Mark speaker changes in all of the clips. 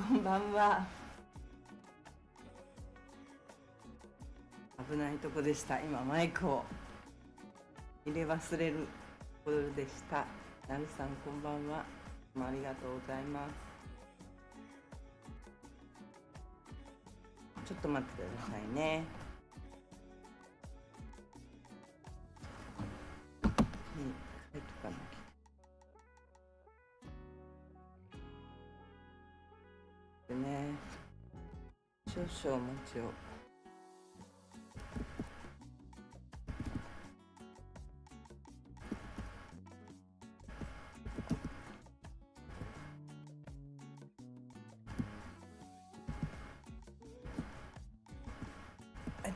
Speaker 1: こんばんは。危ないとこでした。今マイクを入れ忘れるところでした。なるさんこんばんは。ありがとうございます。ちょっと待ってくださいね。帰っとかなきゃ。でね、少々お待ちを。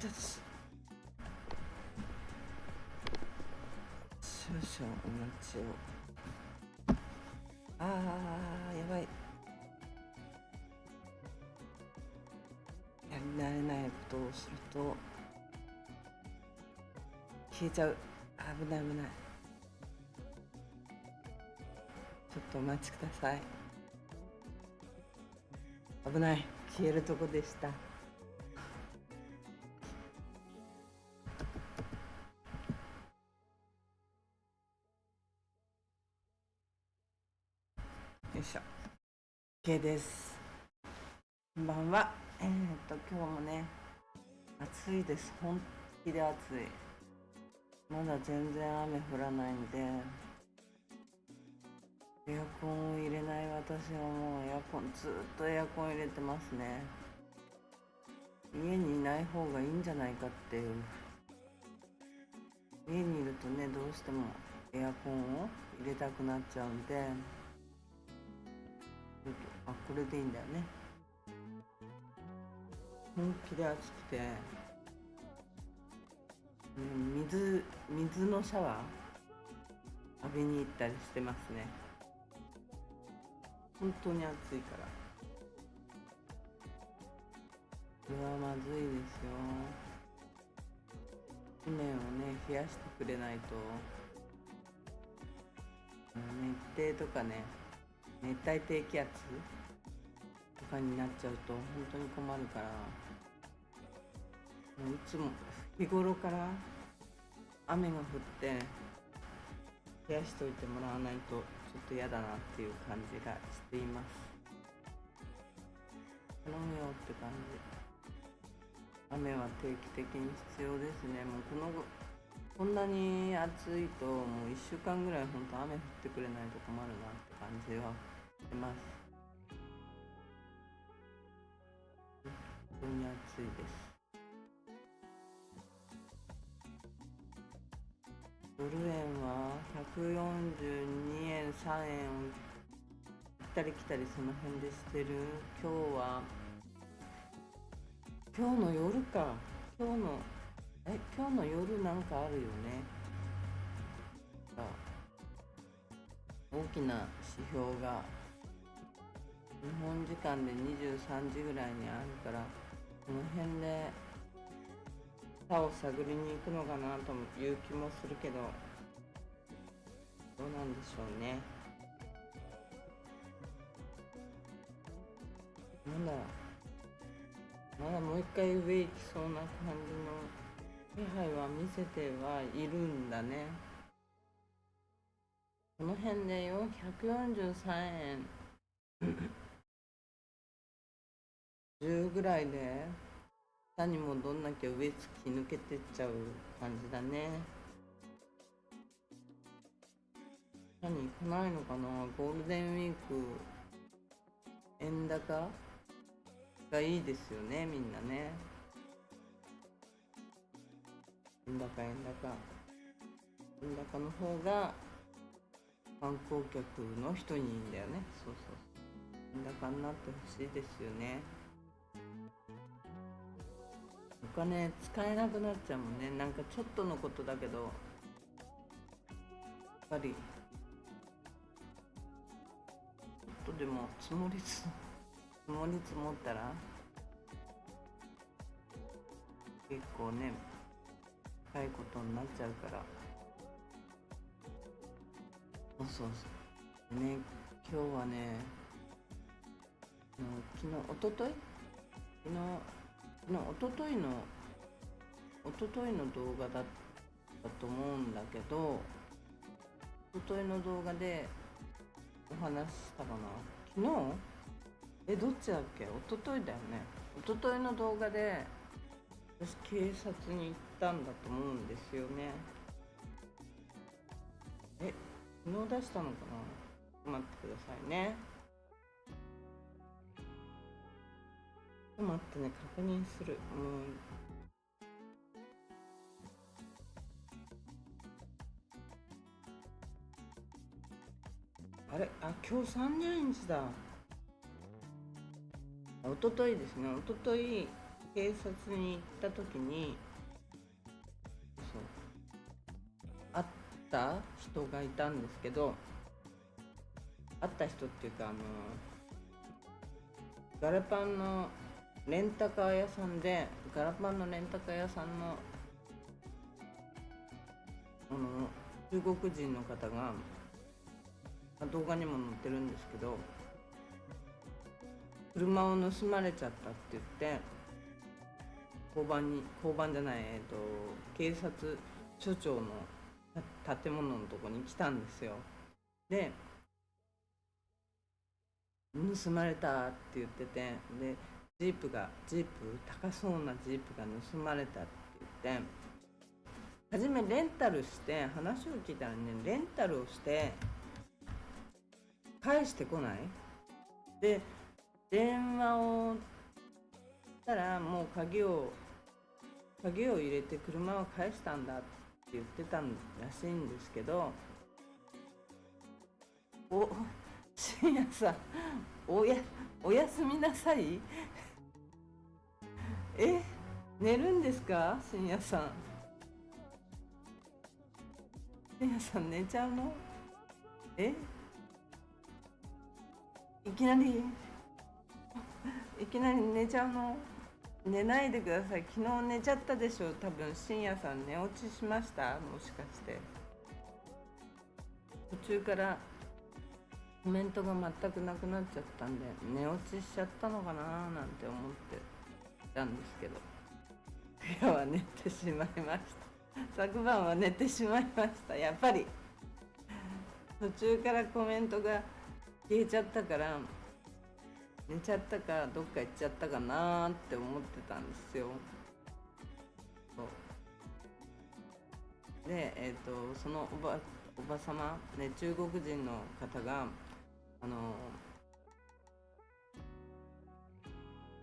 Speaker 1: ちょっと少々お待ちを。やばい。やり慣れないことをすると消えちゃう。危ない危ない。ちょっとお待ちください。危ない、消えるとこでした。よいしょ。 OK です。こんばんは。今日もね暑いです。本気で暑い。まだ全然雨降らないんで、エアコンを入れない私はもうずっとエアコン入れてますね。家にいない方がいいんじゃないかっていう。家にいるとね、どうしてもエアコンを入れたくなっちゃうんで、これでいいんだよね。本気で暑くて、水のシャワー浴びに行ったりしてますね。本当に暑いから。これはまずいですよ。地面をね冷やしてくれないと、熱帯とかね、熱帯低気圧とかになっちゃうと本当に困るから、もういつも日頃から雨が降って冷やしといてもらわないとちょっと嫌だなっていう感じがしています。頼むよって感じ。雨は定期的に必要ですね。もうこんなに暑いともう1週間ぐらい本当雨降ってくれないと困るなって感じはしてます。本当に暑いです。ドル円は142円3円を行ったり来たりその辺でしてる。今日の夜か。今日の夜なんかあるよね。大きな指標が日本時間で23時ぐらいにあるから、この辺で差を探りに行くのかなという気もするけど、どうなんでしょうね。まだもう一回上行きそうな感じの気配は見せてはいるんだね。この辺で143円10ぐらいで下に戻んなきゃ上突き抜けてっちゃう感じだね。下に行かないのかな。ゴールデンウィーク円高がいいですよね、みんなね。円高の方が観光客の人にいいんだよね。そう円高になってほしいですよね。お金使えなくなっちゃうもんね。なんかちょっとのことだけど、やっぱりちょっとでも積もり積もったら結構ね高いことになっちゃうから。そうね、今日はね昨日おととい昨日おとといの動画だったと思うんだけど、おとといの動画でお話ししたかな。昨日どっちだっけ、おとといだよね。おとといの動画で私警察に行ったんだと思うんですよね。昨日出したのかな。待ってくださいね。待ってね、確認する。あれ、今日30日だ。おとといですね。おととい警察に行った時に会った人がいたんですけど、会った人っていうかガラパンのレンタカー屋さんで、ガラパンのレンタカー屋さんの中国人の方が動画にも載ってるんですけど、車を盗まれちゃったって言って交番じゃない、警察署長の建物のとこに来たんですよ。で、盗まれたって言ってて、で高そうなジープが盗まれたって言って、初めレンタルして、話を聞いたらね、レンタルをして返してこないで、電話をしたらもう鍵を入れて車を返したんだって言ってたらしいんですけど、深夜さん、おやすみなさい。寝るんですか、深夜さん。深夜さん寝ちゃうの？いきなり寝ちゃうの？寝ないでください。昨日寝ちゃったでしょ。多分深夜さん寝落ちしました、もしかして。途中からコメントが全くなくなっちゃったんで、寝落ちしちゃったのかななんて思ってたんですけど、今日は寝てしまいました。昨晩は寝てしまいました。やっぱり途中からコメントが消えちゃったから、寝ちゃったかどっか行っちゃったかなって思ってたんですよ。で、そのおばさま、ね、中国人の方が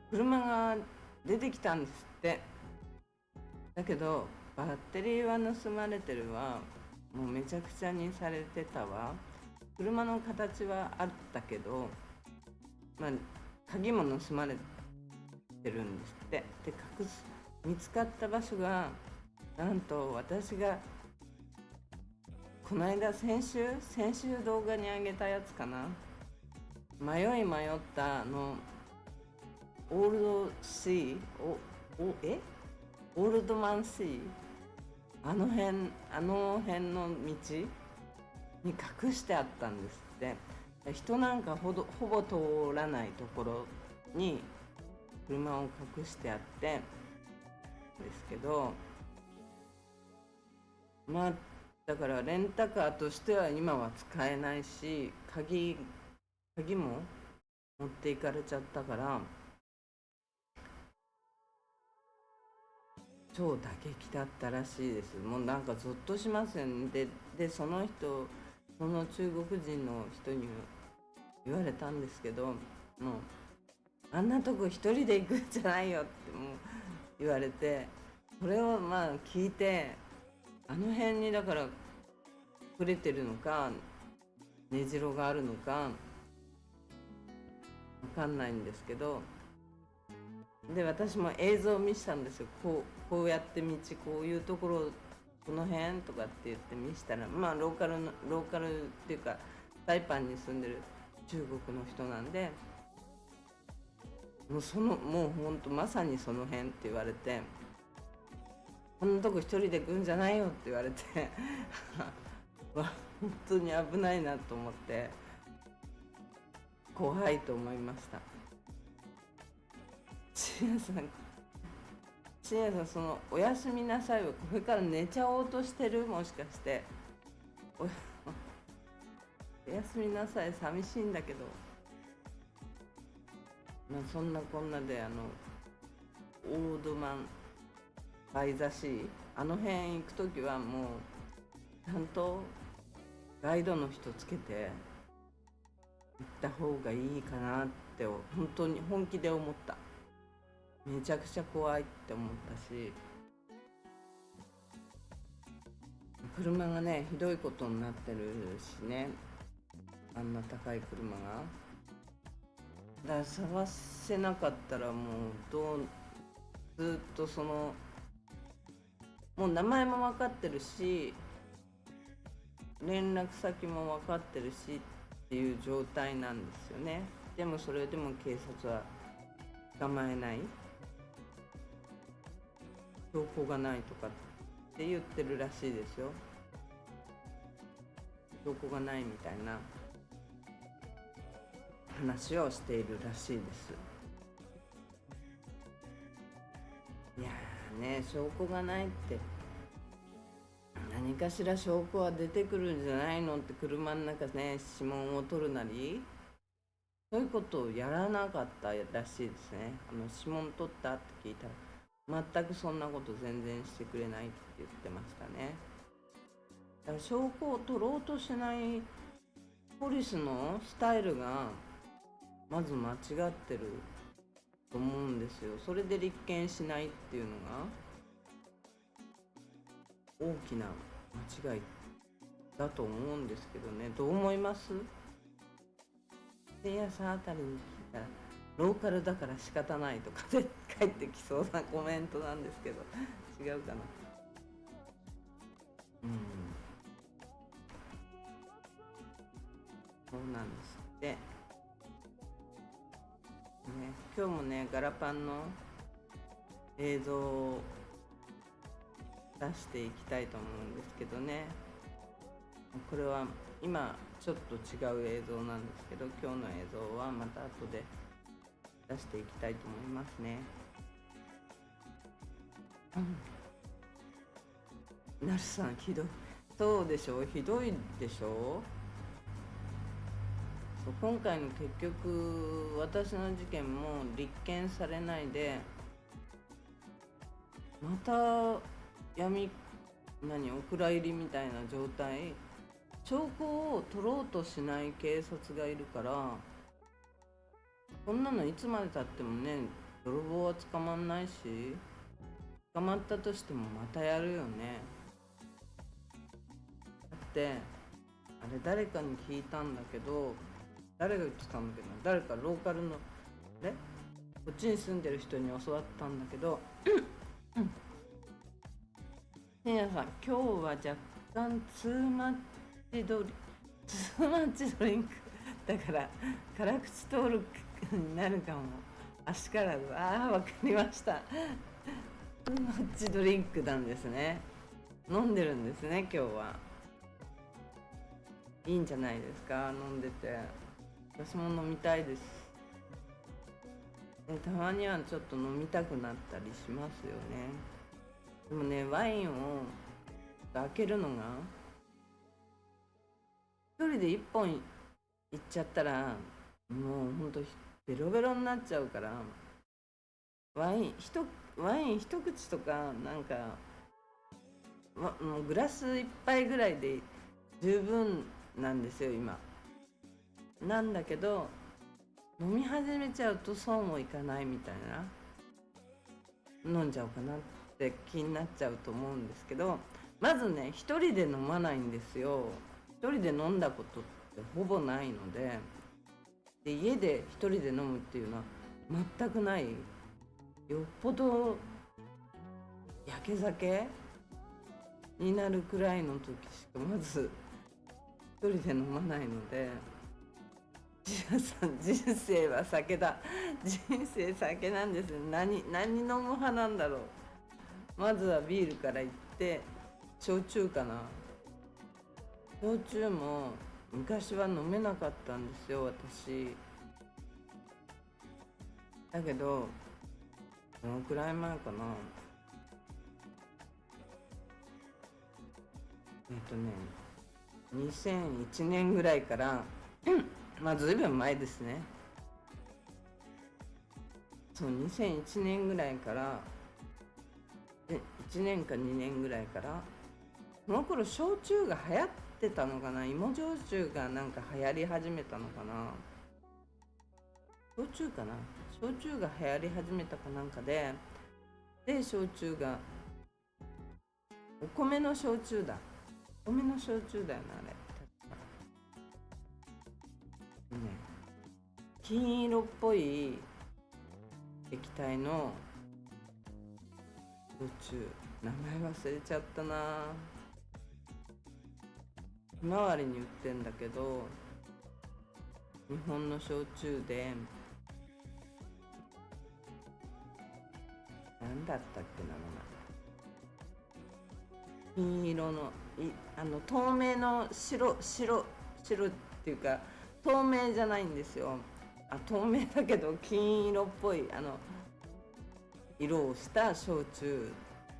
Speaker 1: 車が出てきたんですって。だけどバッテリーは盗まれてるわ、もうめちゃくちゃにされてたわ、車の形はあったけど、鍵も盗まれてるんですって。で、見つかった場所が、なんと私がこの間先週動画に上げたやつかな、迷ったオールドシーオールドマンシー、あの辺の道に隠してあったんですって。人なんかほぼ通らないところに車を隠してあってですけど、だからレンタカーとしては今は使えないし、鍵も持っていかれちゃったから超打撃だったらしいです。もうなんかゾッとしますよね。でその中国人の人に言われたんですけど、もうあんなとこ一人で行くんじゃないよってもう言われて、それを聞いて、あの辺にだから触れてるのか根城があるのか分かんないんですけど、で私も映像を見せたんですよ。こうやって道、こういうところ、この辺とかって言って見せたら、ローカルっていうかサイパンに住んでる中国の人なんで、もうほんとまさにその辺って言われて、こんなとこ一人で来るんじゃないよって言われて本当に危ないなと思って怖いと思いました。深夜さん、深夜さん、そのおやすみなさいはこれから寝ちゃおうとしてる？もしかしておやおやすみなさい寂しいんだけど、まあ、そんなこんなでオールマンバイザシー、あの辺行くときはもうちゃんとガイドの人つけて行った方がいいかなって本当に本気で思った。めちゃくちゃ怖いって思ったし、車がねひどいことになってるしね、あんな高い車が。だから探せなかったらもうずっともう名前も分かってるし連絡先も分かってるしっていう状態なんですよね。でもそれでも警察は捕まえない、証拠がないとかって言ってるらしいですよ。証拠がないみたいな話をしているらしいです。いやーね、証拠がないって何かしら証拠は出てくるんじゃないのって、車の中ね指紋を取るなりそういうことをやらなかったらしいですね。指紋取ったって聞いたら全くそんなこと全然してくれないって言ってましたね。だから証拠を取ろうとしないポリスのスタイルがまず間違ってると思うんですよ。それで立件しないっていうのが大きな間違いだと思うんですけどね。どう思います？深夜さんあたりに聞いたらローカルだから仕方ないとかで返ってきそうなコメントなんですけど違うかな。そうなんですって、ね、今日もねガラパンの映像を出していきたいと思うんですけどね。これは今ちょっと違う映像なんですけど、今日の映像はまた後で出していきたいと思いますね。なるさんひどい。そうでしょ、ひどいでしょ。そう、今回の結局私の事件も立件されないでまたお蔵入りみたいな状態。証拠を取ろうとしない警察がいるから、こんなのいつまでたってもね泥棒は捕まんないし、捕まったとしてもまたやるよね。だってあれ誰かに聞いたんだけど、誰が言ってたんだけど、誰かローカルのこっちに住んでる人に教わったんだけどせいやさん、今日は若干ツーマッチドリンクだから辛口登録になるかも。足からず、わかりました。ツーマッチドリンクなんですね。飲んでるんですね今日は。いいんじゃないですか、飲んでて。私も飲みたいです。たまにはちょっと飲みたくなったりしますよね。でもね、ワインを開けるのが一人で1本いっちゃったらもうほんとベロベロになっちゃうから、ワイン一口とかなんかもうグラス一杯ぐらいで十分なんですよ今。なんだけど飲み始めちゃうとそうもいかないみたいな、飲んじゃおうかなって気になっちゃうと思うんですけど、まずね一人で飲まないんですよ。一人で飲んだことってほぼないので、家で一人で飲むっていうのは全くない。よっぽどやけ酒になるくらいの時しかまず一人で飲まないので。皆さん、人生は酒だ。人生酒なんです。何飲む派なんだろう。まずはビールからいって、焼酎かな。焼酎も昔は飲めなかったんですよ私。だけどどのくらい前かな。2001年ぐらいからまあずいぶん前ですね。そう、2001年ぐらいから1年か2年ぐらいから、その頃焼酎が流行ってたのかな、芋焼酎がなんか流行り始めたのかな、焼酎かな、焼酎が流行り始めたかなんかで、焼酎がお米の焼酎だ、お米の焼酎だよな、あれ確かね、金色っぽい液体の焼酎、名前忘れちゃったな。ひまわりに売ってんだけど、日本の焼酎で、何だったっけな、金色の透明の白っていうか、透明じゃないんですよ。透明だけど金色っぽい色をした焼酎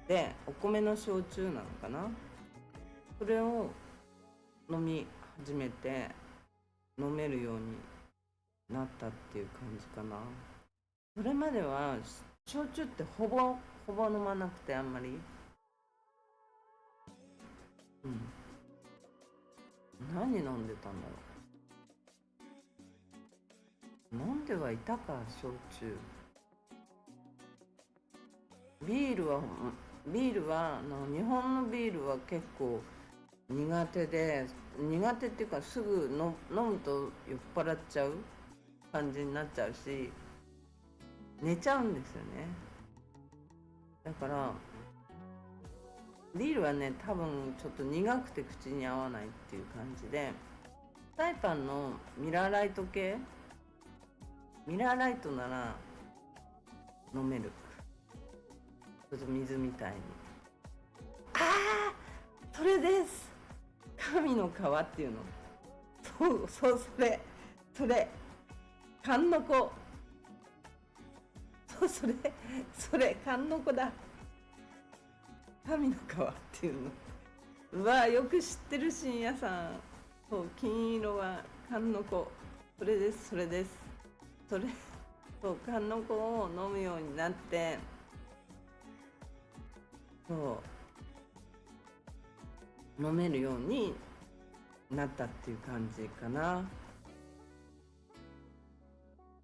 Speaker 1: で、お米の焼酎なのかな。それを飲み始めて、飲めるようになったっていう感じかな。それまでは焼酎ってほぼ飲まなくて、あんまり、何飲んでたんだろう。飲んではいたか、焼酎。ビールは日本のビールは結構苦手っていうか、すぐ飲むと酔っ払っちゃう感じになっちゃうし、寝ちゃうんですよね。だからビールはね、多分ちょっと苦くて口に合わないっていう感じで、サイパンのミラーライトなら飲める。ちょっと水みたいに。それです、神の皮っていうの。それ缶の子。それ缶の子だ、神の皮っていうの。うわ、よく知ってる、深夜さん。そう、金色は缶の子。それです。そう、缶の子を飲むようになって、そう飲めるようになったっていう感じかな。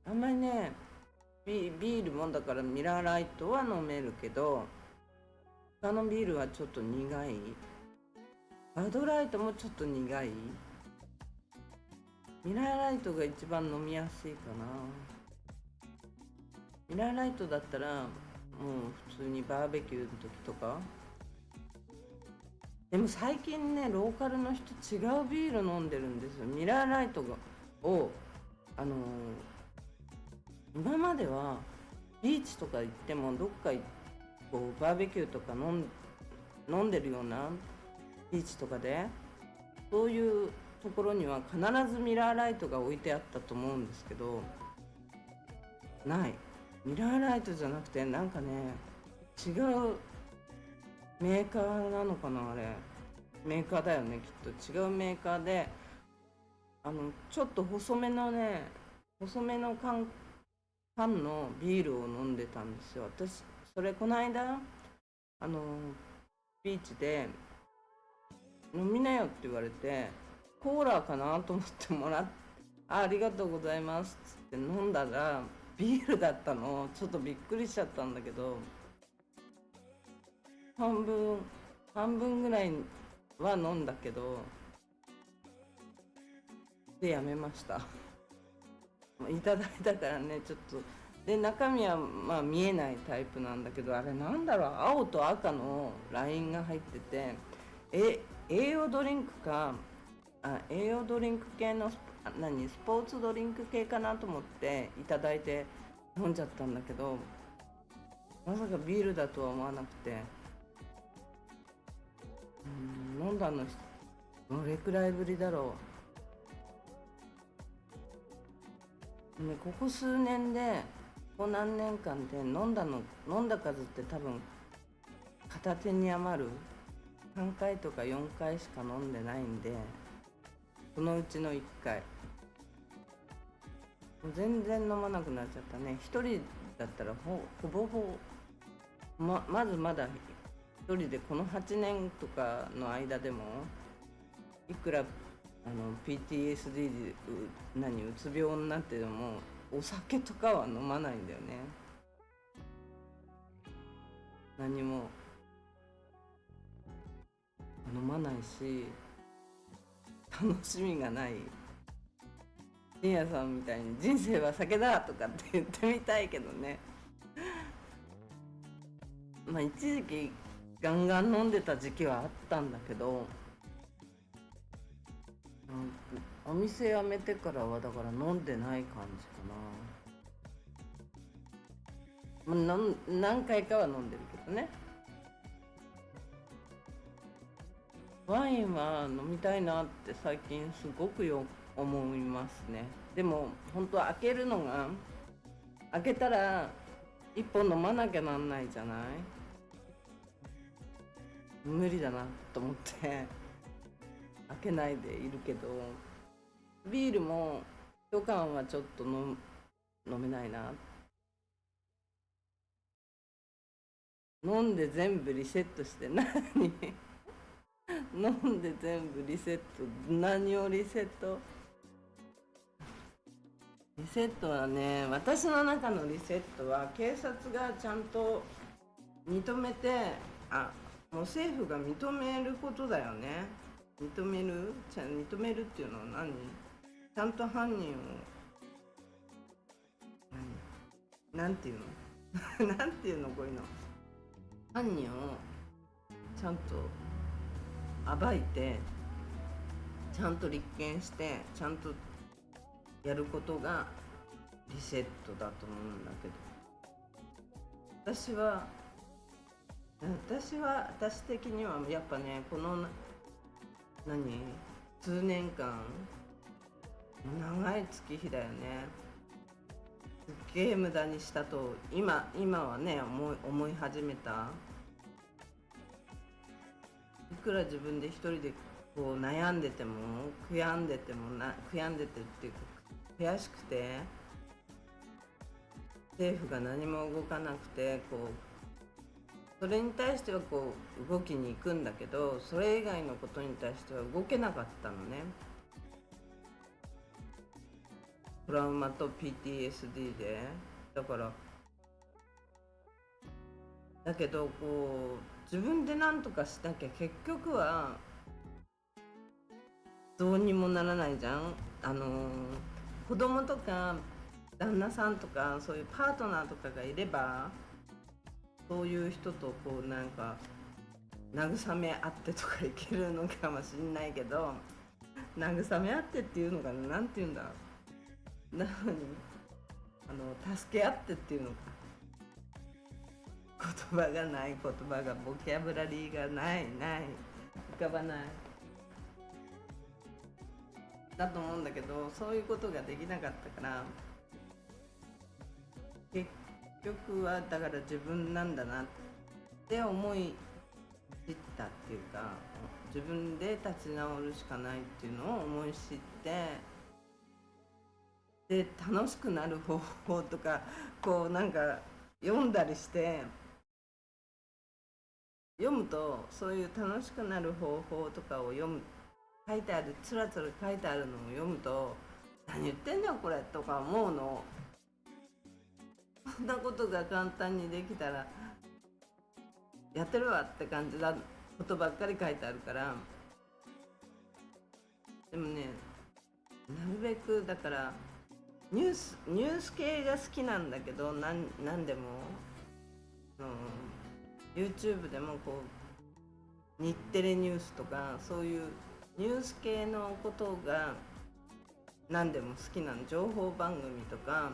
Speaker 1: あんまりね、ビールもだからミラーライトは飲めるけど、他のビールはちょっと苦い。バドライトもちょっと苦い。ミラーライトが一番飲みやすいかな。ミラーライトだったらもう普通にバーベキューの時とか。でも最近ね、ローカルの人違うビール飲んでるんですよ。ミラーライトを今まではビーチとか行っても、どっかこうバーベキューとか飲んでるようなビーチとかで、そういうところには必ずミラーライトが置いてあったと思うんですけど、ない。ミラーライトじゃなくて、なんかね、違うメーカーなのかな、あれ。メーカーだよね、きっと。違うメーカーで、ちょっと細めの缶のビールを飲んでたんですよ。私、それこの間、ビーチで飲みなよって言われて、コーラかなと思ってもらって、ありがとうございますっつって飲んだら、ビールだったの。ちょっとびっくりしちゃったんだけど、半分ぐらいは飲んだけど、でやめました。いただいたからね、ちょっと。で、中身はまあ見えないタイプなんだけど、あれなんだろう、青と赤のラインが入ってて、栄養ドリンク系のスポーツドリンク系かなと思っていただいて飲んじゃったんだけど、まさかビールだとは思わなくて、飲んだのどれくらいぶりだろうね。ここ数年でこ何年間で飲んだ数って多分片手に余る3回とか4回しか飲んでないんで、そのうちの1回もう全然飲まなくなっちゃったね。一人だったらほぼまずまだ一人でこの8年とかの間でもいくらPTSD でうつ病になってでもお酒とかは飲まないんだよね。何も飲まないし楽しみがない。深夜さんみたいに人生は酒だとかって言ってみたいけどね。まあ一時期ガンガン飲んでた時期はあったんだけど、お店辞めてからはだから飲んでない感じかな。何回かは飲んでるけどね。ワインは飲みたいなって最近すごく思いますね。でも本当は開けたら一本飲まなきゃなんないじゃない。無理だなと思って開けないでいるけど、ビールも一缶はちょっと飲めないな。飲んで全部リセットして何飲んで全部リセット、何をリセット。リセットはね、私の中のリセットは警察がちゃんと認めて、もう政府が認めることだよね。認めるっていうのは何？ちゃんと犯人をなんていうのなんていうのこういうの、犯人をちゃんと暴いて、ちゃんと立件して、ちゃんとやることがリセットだと思うんだけど、私的にはやっぱね、この数年間長い月日だよね。すっげえ無駄にしたと今はね思い始めた。いくら自分で一人でこう悩んでても悔やんでてっていうか悔しくて、政府が何も動かなくてそれに対しては動きに行くんだけど、それ以外のことに対しては動けなかったのね。トラウマと PTSD で。だけど自分で何とかしなきゃ結局はどうにもならないじゃん。子供とか旦那さんとかそういうパートナーとかがいれば、そういう人と慰め合ってとかいけるのかもしんないけど、慰め合ってっていうのかな、なんて言うんだろう、なのに助け合ってっていうのか、言葉がボキャブラリーがない浮かばないだと思うんだけど、そういうことができなかったから、結局はだから自分なんだなって思い知ったっていうか、自分で立ち直るしかないっていうのを思い知って、で楽しくなる方法とか読んだりして、読むとそういう楽しくなる方法とかを書いてある、つらつら書いてあるのを読むと、何言ってんだよこれとか思うの。そんなことが簡単にできたらやってるわって感じだことばっかり書いてあるから。でもね、なるべくだからニュース系が好きなんだけど、なんでも、YouTube でも日テレニュースとかそういうニュース系のことが何でも好きなの。情報番組とか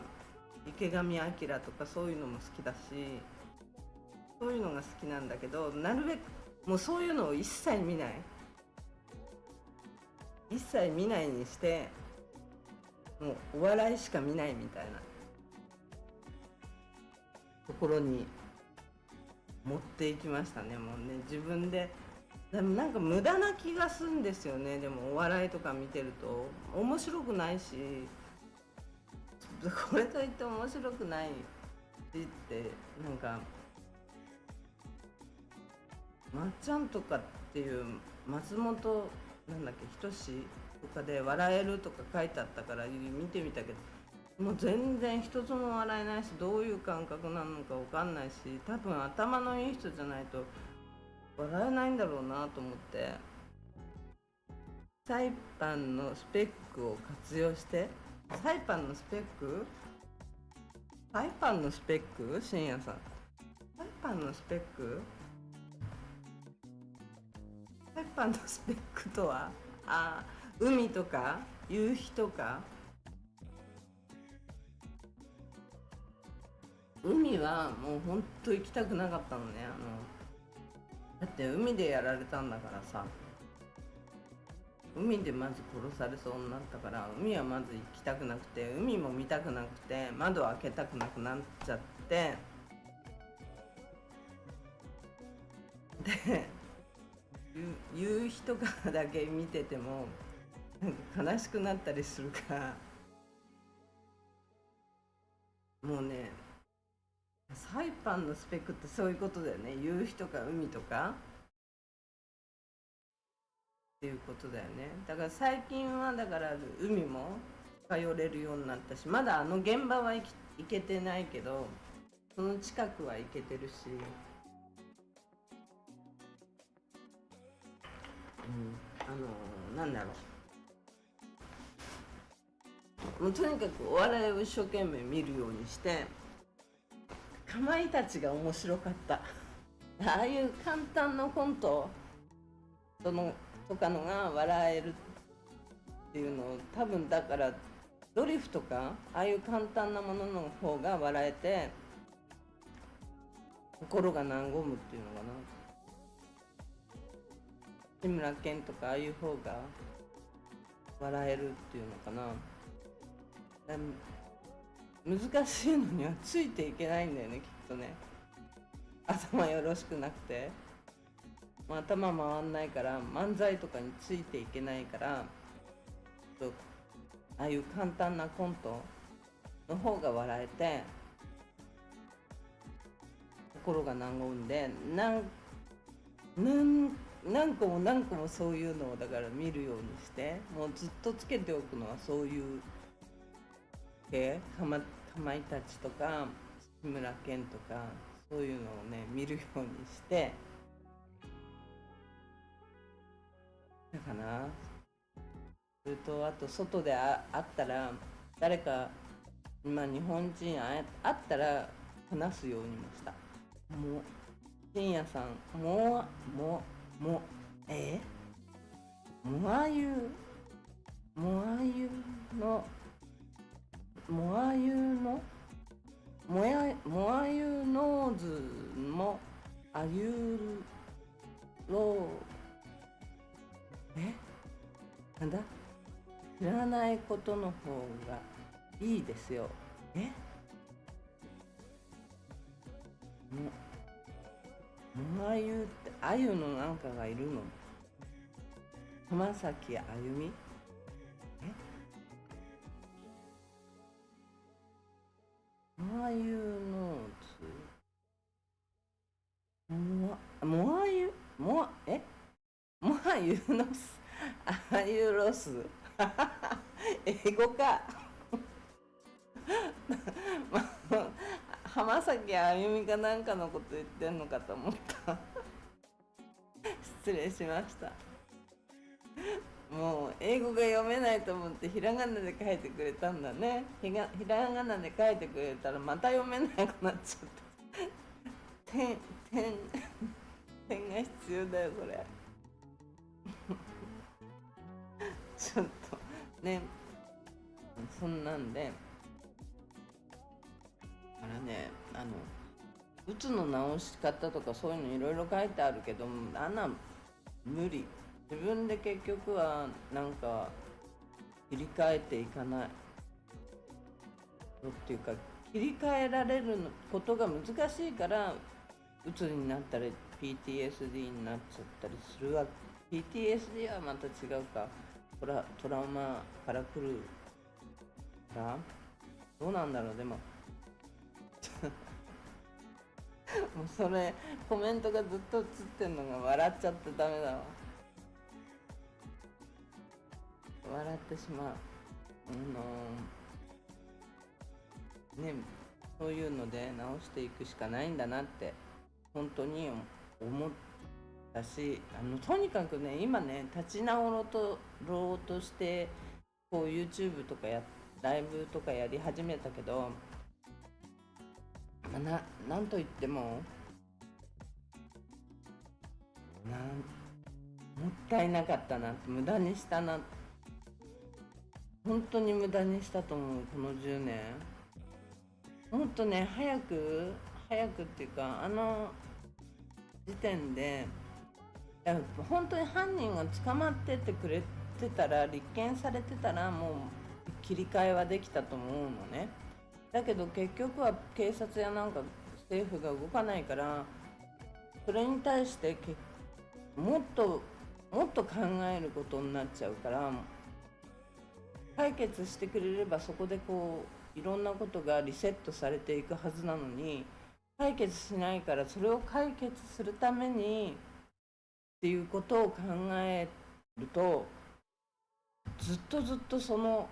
Speaker 1: 池上彰とかそういうのも好きだし、そういうのが好きなんだけど、なるべくもうそういうのを一切見ないにして、もうお笑いしか見ないみたいな。ところに持っていきましたね。もうね、自分で。でもなんか無駄な気がするんですよね。でもお笑いとか見てると面白くないし、これといって面白くないしってなんか、まっちゃんとかっていう松本なんだっけ仁志とかで笑えるとか書いてあったから見てみたけど、もう全然一つも笑えないし、どういう感覚なのか分かんないし、多分頭のいい人じゃないと笑えないんだろうなと思って、サイパンのスペックを活用して。サイパンのスペックサイパンのスペック深夜さん、サイパンのスペックサイパンのスペックとは、海とか夕日とか。海はもうほんと行きたくなかったのね。だって海でやられたんだからさ、海でまず殺されそうになったから、海はまず行きたくなくて、海も見たくなくて、窓開けたくなくなっちゃって、で夕日とかだけ見ててもなんか悲しくなったりするから、もうね、サイパンのスペックってそういうことだよね。夕日とか海とかっていうことだよね。だから最近はだから海も近寄れるようになったし、まだあの現場は行けてないけど、その近くは行けてるし、なんだろう、もうとにかくお笑いを一生懸命見るようにして、かまいたちが面白かった。ああいう簡単なコントとかのが笑えるっていうのを、多分だからドリフとかああいう簡単なものの方が笑えて、心が和むっていうのかな。志村けんとかああいう方が笑えるっていうのかな。難しいのにはついていけないんだよね、きっとね。頭よろしくなくて、頭回んないから、漫才とかについていけないから、ああいう簡単なコントの方が笑えて、心が和んで、何個も何個もそういうのをだから見るようにして、もうずっとつけておくのはそういう系、かまいたちとか志村けんとか、そういうのをね見るようにして、だかな。それとあと外で会ったら、誰か日本人会ったら話すようにもした。もう深夜さん、もモアユのモアユのモアユノーズもあゆろなんだ、知らないことの方がいいですよ。モアユってあゆのなんかがいるの？浜崎あゆみ？モアユノーズ、モアユのあゆロス英語か浜崎あゆみかなんかのこと言ってんのかと思った失礼しました。もう英語が読めないと思ってひらがなで書いてくれたんだね。ひらがなで書いてくれたらまた読めなくなっちゃった点が必要だよこれちょっとね、そんなんで、ね、うつの治し方とかそういうのいろいろ書いてあるけど、あんな無理。自分で結局はなんか切り替えていかないっていうか、切り替えられることが難しいから、うつになったり PTSD になっちゃったりするわけ。 PTSD はまた違うか、トラウマから来るからどうなんだろう。でももうそれコメントがずっと映ってんのが笑っちゃってダメだわ。笑ってしまう。ね、そういうので直していくしかないんだなって本当に思ったし、とにかくね、今ね、立ち直ろうとしてこう YouTube とかライブとかやり始めたけど、なんといってももったいなかったなって、無駄にしたな、本当に無駄にしたと思う、この10年。もっとね、早くっていうか、時点で本当に犯人が捕まっててくれてたら、立件されてたら、もう切り替えはできたと思うのね。だけど結局は警察やなんか政府が動かないから、それに対してもっと考えることになっちゃうから、解決してくれればそこでこういろんなことがリセットされていくはずなのに、解決しないから、それを解決するためにっていうことを考えると、ずっと消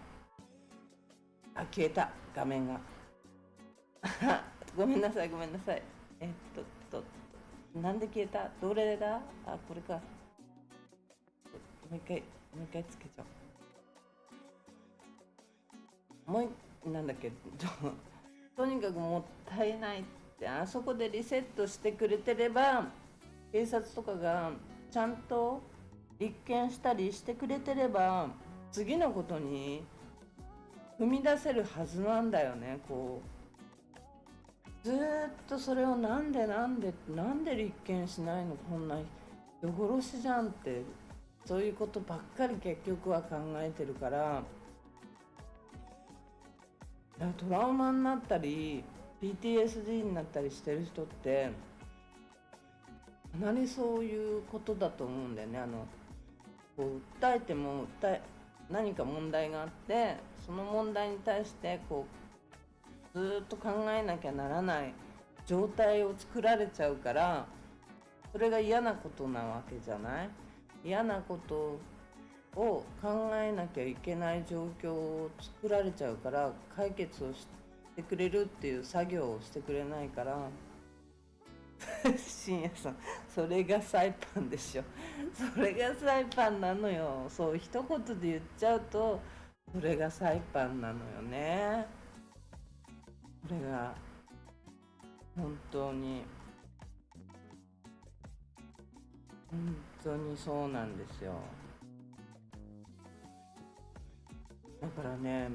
Speaker 1: えた画面がごめんなさい。なんで消えた？どれだ？これか。もう一回つけちゃおう。なんだっけとにかくもったいないって、あそこでリセットしてくれてれば、警察とかがちゃんと立件したりしてくれてれば、次のことに踏み出せるはずなんだよね。こうずっとそれをなんで立件しないの、こんな人殺しじゃんって、そういうことばっかり結局は考えてるから、トラウマになったり PTSD になったりしてる人ってかなりそういうことだと思うんだよね。こう訴えても何か問題があって、その問題に対してこうずっと考えなきゃならない状態を作られちゃうから、それが嫌なことなわけじゃない。嫌なことを考えなきゃいけない状況を作られちゃうから、解決をしてくれるっていう作業をしてくれないから深夜さん、それがサイパンでしょ。それがサイパンなのよ。そう一言で言っちゃうと、それがサイパンなのよね。これが本当にそうなんですよ。だからね、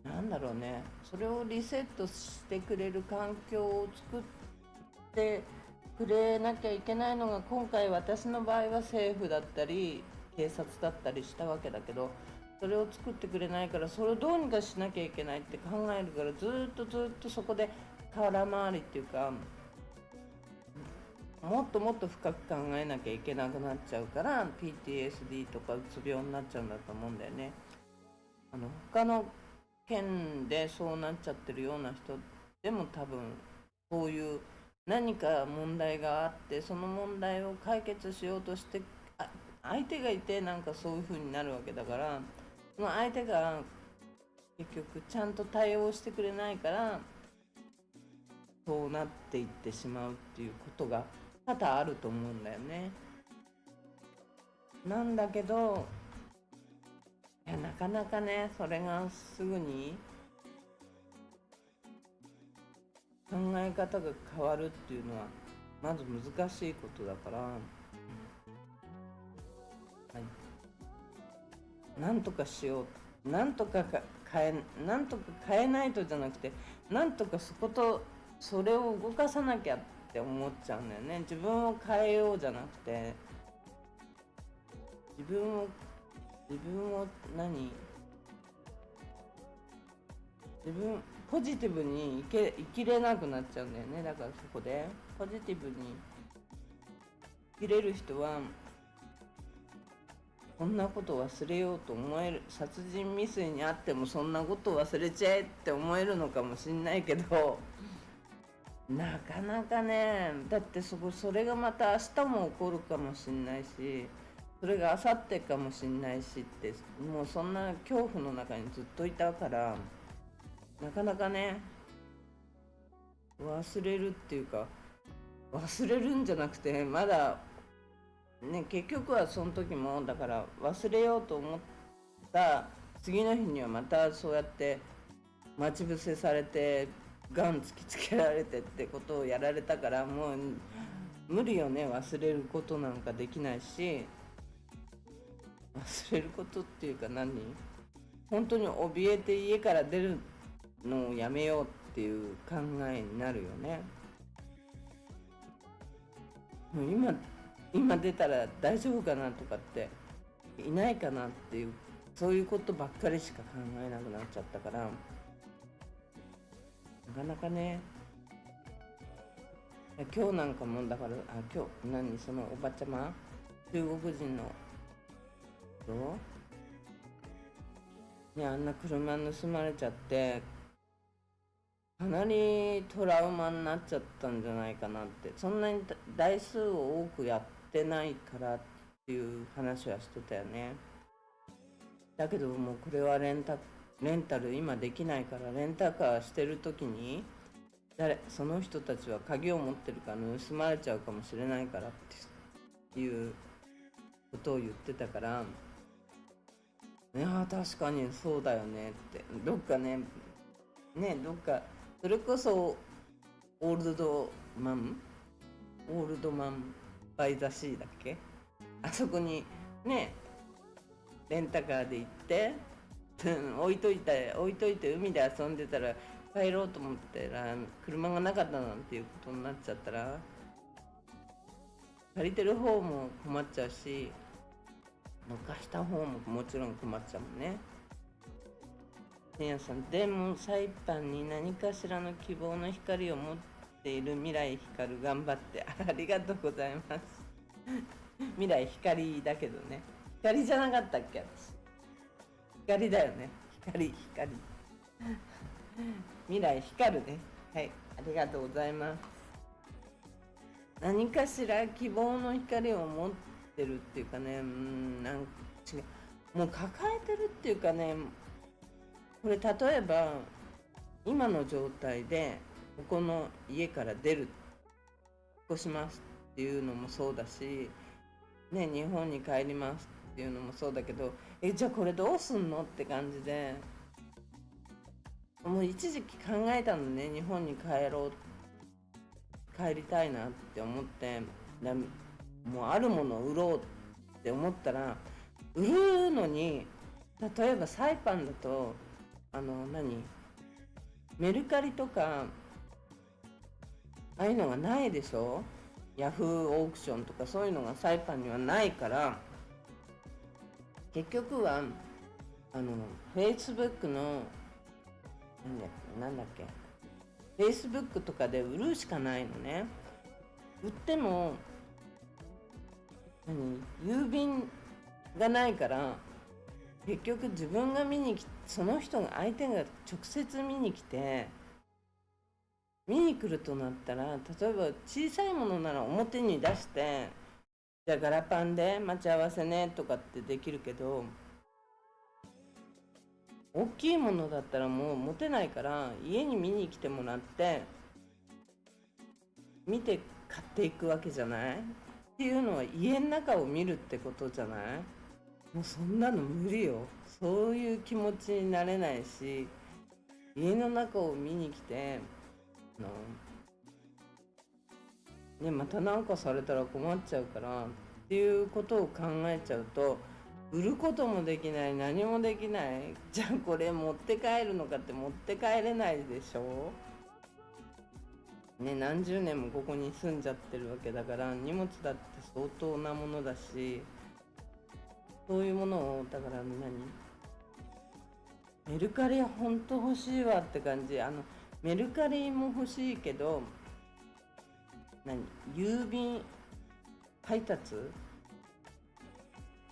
Speaker 1: なんだろうね、それをリセットしてくれる環境を作ってくれなきゃいけないのが、今回私の場合は政府だったり警察だったりしたわけだけど、それを作ってくれないから、それをどうにかしなきゃいけないって考えるから、ずっとそこで空回りっていうか、もっと深く考えなきゃいけなくなっちゃうから PTSD とかうつ病になっちゃうんだと思うんだよね。他の県でそうなっちゃってるような人でも多分こういう何か問題があって、その問題を解決しようとして相手がいて、なんかそういう風になるわけだから、その相手が結局ちゃんと対応してくれないから、そうなっていってしまうっていうことが多々あると思うんだよね。なんだけど、いやなかなかね、それがすぐに考え方が変わるっていうのはまず難しいことだから、はい、なんとかしよう、なんとか変えないとじゃなくて、なんとかそれを動かさなきゃって思っちゃうんだよね。自分を変えようじゃなくて、自分を自分ポジティブに生きれなくなっちゃうんだよね。だからそこでポジティブに生きれる人はそんなこと忘れようと思える。殺人未遂にあってもそんなこと忘れちゃえって思えるのかもしんないけど、なかなかね。だってそれがまた明日も起こるかもしんないし、それが明後日かもしんないしって、もうそんな恐怖の中にずっといたから、なかなかね、忘れるっていうか、忘れるんじゃなくて、まだね、結局はその時もだから忘れようと思った次の日にはまたそうやって待ち伏せされてガン突きつけられてってことをやられたから、もう無理よね。忘れることなんかできないし、忘れることっていうか本当に怯えて家から出るのをやめようっていう考えになるよね。もう今出たら大丈夫かなとかっていないかなっていう、そういうことばっかりしか考えなくなっちゃったから、なかなかね。今日なんかもだから、今日そのおばちゃま、中国人の人にあんな車盗まれちゃって、かなりトラウマになっちゃったんじゃないかなって。そんなに台数を多くやってないからっていう話はしてたよね。だけどもうこれはレンタル今できないから、レンタカーしてる時にその人たちは鍵を持ってるから盗まれちゃうかもしれないからっていうことを言ってたから、いや確かにそうだよねって。どっかそれこそオールドマンバイザシーだっけ、あそこにね、レンタカーで行って置いといて海で遊んでたら、帰ろうと思ったら車がなかったなんていうことになっちゃったら、借りてる方も困っちゃうし、貸した方ももちろん困っちゃうもんね。せいやさん、でもサイパンに何かしらの希望の光を持っている未来光る、頑張って。ありがとうございます。未来光だけどね。光じゃなかったっけ、私。光だよね。光。未来光るね。はい、ありがとうございます。何かしら希望の光を持ってるっていうかね、なんか違う。もう抱えてるっていうかね、これ例えば今の状態でここの家から引っ越しますっていうのもそうだし、ね、日本に帰りますっていうのもそうだけど、じゃあこれどうすんのって感じで、もう一時期考えたのね。日本に帰りたいなって思って、もうあるものを売ろうって思ったら、売るのに例えばサイパンだとメルカリとかああいうのがないでしょ。ヤフーオークションとかそういうのがサイパンにはないから、結局はFacebook のなんだっけ Facebook とかで売るしかないのね。売っても郵便がないから、結局自分がその人が相手が直接見に来て見に来るとなったら、例えば小さいものなら表に出して、じゃあガラパンで待ち合わせねとかってできるけど、大きいものだったらもう持てないから、家に見に来てもらって見て買っていくわけじゃない。っていうのは家の中を見るってことじゃない。もうそんなの無理よ。そういう気持ちになれないし、家の中を見に来てまたなんかされたら困っちゃうからっていうことを考えちゃうと、売ることもできない、何もできない。じゃあこれ持って帰るのかって持って帰れないでしょ。ね、何十年もここに住んじゃってるわけだから、荷物だって相当なものだし、そういうものをだからメルカリは本当欲しいわって感じ。メルカリも欲しいけど、何郵便配達、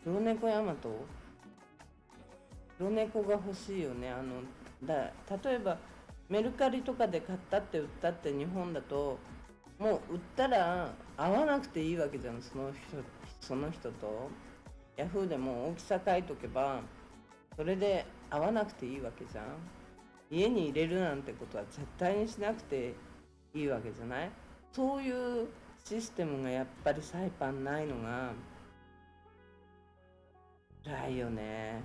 Speaker 1: 黒猫ヤマト、黒猫が欲しいよね。例えばメルカリとかで買ったって売ったって日本だと、もう売ったら会わなくていいわけじゃん、その人と。ヤフーでも大きさ書いとけばそれで会わなくていいわけじゃん。家に入れるなんてことは絶対にしなくていいわけじゃない。そういうシステムがやっぱりサイパンないのが辛いよね。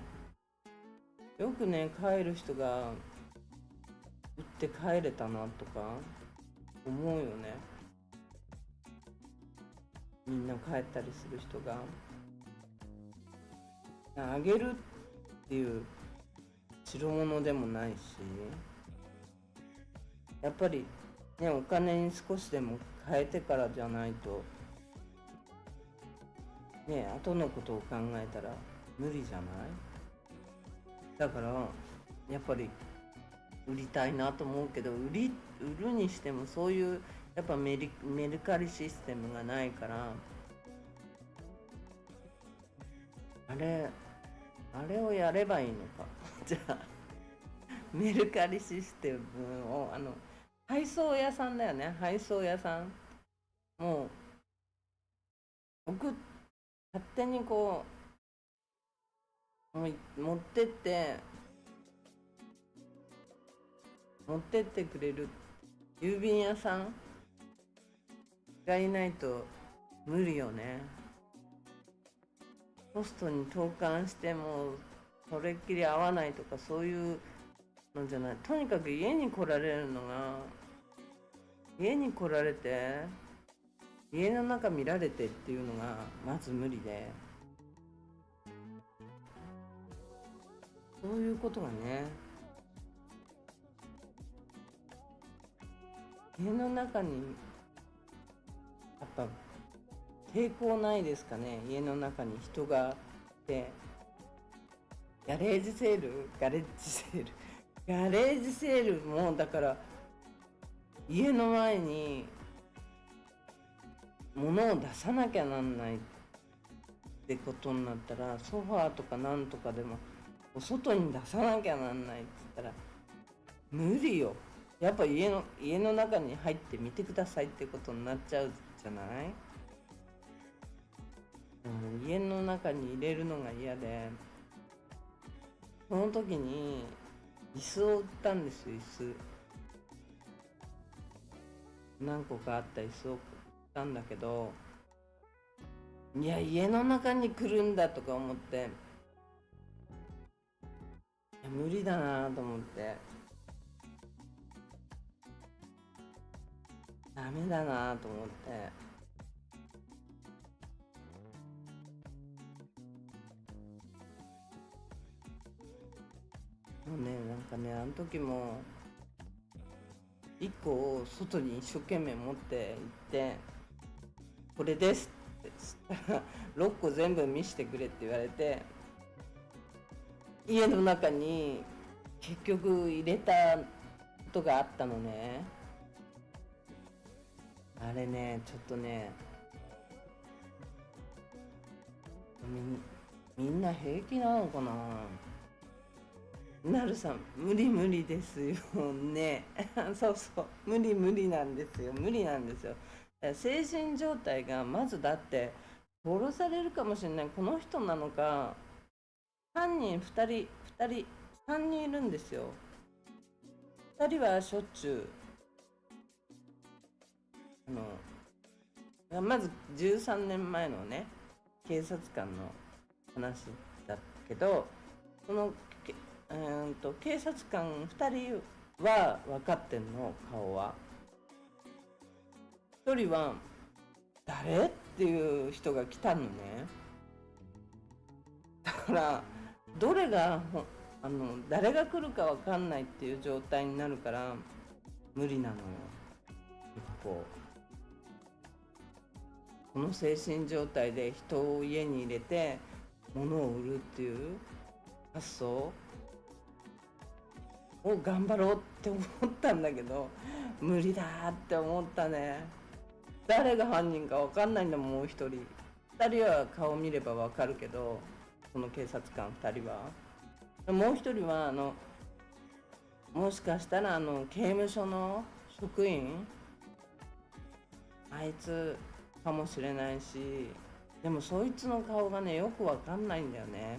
Speaker 1: よくね、帰る人が売って帰れたなとか思うよね。みんな帰ったりする人があげるっていう代物でもないし、やっぱりね、お金に少しでも変えてからじゃないとね、後のことを考えたら無理じゃない。だからやっぱり売りたいなと思うけど、売るにしてもそういうやっぱメルカリシステムがないから、あれをやればいいのかじゃあメルカリシステムを配送屋さんだよね、配送屋さん。もう勝手にこう持ってってくれる郵便屋さんがいないと無理よね。ポストに投函してもそれっきり合わないとかそういうのじゃない。とにかく家に来られて家の中見られてっていうのがまず無理で、そういうことがね、家の中にやっぱ抵抗ないですかね。家の中に人がいて、ガレージセールもだから家の前に物を出さなきゃなんないってことになったら、ソファーとかなんとかでもお外に出さなきゃなんないって言ったら無理よ。やっぱ家の中に入ってみてくださいってことになっちゃうじゃない。家の中に入れるのが嫌で、その時に椅子を売ったんですよ。椅子何個かあった椅子を売ったんだけど、いや家の中に来るんだとか思って、いや無理だなと思って、ダメだなと思って、もうね、なんかね、あの時も1個を外に一生懸命持って行ってこれですって言ったら6個全部見せてくれって言われて、家の中に結局入れたことがあったのね。あれね、ちょっとね、みんな平気なのかな。なるさん、無理ですよねそうそう、無理なんですよ。精神状態がまず、だって殺されるかもしれない。この人なのか、犯人2人3人いるんですよ。2人はしょっちゅうまず13年前のね、警察官の話だけど、その警察官2人は分かってんの、顔は。1人は誰っていう人が来たのね。だからどれが誰が来るか分かんないっていう状態になるから無理なのよ。一方、この精神状態で人を家に入れて物を売るっていう発想、を頑張ろうって思ったんだけど、無理だって思ったね。誰が犯人か分かんないんだもん。もう一人、2人は顔見れば分かるけど、その警察官2人は。もう一人はもしかしたら刑務所の職員、あいつかもしれないし、でもそいつの顔がねよくわかんないんだよね。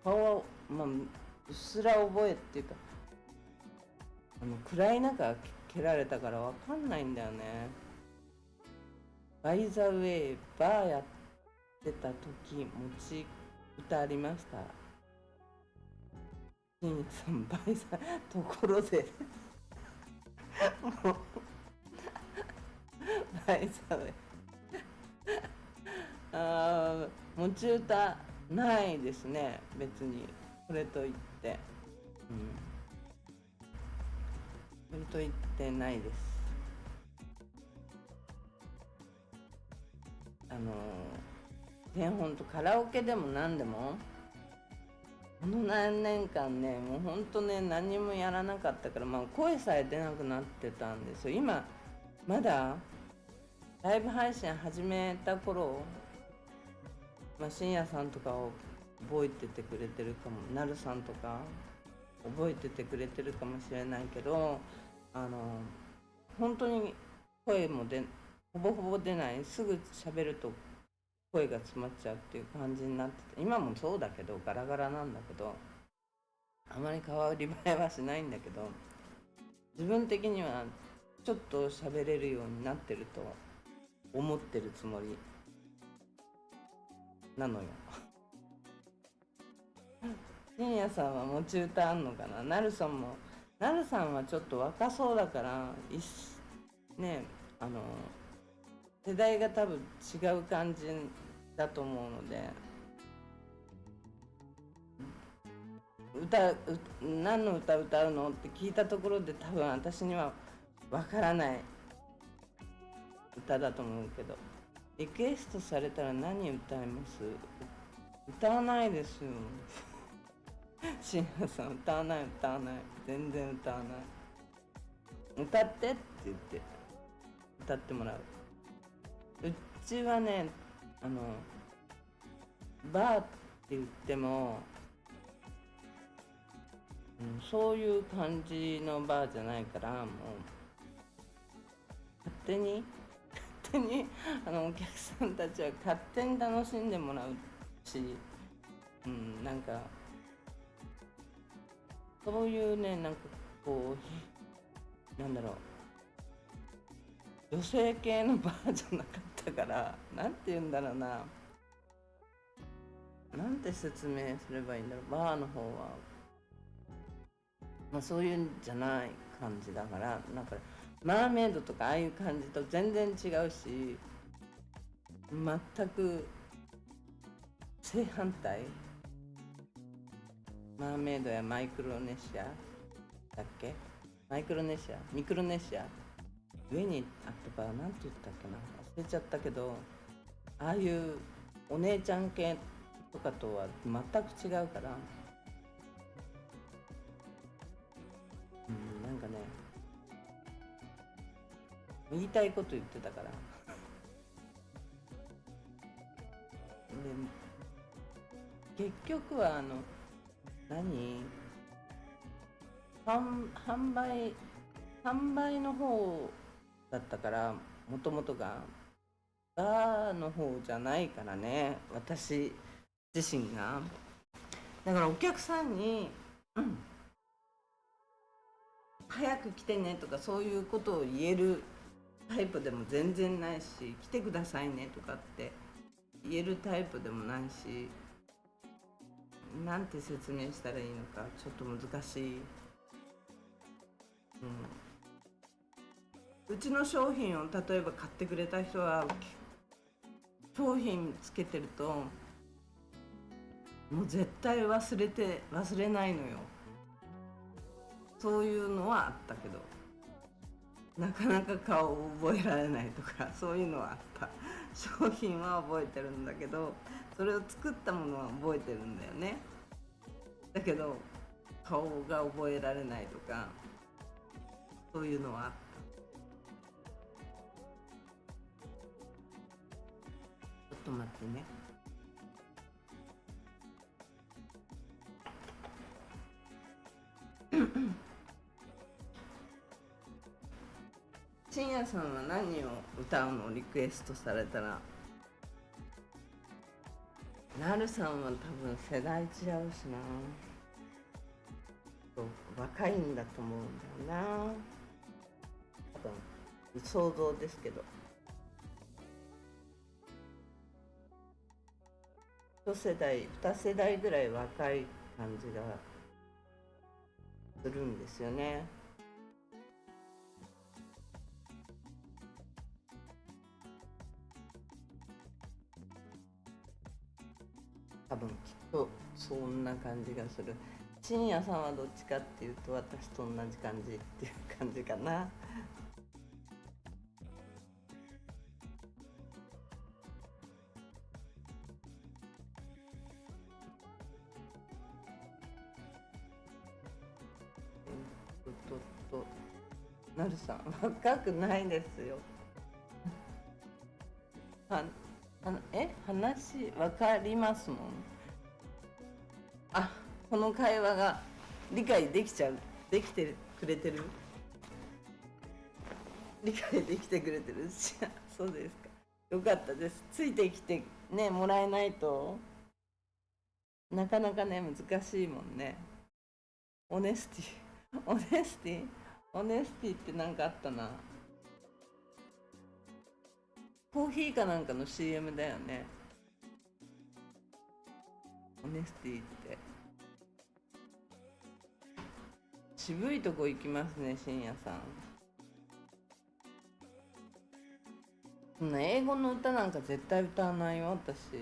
Speaker 1: 顔はまあうっすら覚えっていうか、暗い中蹴られたからわかんないんだよね。バイザウェイバーやってた時持ち歌ありました。金さんバイザところでもうバイザウェイ持ち歌ないですね、別に。それと言って、それと言ってないです。ほんとカラオケでも何でもこの何年間ね、もうほんとね、何もやらなかったから、声さえ出なくなってたんですよ。今まだライブ配信始めた頃、深夜さんとかを覚えててくれてるかも、なるさんとか覚えててくれてるかもしれないけど、本当に声もほぼほぼ出ない、すぐ喋ると声が詰まっちゃうっていう感じになってて、今もそうだけどガラガラなんだけど、あまり変わり映えはしないんだけど、自分的にはちょっと喋れるようになってると思ってるつもりなのよ。深夜さんは持ち歌あんのかな。なるさんはちょっと若そうだからね、世代が多分違う感じだと思うので、何の歌歌うのって聞いたところで多分私にはわからない歌だと思うけど、リクエストされたら何歌います？歌わないですよ。深夜さん歌わない、全然歌わない。歌ってって言って歌ってもらう。うちはね、バーって言っても、そういう感じのバーじゃないから、もう勝手にお客さんたちは勝手に楽しんでもらうし、なんかそういうね、なんかこう、なんだろう、女性系のバーじゃなかったから、なんて言うんだろうな、なんて説明すればいいんだろう。バーの方は、そういうんじゃない感じだから、なんかマーメイドとかああいう感じと全然違うし、全く正反対。マーメイドやマイクロネシアだっけ、ミクロネシア上にあったから、なんて言ったっけな、忘れちゃったけど、ああいうお姉ちゃん系とかとは全く違うから、なんかね、言いたいこと言ってたからで、結局は販売の方だったから、もともとがバーの方じゃないからね、私自身が。だからお客さんに、早く来てねとかそういうことを言えるタイプでも全然ないし、来てくださいねとかって言えるタイプでもないし、なんて説明したらいいのかちょっと難しい。うちの商品を例えば買ってくれた人は、商品つけてるともう絶対忘れないのよ。そういうのはあったけど、なかなか顔を覚えられないとか、そういうのはあった。商品は覚えてるんだけど、それを作ったものは覚えてるんだよね。だけど顔が覚えられないとか、そういうのはあった。ちょっと待ってね。深夜さんは何を歌うのをリクエストされたら。なるさんは多分世代違うしな。若いんだと思うんだよな。多分想像ですけど、一世代二世代ぐらい若い感じがするんですよね。多分きっとそんな感じがする。深夜さんはどっちかっていうと私と同じ感じっていう感じかな。となるさん若くないですよ。話分かりますもん。あ、この会話が理解できちゃう、できてくれてる、理解できてくれてるし、そうですか。よかったです。ついてきてねもらえないとなかなかね難しいもんね。オネスティオネスティオネスティって何かあったな。コーヒーかなんかの CM だよね。オネスティって渋いとこ行きますね、深夜さん。そんな英語の歌なんか絶対歌わないよ、私。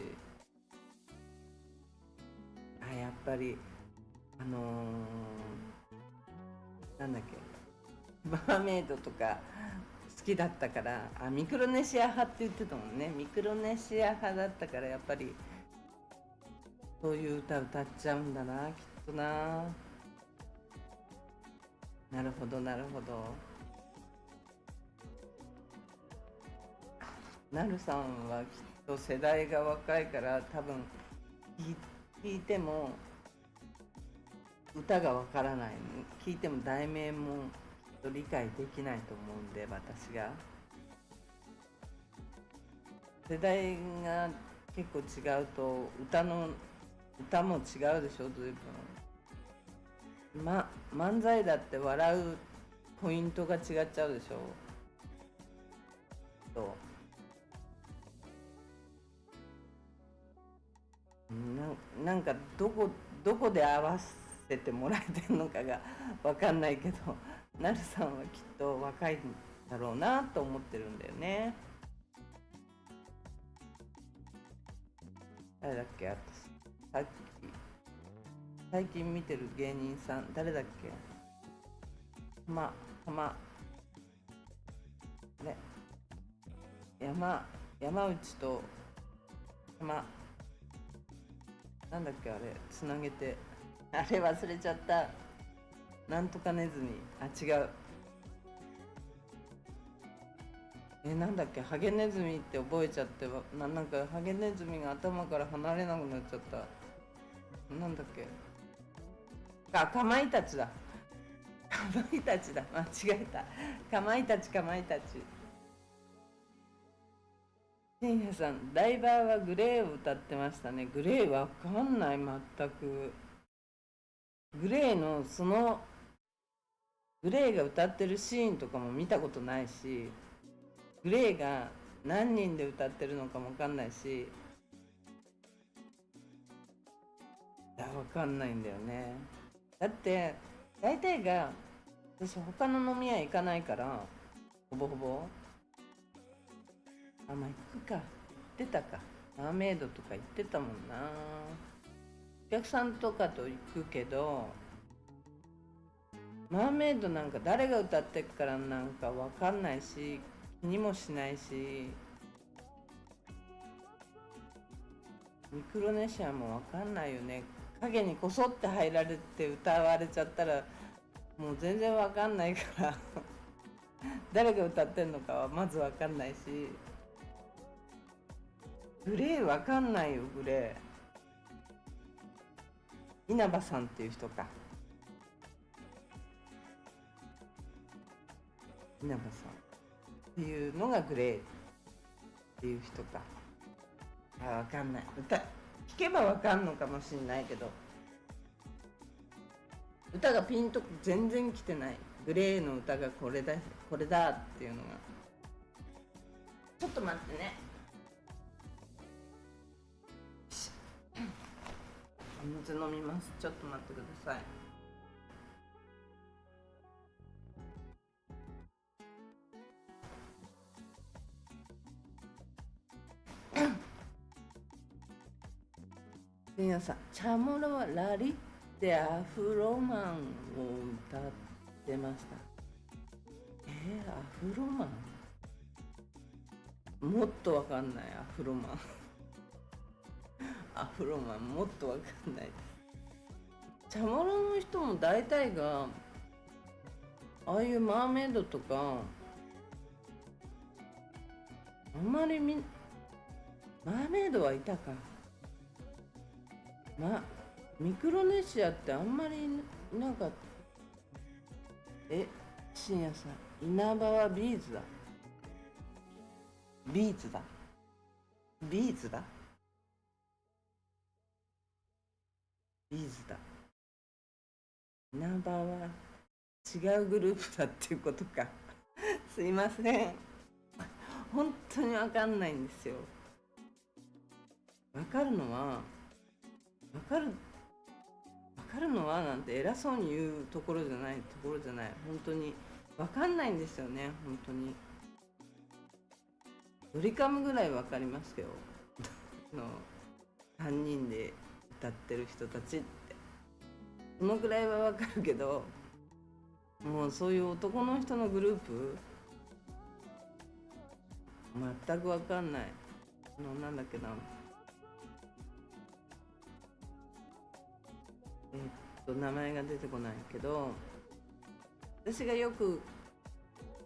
Speaker 1: やっぱりなんだっけ、マーメイドとか好きだったから。ミクロネシア派って言ってたもんね。ミクロネシア派だったから、やっぱりそういう歌歌っちゃうんだな、きっとな。なるほどなるほど。なるさんはきっと世代が若いから多分聞いても歌がわからない、聞いても題名もきっと理解できないと思うんで、私が世代が結構違うと歌も違うでしょ、随分。漫才だって笑うポイントが違っちゃうでしょ。なんかどこで合わせてもらえてるのかが分かんないけど、なるさんはきっと若いんだろうなと思ってるんだよね。誰だっけ、さっき最近見てる芸人さん誰だっけ。たまね、山内となんだっけあれ、つなげて、あれ忘れちゃった。なんとかネズミ、違う。なんだっけ、ハゲネズミって覚えちゃって、なんかハゲネズミが頭から離れなくなっちゃった。なんだっけ、かまいたちだ。かまいたちだ、間違えた。かまいたち。深夜さん、ダイバーはグレーを歌ってましたね。グレーわかんない、全く。グレーのグレーが歌ってるシーンとかも見たことないし、グレーが何人で歌ってるのかもわかんないし、わかんないんだよね。だって大体が、私他の飲み屋行かないから、ほぼほぼ。行くか、行ってたか。マーメイドとか行ってたもんな。お客さんとかと行くけど、マーメイドなんか誰が歌ってっからなんかわかんないし、気にもしないし、ミクロネシアもわかんないよね。影にこそって入られて歌われちゃったらもう全然わかんないから誰が歌ってんのかはまずわかんないし、グレーわかんないよ。グレー稲葉さんっていう人か。稲葉さんっていうのがグレーっていう人か。わかんない。歌聞けばわかんのかもしんないけど、歌がピンと全然来てない。グレーの歌がこれだっていうのが。ちょっと待ってね。水飲みます。ちょっと待ってください。皆さん、チャモロはラリってアフロマンを歌ってました。アフロマンもっとわかんない。アフロマンアフロマンもっとわかんないです。チャモロの人も大体がああいうマーメイドとかあんまりマーメイドはいたか。ミクロネシアってあんまりいなかった。深夜さん、稲葉はビーズだ。ビーズだ。ビーズだ。ビーズだ。稲葉は違うグループだっていうことかすいません。本当にわかんないんですよ。わかるのはなんて偉そうに言うところじゃない。本当にわかんないんですよね。本当にドリカムぐらいわかりますよの3人で歌ってる人たちってそのぐらいはわかるけど、もうそういう男の人のグループ全くわかんない。なんだっけな、名前が出てこないけど、私がよく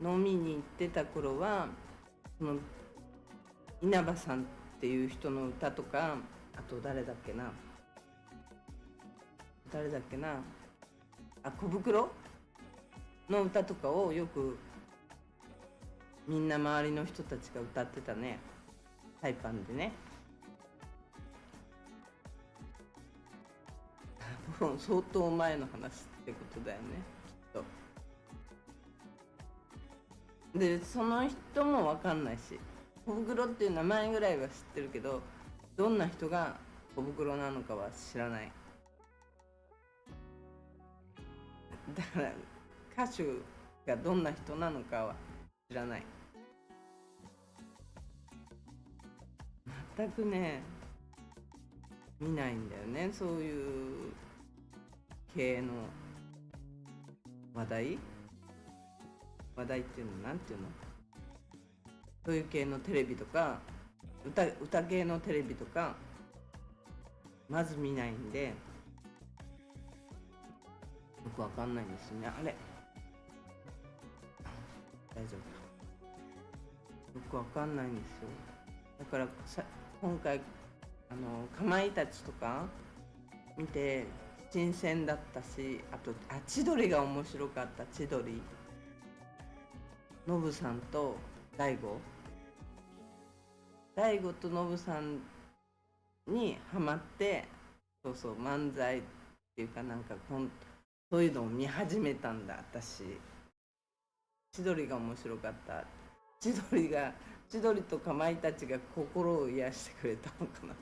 Speaker 1: 飲みに行ってた頃はその稲葉さんっていう人の歌とか、あと誰だっけな小袋の歌とかをよくみんな周りの人たちが歌ってたね。サイパンでね。相当前の話ってことだよね、きっと。でその人も分かんないし、小袋っていう名前ぐらいは知ってるけど、どんな人が小袋なのかは知らない。だから歌手がどんな人なのかは知らない。全くね見ないんだよね、そういう系の話題っていうの、なんていうの、そういう系のテレビとか歌系のテレビとかまず見ないんでよくわかんないんですよね。あれ大丈夫、よくわかんないんですよ。だから今回かまいたちとか見て新鮮だったし、あと千鳥が面白かった。千鳥ノブさんと大悟とノブさんにハマって、そう漫才っていうかなんかそういうのを見始めたんだ私。千鳥が面白かった。千鳥とかまいたちが心を癒してくれたのかな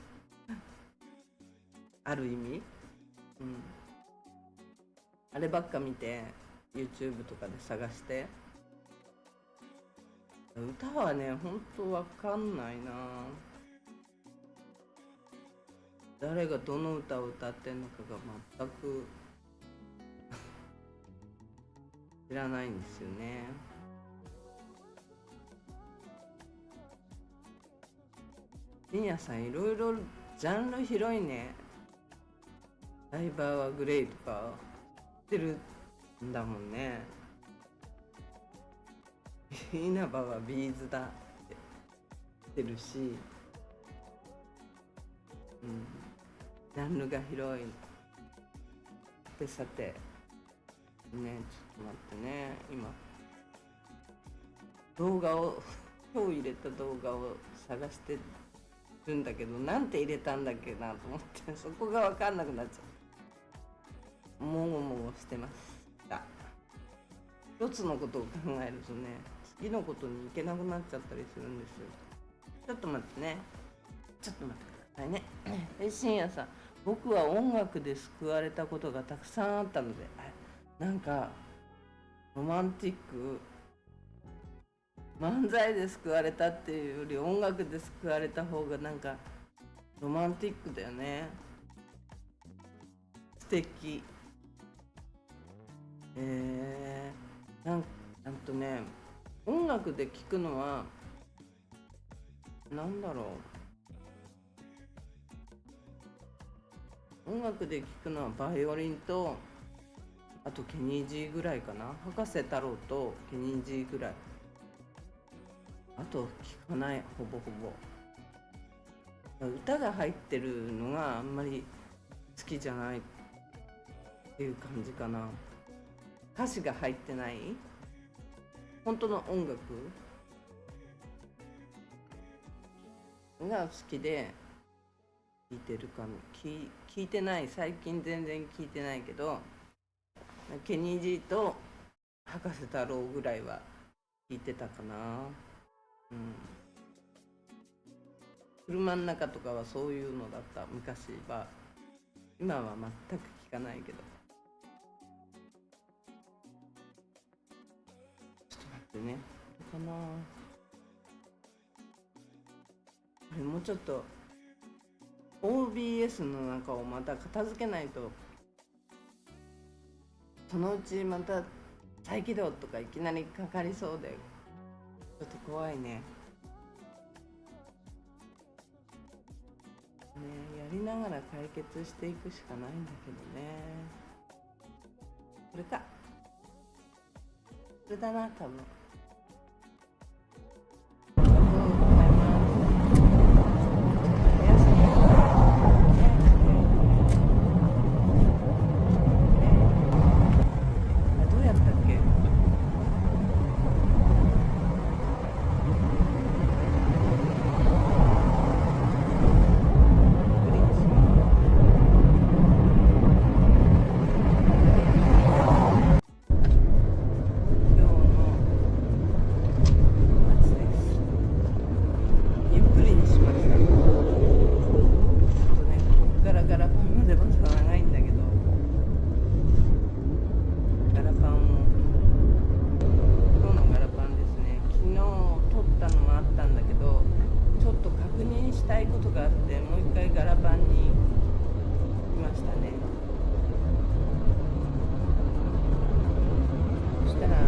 Speaker 1: ある意味、あればっか見て YouTube とかで探して。歌はねほんとわかんないな。誰がどの歌を歌ってんのかが全く知らないんですよね。深夜さんいろいろジャンル広いね。ダイバーはグレイとか知ってるんだもんね。稲葉はビーズだって知ってるし、ジャンルが広い。さてね、ちょっと待ってね、今動画を今日入れた動画を探してるんだけど、なんて入れたんだっけなと思ってそこが分かんなくなっちゃう。もごもごしてました。一つのことを考えるとね、次のことに行けなくなっちゃったりするんですよ。ちょっと待ってね、ちょっと待ってくださいね。深夜さん、僕は音楽で救われたことがたくさんあったので、なんかロマンティック、漫才で救われたっていうより音楽で救われた方がなんかロマンティックだよね。素敵。なんとね、音楽で聴くのはなんだろう、音楽で聴くのはバイオリンと、あとケニー・ジーぐらいかな。博士太郎とケニー・ジーぐらい。あと聴かない、ほぼほぼ。歌が入ってるのがあんまり好きじゃないっていう感じかな。歌詞が入ってない本当の音楽が好きで聴いてるかな。聴いてない、最近全然聴いてないけど、ケニー・ジーと博士太郎ぐらいは聴いてたかな。車の中とかはそういうのだった、昔は。今は全く聴かないけど。ちょっと待ってね、どうかな。これもうちょっと OBS の中をまた片付けないと、そのうちまた再起動とかいきなりかかりそうでちょっと怖いね。やりながら解決していくしかないんだけどね。これか、これだな、多分。したいことがあって、もう一回ガラパンに来ましたね。そしたら後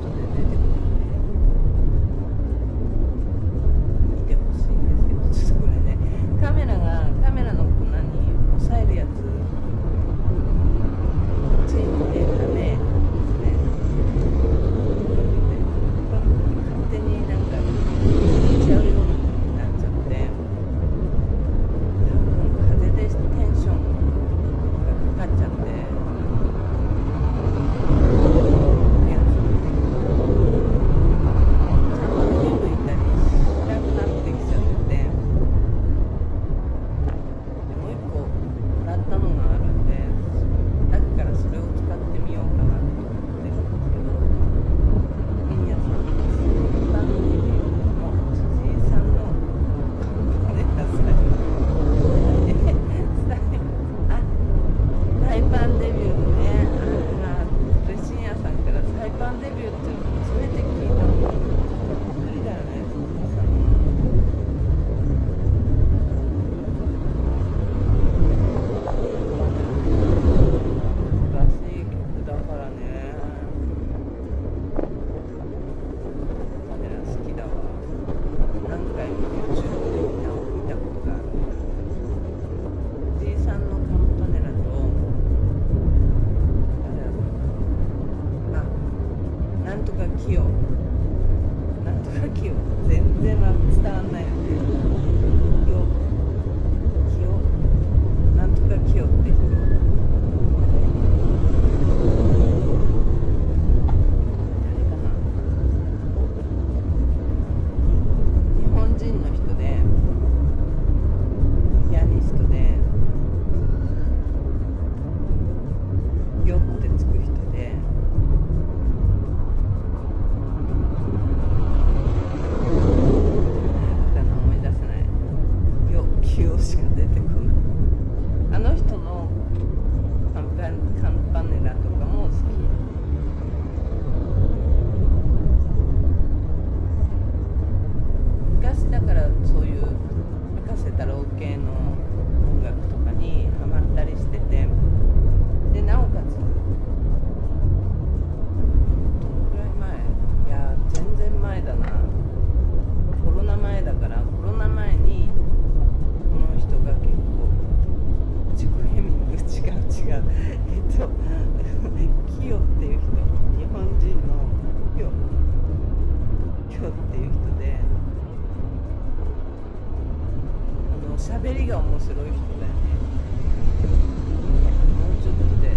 Speaker 1: で出てくるんで見てほしいんですけど、ちょっとこれね、カメラの押さえるやつついてダメですね。勝手になんかちゃうようになっちゃって、多分風でテンションがかかっちゃって、いや、ちゃんと手向いたりしなくなってきちゃってて、もう一個もらったのがあるんで、だからそれを使ってみようかなと思ってるんですけど、みんやさん番組サイパンデビューのね、レシン屋さんからサイパンデビューっていうの初めて聞いたの。無理だよね、そんなさ。難しい曲だからね。カメラ好きだわ。何回も YouTube で見たことがある。なんとか器用、なんとか器用、全然伝わんないよね。よ、器用、なんとか器用って人、誰かな。日本人の人で、ピアニストで、よってつく人で、思い出せない。よ、器用しか出てこない。あの人のカンパネラとかも好き。昔だからそういう博士太郎系の音楽とかにハマったりしてて、でなおかつどのくらい前、いや全然前だな、コロナ前だから、コロナ前にこの人が結構自己ヘミング、違う違うキヨっていう人、日本人のキヨっていう人で、喋りが面白い人だよね。もうちょっとで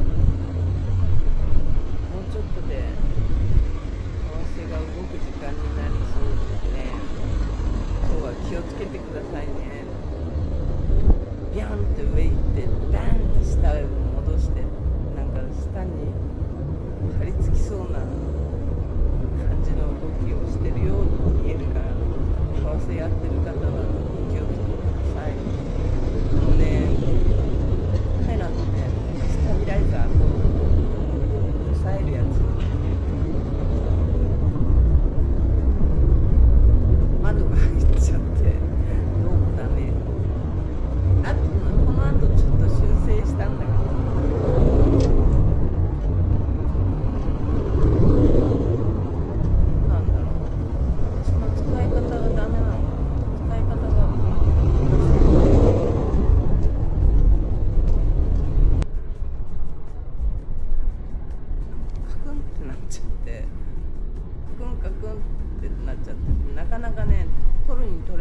Speaker 1: 為替が動く時間になりそうですね。今日は気をつけてくださいね。ビャンって上行ってバンって下へ戻して、なんか下に張り付きそうな感じの動きをしてるように見えるから、為替やってる方は気をつけてください。もうね、カメラのね、スタビライザーと押さえるやつ、窓が入っちゃってどうもダメ。あとこの後ちょっと修正したんだけど、なんだろう、私の使い方がダメなのかな。使い方がカクンってなっちゃって、カクンってなっちゃって、なかなかね取るに取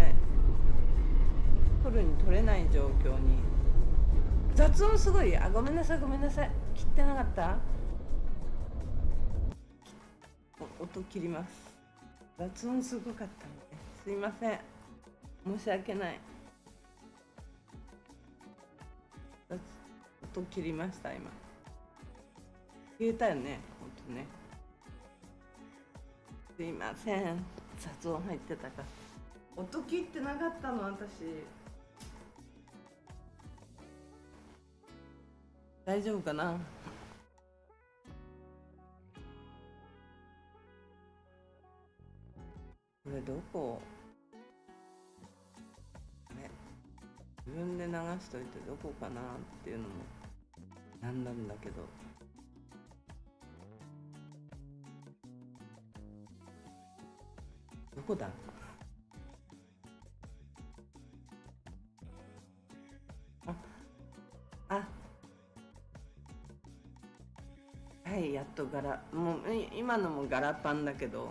Speaker 1: れない状況に。雑音すごい。あ、ごめんなさい切ってなかった。音切ります。雑音すごかったのですいません、申し訳ない。音切りました。今消えたよね、ほんとね。すいません、雑音入ってたか。音切ってなかったの私。大丈夫かな。これどこ、ね、自分で流しといてどこかなっていうのもなんなんだけど、どこだ。あ、はい、やっともう今のもガラパンだけど、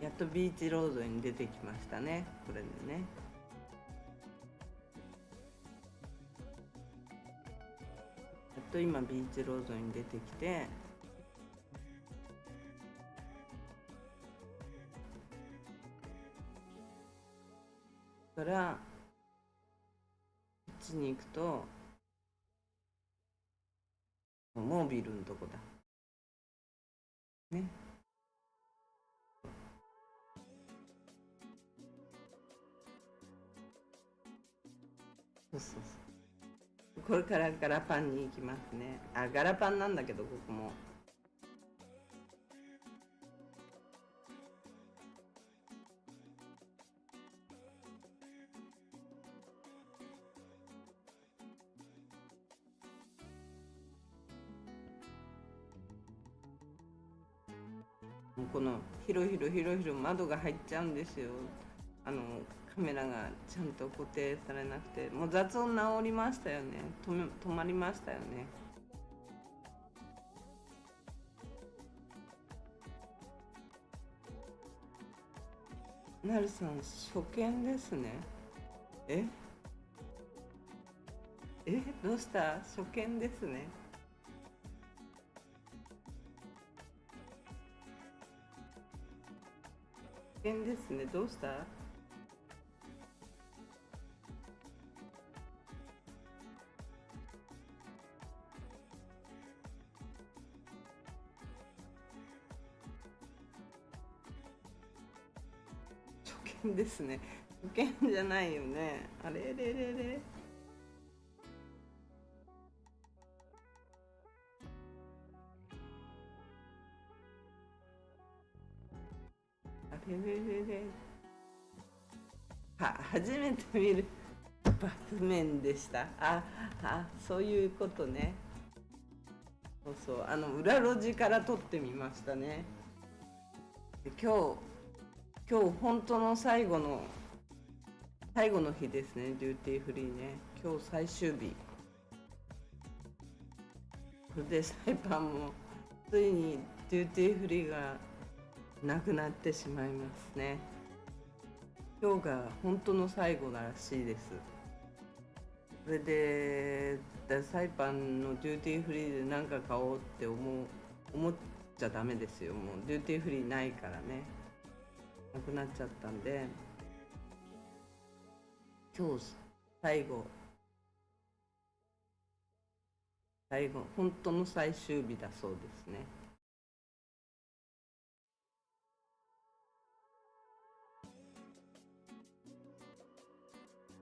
Speaker 1: やっとビーチロードに出てきましたね、これでね。やっと今ビーチロードに出てきて、からこっちに行くとモービルのとこだね。そうそうそう、これからガラパンに行きますね。あ、ガラパンなんだけど、ここもこの広々窓が入っちゃうんですよ。カメラがちゃんと固定されなくて、もう雑音治りましたよね。止まりましたよね。なるさん、初見ですね。えどうした？初見ですね。初見ですね。どうした？初見ですね。初見じゃないよね。あれれれれ。あれれれれ。初めて見る場面でした。そういうことね。そうそう、裏路地から撮ってみましたね。で今日本当の最後の日ですね、デューティーフリーね。今日最終日。それでサイパンもついにデューティーフリーがなくなってしまいますね。今日が本当の最後らしいです。それでサイパンのデューティーフリーで何か買おうって思っちゃダメですよ。もうデューティーフリーないからね、なくなっちゃったんで、今日最後本当の最終日だそうですね。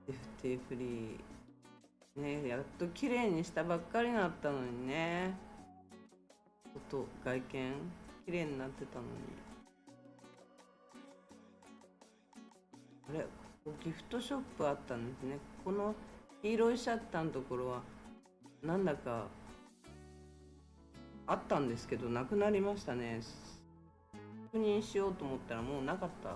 Speaker 1: デューティーフリーね、やっと綺麗にしたばっかりになったのにね。外見綺麗になってたのに、あれ、ここギフトショップあったんですね。この黄色いシャッターのところはなんだかあったんですけど、なくなりましたね。確認しようと思ったらもうなかった。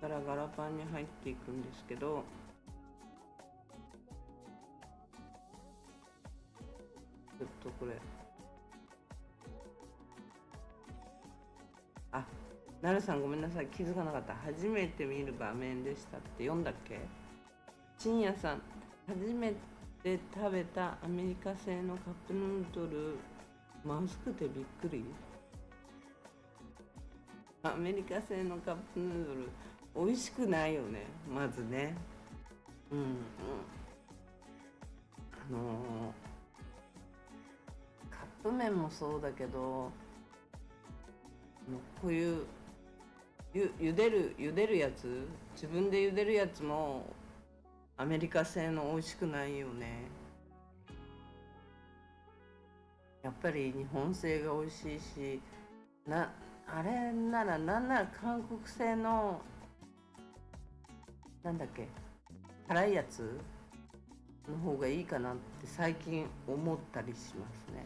Speaker 1: からガラパンに入っていくんですけど、ちょっとこれ、なるさんごめんなさい、気づかなかった。初めて見る場面でしたって読んだっけ？深夜さん、初めて食べたアメリカ製のカップヌードル、まずくてびっくり。アメリカ製のカップヌードル美味しくないよね、まずね。うん、うん、あのカップ麺もそうだけど、こういう茹でるやつ、自分で茹でるやつもアメリカ製の美味しくないよね。やっぱり日本製が美味しいし、あれならなんなら韓国製のなんだっけ、辛いやつの方がいいかなって最近思ったりしますね。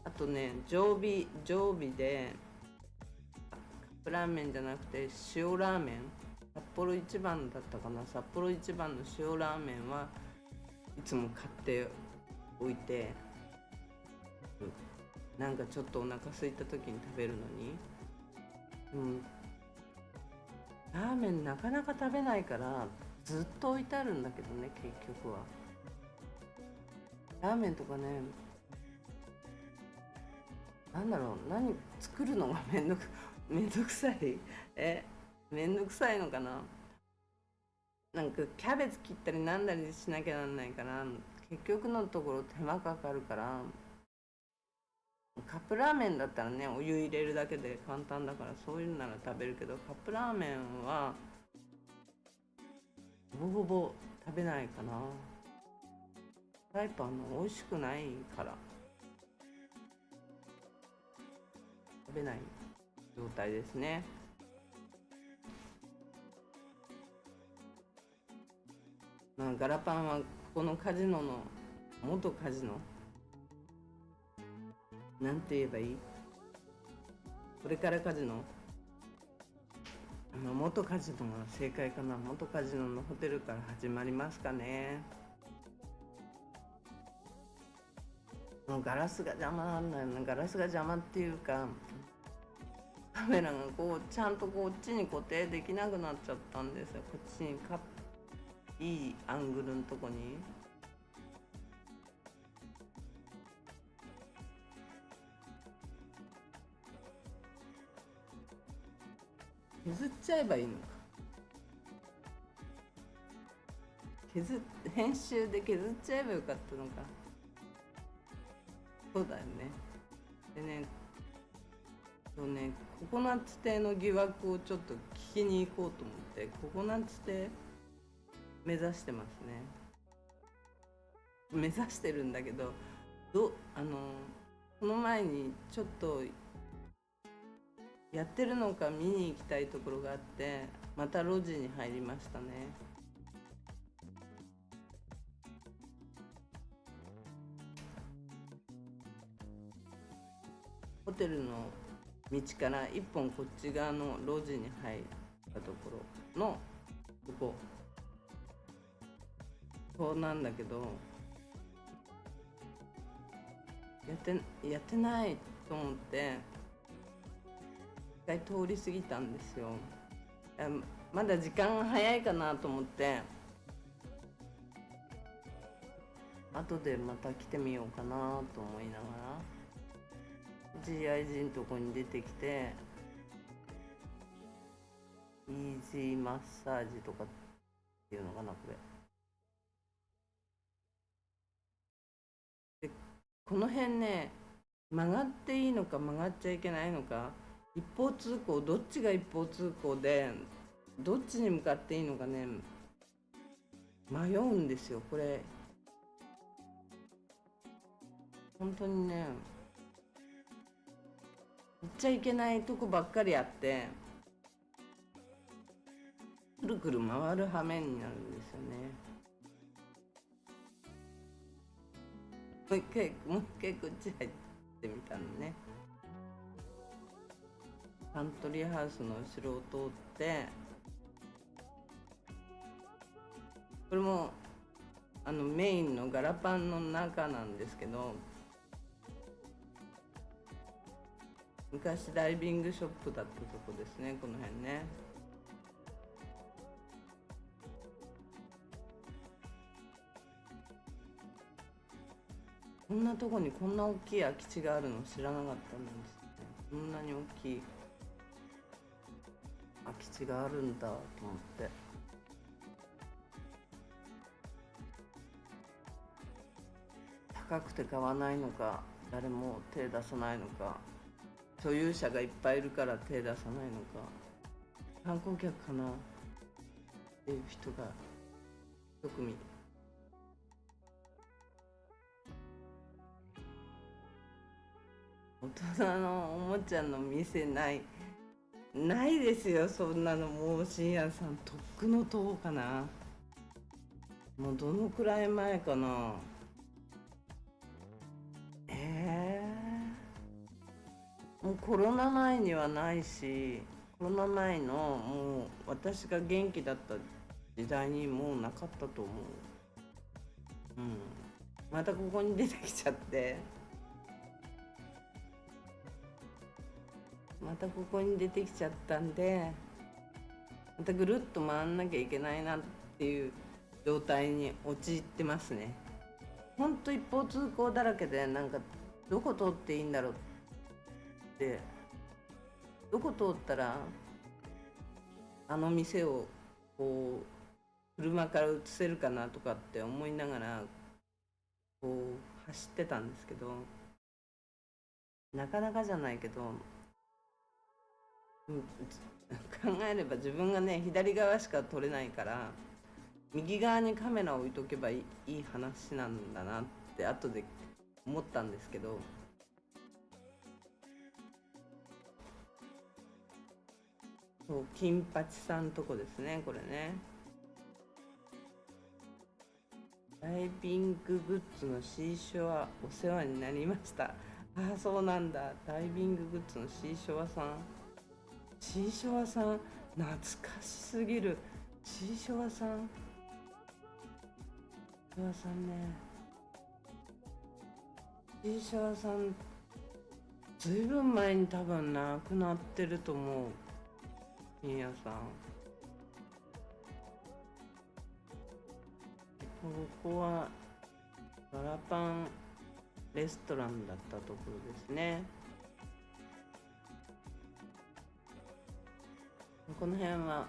Speaker 1: あとね、常備でカップラーメンじゃなくて塩ラーメン、札幌一番だったかな、札幌一番の塩ラーメンはいつも買っておいて、なんかちょっとお腹空いた時に食べるのに、うん、ラーメンなかなか食べないからずっと置いてあるんだけどね、結局は。ラーメンとかね、なんだろう、何作るのがめんどくさい。えめんどくさいのかな。なんかキャベツ切ったりなんだりしなきゃなんないから、結局のところ手間かかるから、カップラーメンだったらね、お湯入れるだけで簡単だから、そういうのなら食べるけど、カップラーメンはほぼほぼ食べないかな。フライパンの美味しくないから食べない状態ですね。まあ、ガラパンはここのカジノの元カジノなんて言えばいい、これからカジノ、元カジノが正解かな。元カジノのホテルから始まりますかね。もうガラスが邪魔なんだよな。ガラスが邪魔っていうか、カメラがこうちゃんとこっちに固定できなくなっちゃったんですよ。こっちにいいアングルのとこに。削っちゃえばいいのか。編集で削っちゃえばよかったのか。そうだよね。でね、ココナッツ亭の疑惑をちょっと聞きに行こうと思って、ココナッツ亭目指してますね。目指してるんだけど、この前にちょっとやってるのか見に行きたいところがあって、また路地に入りましたね。ホテルの道から一本こっち側の路地に入ったところのそうなんだけど、やってないと思って一回通り過ぎたんですよ。まだ時間が早いかなと思って、後でまた来てみようかなと思いながら GIG のとこに出てきて、イージーマッサージとかっていうのかな、これで。この辺ね、曲がっていいのか曲がっちゃいけないのか、一方通行、どっちが一方通行でどっちに向かっていいのかね、迷うんですよこれ。本当にね、行っちゃいけないとこばっかりあって、くるくる回る羽目になるんですよね。もう一回こっち入ってみたのね。カントリーハウスの後ろを通って、これもメインのガラパンの中なんですけど、昔ダイビングショップだったとこですね、この辺ね。こんなとこにこんな大きい空き地があるの知らなかったんですね。こんなに大きい空き地があるんだと思って。高くて買わないのか、誰も手出さないのか、所有者がいっぱいいるから手出さないのか、観光客かなっていう人が一組。大人のおもちゃの店ないですよ、そんなの。もう深夜さんとっくの塔かな。もうどのくらい前かな。もうコロナ前にはないし、コロナ前のもう私が元気だった時代にもうなかったと思う。うん、またここに出てきちゃって、またここに出てきちゃったんで、またぐるっと回んなきゃいけないなっていう状態に陥ってますね。ほんと一方通行だらけで、なんかどこ通っていいんだろうって、どこ通ったらあの店をこう車から移せるかなとかって思いながらこう走ってたんですけど、なかなかじゃないけど、考えれば自分がね左側しか撮れないから、右側にカメラを置いとけばいい話なんだなって後で思ったんですけど、そう金八さんとこですね、これね。ダイビンググッズの C ショアお世話になりました。ああ、そうなんだ。ダイビンググッズの C ショアさん、 C ショアさん懐かしすぎる。 C ショアさん、ショアさんね。シーシャさんずいぶん前に多分亡くなってると思う。深夜さん、ここはガラパンレストランだったところですね。この辺は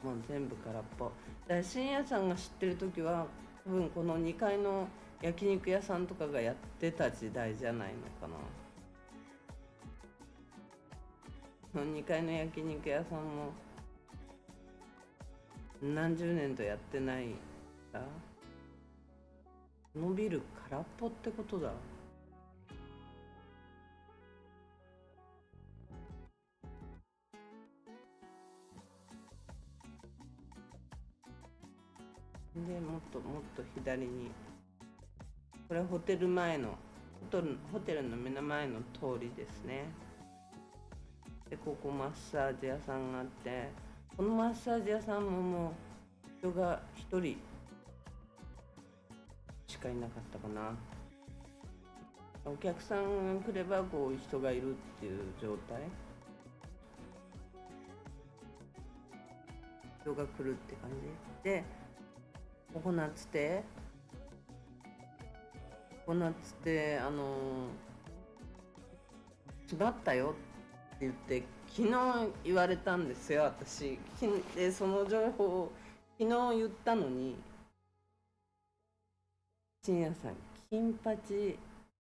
Speaker 1: もう全部空っぽ。だから深夜さんが知ってる時は多分この2階の焼肉屋さんとかがやってた時代じゃないのかな。この2階の焼肉屋さんも何十年とやってないか。このビル空っぽってことだ。でもっともっと左に、これはホテル前のホテルの目の前の通りですね。でここマッサージ屋さんがあって、このマッサージ屋さんももう人が1人しかいなかったかな。お客さんが来ればこう人がいるっていう状態、人が来るって感じで、ココナッツテ閉まったよって言って昨日言われたんですよ、私。でその情報を昨日言ったのに、深夜さん金八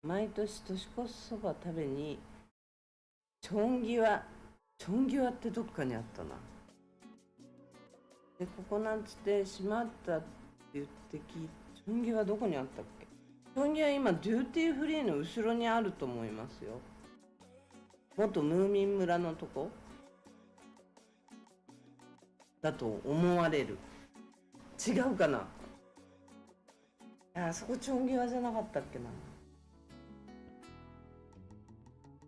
Speaker 1: 毎年年越しそば食べにちょんぎわってどっかにあったな。でココナッツテ閉まったって言って聞いて、ちょんぎわどこにあったっけ。ちょんぎわ今デューティーフリーの後ろにあると思いますよ。元ムーミン村のとこだと思われる。違うかな。あそこちょんぎわじゃなかったっけな。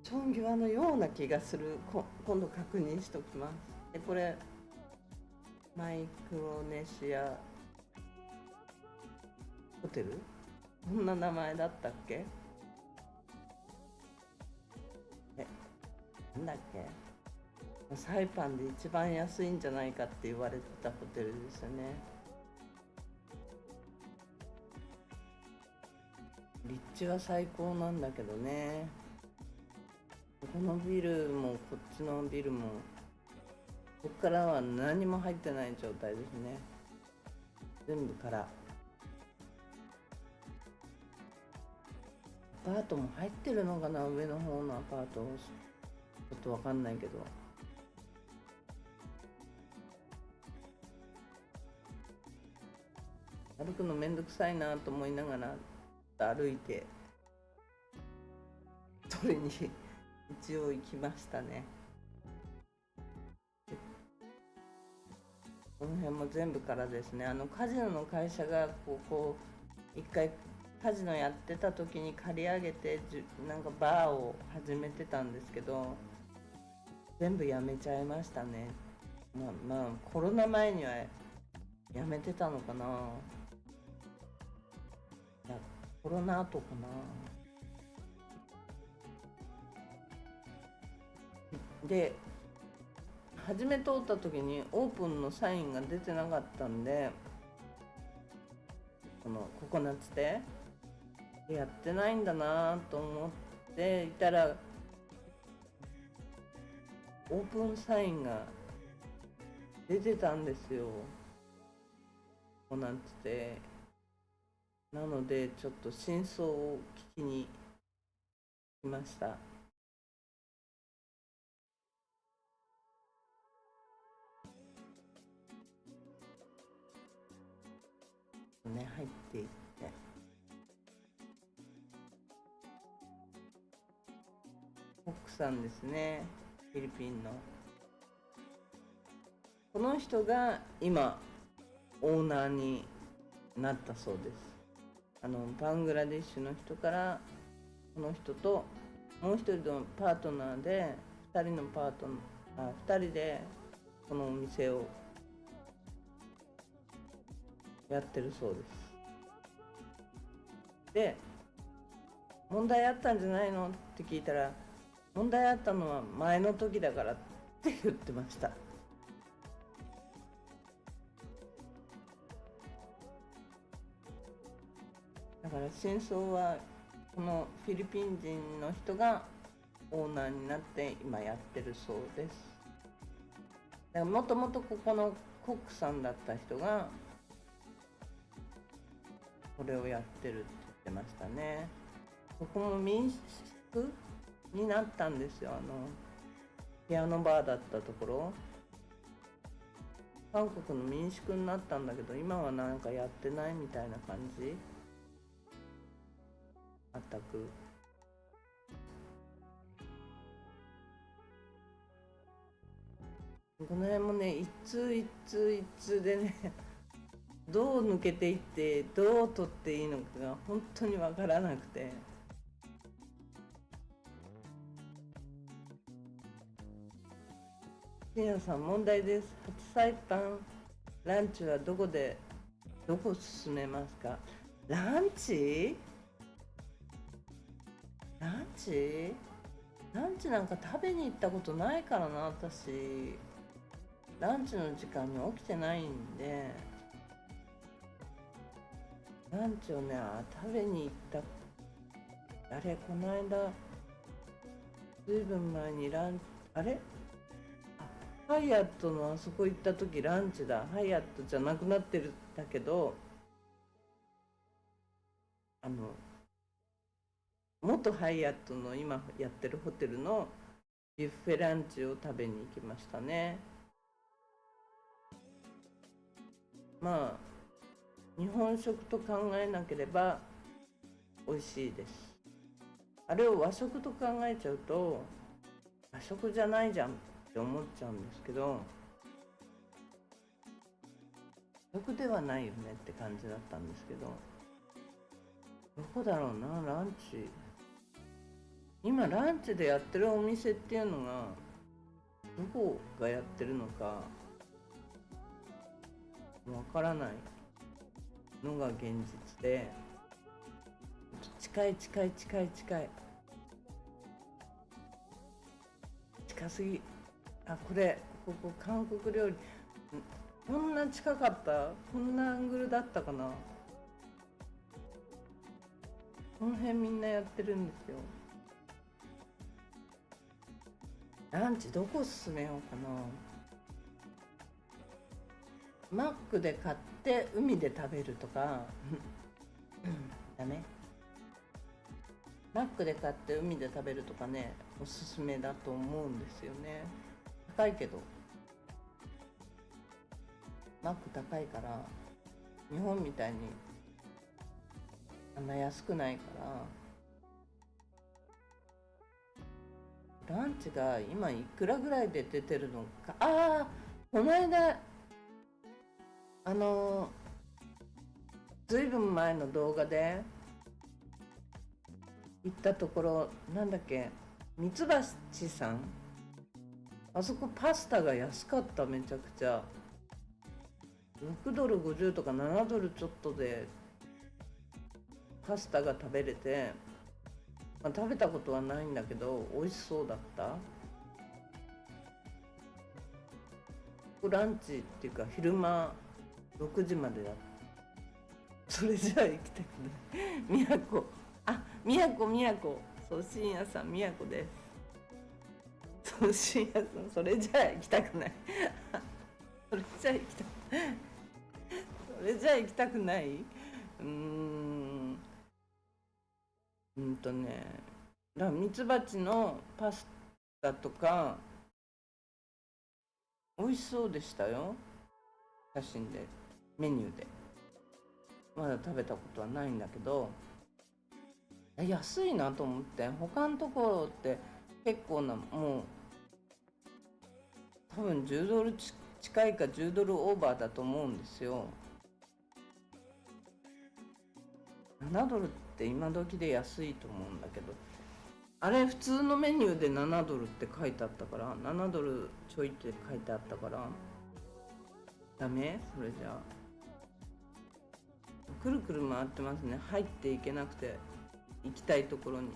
Speaker 1: ちょんぎわのような気がする。今度確認しときます。でこれマイクロネシアホテル、こんな名前だったっけ。なんだっけ。サイパンで一番安いんじゃないかって言われてたホテルですよね。立地は最高なんだけどね。このビルもこっちのビルもここからは何も入ってない状態ですね。全部からアパートも入ってるのかな、上の方のアパート。ちょっとわかんないけど、歩くのめんどくさいなと思いながら歩いて取りに一応行きましたね。この辺も全部からですね。カジノの会社がここ一回カジノやってた時に借り上げてなんかバーを始めてたんですけど、全部やめちゃいましたね。まあコロナ前にはやめてたのかな。いやコロナ後かな。で初め通った時にオープンのサインが出てなかったんで、このココナッツでやってないんだなと思っていたら、オープンサインが出てたんですよ、ココナッツで。なのでちょっと真相を聞きに来ました。ね、入っていって、奥さんですね、フィリピンの。この人が今オーナーになったそうです。バングラデシュの人からこの人ともう一人のパートナーで2人の2人でこのお店をやってるそうです。で問題あったんじゃないのって聞いたら、問題あったのは前の時だからって言ってました。だから真相はこのフィリピン人の人がオーナーになって今やってるそうです。もともとここのコックさんだった人がこれをやってるって言ってましたね。ここも民宿になったんですよ。ピアノバーだったところ、韓国の民宿になったんだけど、今はなんかやってないみたいな感じ。全く。この辺もね、一通一通一通でねどう抜けていってどう取っていいのかが本当に分からなくて、深夜さん問題です。初サイパンランチはどこ進めますか？ランチなんか食べに行ったことないからな。私ランチの時間に起きてないんで、ランチをね食べに行った。この間ずいぶん前にハイアットのあそこ行った時ランチだ。ハイアットじゃなくなってるんだけど、元ハイアットの今やってるホテルのビュッフェランチを食べに行きましたね。まあ日本食と考えなければ美味しいです。あれを和食と考えちゃうと和食じゃないじゃんって思っちゃうんですけど、和食ではないよねって感じだったんですけど、どこだろうな。ランチ、今ランチでやってるお店っていうのがどこがやってるのかわからないのが現実で、近すぎ。ここ韓国料理、こんな近かった？こんなアングルだったかな。この辺みんなやってるんですよ。ランチどこ進めようかな。マックで買って海で食べるとかダメ。マックで買って海で食べるとかね、おすすめだと思うんですよね。高いけど、マック高いから日本みたいにあんな安くないから、ランチが今いくらぐらいで出てるのか。この間ずいぶん前の動画で行ったところ、なんだっけ、ミツバチさん、あそこパスタが安かった。めちゃくちゃ6ドル50とか7ドルちょっとでパスタが食べれて、食べたことはないんだけど美味しそうだった。ランチっていうか昼間6時までだった。それじゃあ行きたくない。宮古、そう深夜さん宮古です。そう深夜さん、それじゃあ行きたくないそれじゃあ行きたくない。ミツバチのパスタとか美味しそうでしたよ。写真で、メニューで。まだ食べたことはないんだけど、安いなと思って。他のところって結構な、もう多分10ドル近いか10ドルオーバーだと思うんですよ。7ドルって今時で安いと思うんだけど、あれ普通のメニューで7ドルって書いてあったから、7ドルちょいって書いてあったから、ダメ？それじゃあくるくる回ってますね。入っていけなくて。行きたいところに。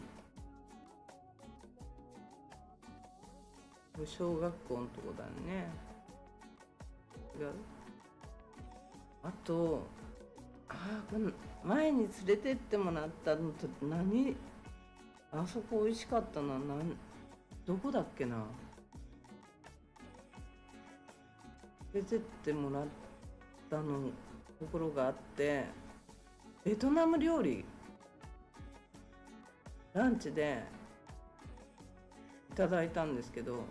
Speaker 1: 小学校のとこだね。違う。あとこの前に連れてってもらったのとあそこ美味しかったな。どこだっけな。連れてってもらったのところがあって、ベトナム料理ランチでいただいたんですけど、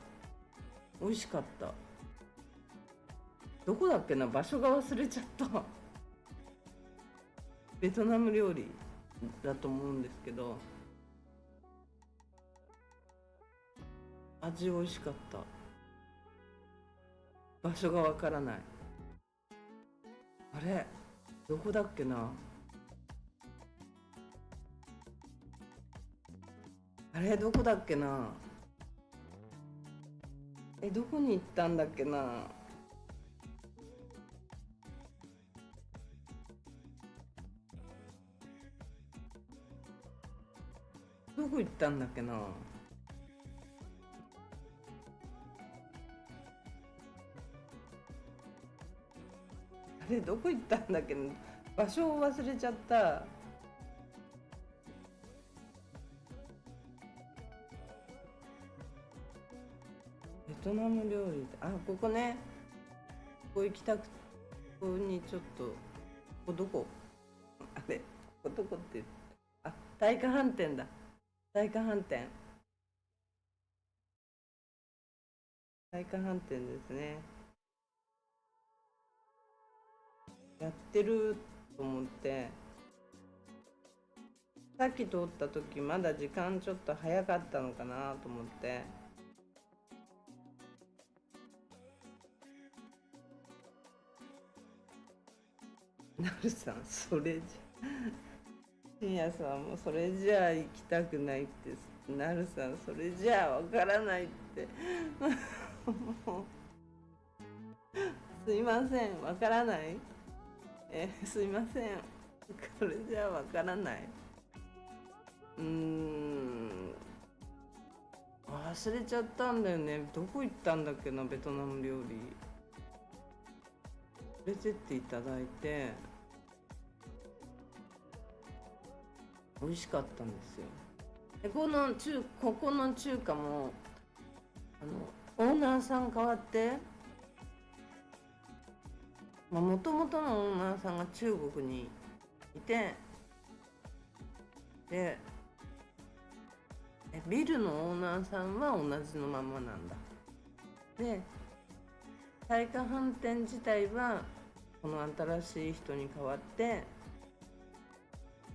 Speaker 1: 美味しかった。どこだっけな、場所が忘れちゃったベトナム料理だと思うんですけど、味美味しかった。場所がわからない。あれどこだっけな。あれどこだっけな。どこに行ったんだっけな。どこ行ったんだっけな。あれどこ行ったんだっけな。場所を忘れちゃった。ベトナム料理、ここね。ここ行きたく、ここにちょっと、ここどこあれここどこって、大化飯店だ。大化飯店。大化飯店ですね。やってると思って、さっき通った時まだ時間ちょっと早かったのかなと思って。なるさん、それじゃ深夜さんもそれじゃあ行きたくないって。なるさん、それじゃあわからないってすいません、わからない。すいません、これじゃあわからない。忘れちゃったんだよね。どこ行ったんだっけな。ベトナム料理連れてっていただいて美味しかったんですよ。でここの中華もオーナーさん変わって、もともとのオーナーさんが中国にいて、でビルのオーナーさんは同じのままなんだ。で大化飯店自体はこの新しい人に代わって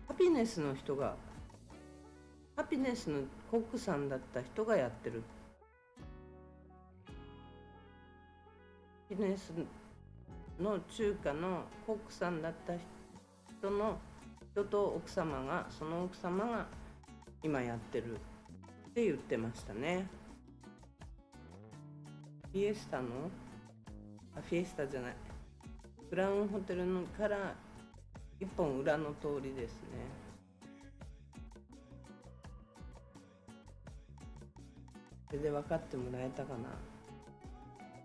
Speaker 1: ハピネスのコックさんだった人がやってる。ハピネスの中華のコックさんだった人とその奥様が今やってるって言ってましたね。フィエスタじゃない、クラウンホテルのから一本裏の通りですね。それで分かってもらえたかな。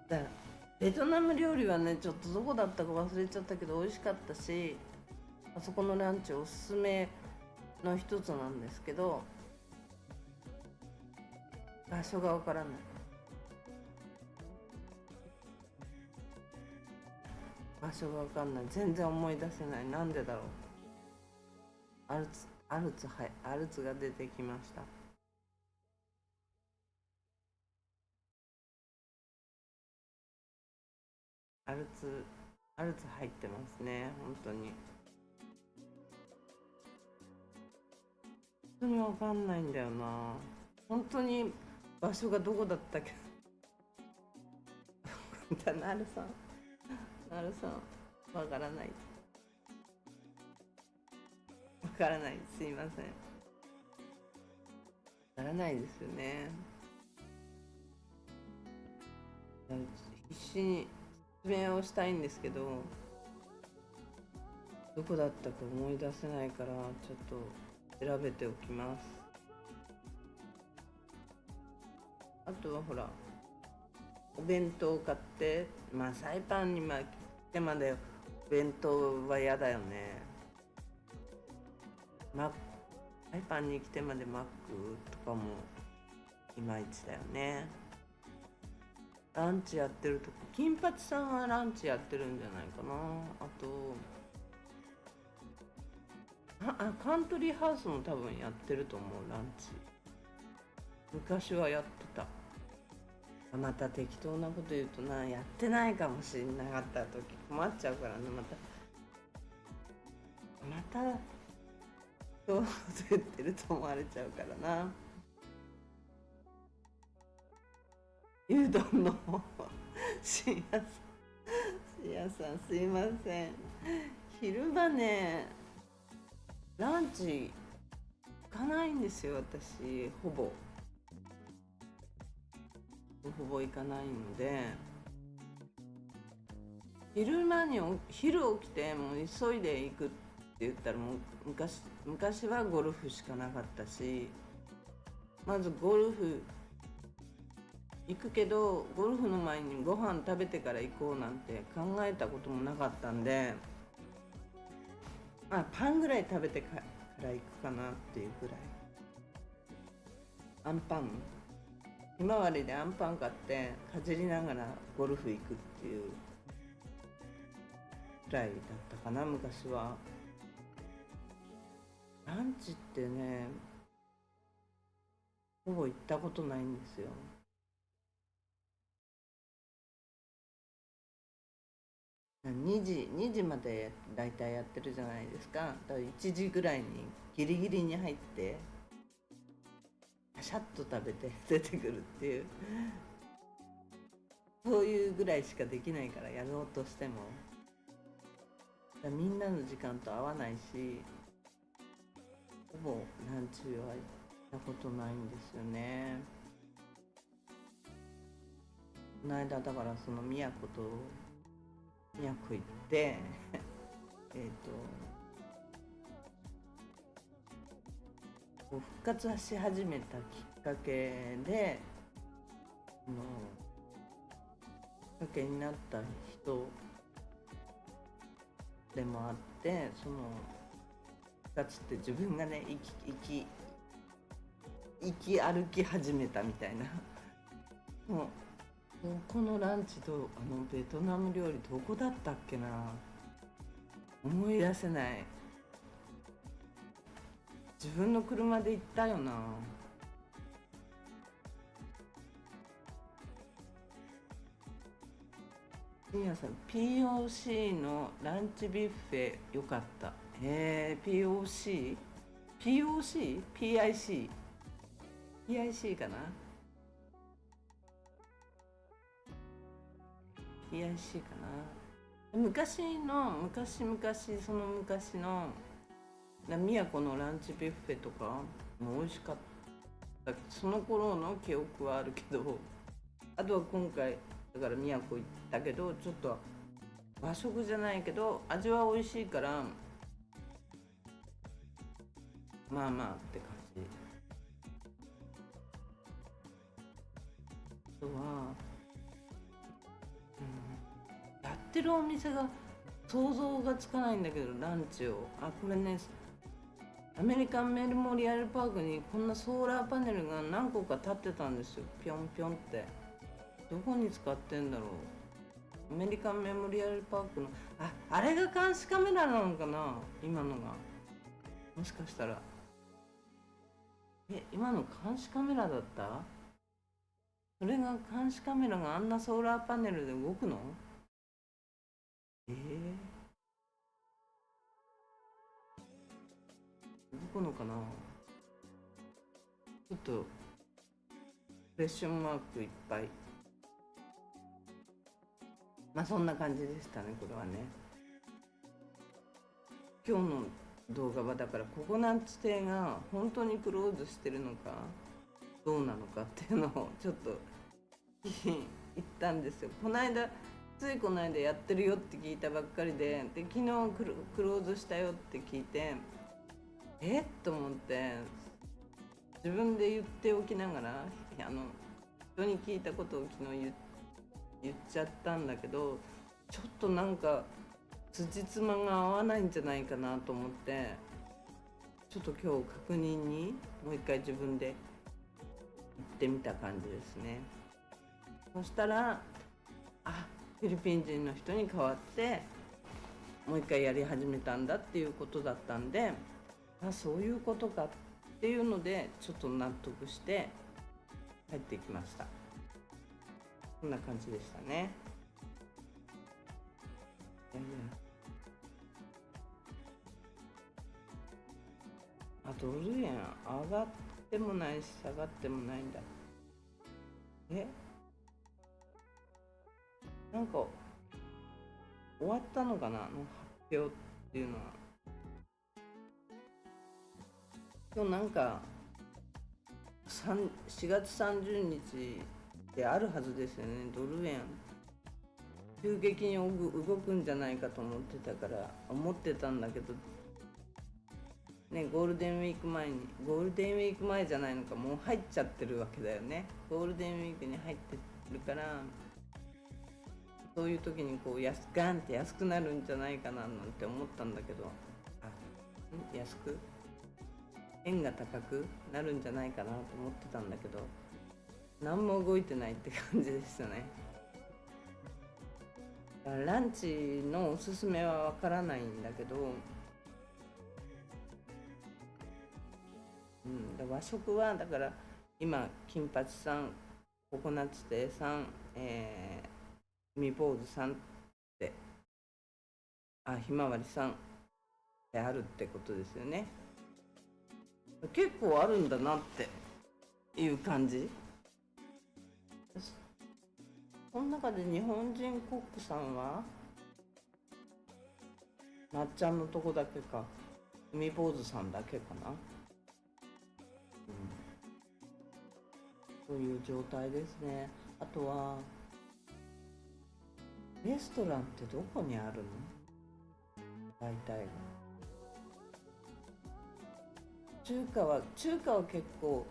Speaker 1: だからベトナム料理はね、ちょっとどこだったか忘れちゃったけど美味しかったし、あそこのランチおすすめの一つなんですけど、場所がわからない。場所がわかんない。全然思い出せない。なんでだろう。アルツが出てきました。アルツ入ってますね。本当にわかんないんだよな。本当に場所がどこだったっけなるさんわからない。すいません。わからないですよね。必死に説明をしたいんですけど、どこだったか思い出せないから、ちょっと調べておきます。あとはほら、お弁当を買って、まあサイパンに来てまでお弁当は嫌だよね。サイパンに来てまでマックとかもいまいちだよね。ランチやってるとこ、金八さんはランチやってるんじゃないかな。あとカントリーハウスも多分やってると思う、ランチ。昔はやってた。また適当なこと言うとな、やってないかもしれなかった時困っちゃうからね。またそう言ってると思われちゃうからな。牛丼のしやさん、すいません。昼間ね、ランチ行かないんですよ、私。ほぼ行かないので、昼起きてもう急いで行くって言ったら、もう昔はゴルフしかなかったし、まずゴルフ行くけど、ゴルフの前にご飯食べてから行こうなんて考えたこともなかったんで、パンぐらい食べてから行くかなっていうぐらい。アンパン、ひまわりでアンパン買ってかじりながらゴルフ行くっていうくらいだったかな、昔は。ランチってね、ほぼ行ったことないんですよ。2時までだいたいやってるじゃないですか。だから1時ぐらいにギリギリに入ってシャッと食べて出てくるっていう、そういうぐらいしかできないから、やろうとしてもみんなの時間と合わないし、ほぼランチは行ったことないんですよね。この間だからその宮古行って復活し始めたきっかけで、きっかけになった人でもあって、その復活って自分がね、生き歩き始めたみたいな。もうこのランチとベトナム料理どこだったっけな、思い出せない。自分の車で行ったよな。皆さん POC のランチビュッフェよかった。POC？ POC？ PIC？ PIC かな？ PIC かな。昔その昔の宮古のランチビュッフェとかも美味しかった。その頃の記憶はあるけど、あとは今回だから宮古行ったけど、ちょっと和食じゃないけど味は美味しいから、まあまあって感じ。あとは、やってるお店が想像がつかないんだけど、ランチを。これね、アメリカンメモリアルパークにこんなソーラーパネルが何個か立ってたんですよ、ぴょんぴょんって。どこに使ってんだろう。アメリカンメモリアルパークのあれが監視カメラなのかな、今のが。もしかしたら今の監視カメラだった。それが監視カメラがあんなソーラーパネルで動くの？動くのかな。ちょっとクエスチョンマークいっぱい。そんな感じでしたね、これはね。今日の動画はだからココナッツ亭が本当にクローズしてるのかどうなのかっていうのをちょっと言ったんですよ。ついこの間やってるよって聞いたばっかりで、昨日クローズしたよって聞いて、と思って、自分で言っておきながら人に聞いたことを昨日言っちゃったんだけど、ちょっとなんか辻褄が合わないんじゃないかなと思って、ちょっと今日確認にもう一回自分で行ってみた感じですね。そしたらフィリピン人の人に代わってもう一回やり始めたんだっていうことだったんで、そういうことかっていうのでちょっと納得して帰ってきました。こんな感じでしたね。ドル円上がってもないし下がってもないんだ。なんか終わったのかな、の発表っていうのは。今日なんか4月30日であるはずですよね。ドル円急激に動くんじゃないかと思ってたんだけどね、ゴールデンウィーク前じゃないのか、もう入っちゃってるわけだよね。ゴールデンウィークに入ってるから、そういう時にガンって安くなるんじゃないかななんて思ったんだけど、円が高くなるんじゃないかなと思ってたんだけど、何も動いてないって感じでしたね。ランチのおすすめはわからないんだけど、和食はだから今金八さん、ココナッツ亭さん、海坊主さんってひまわりさんであるってことですよね。結構あるんだなっていう感じ。この中で日本人コックさんはまっちゃんのとこだけか、海坊主さんだけかな。そういう状態ですね。あとはレストランってどこにあるの？大体中華は結構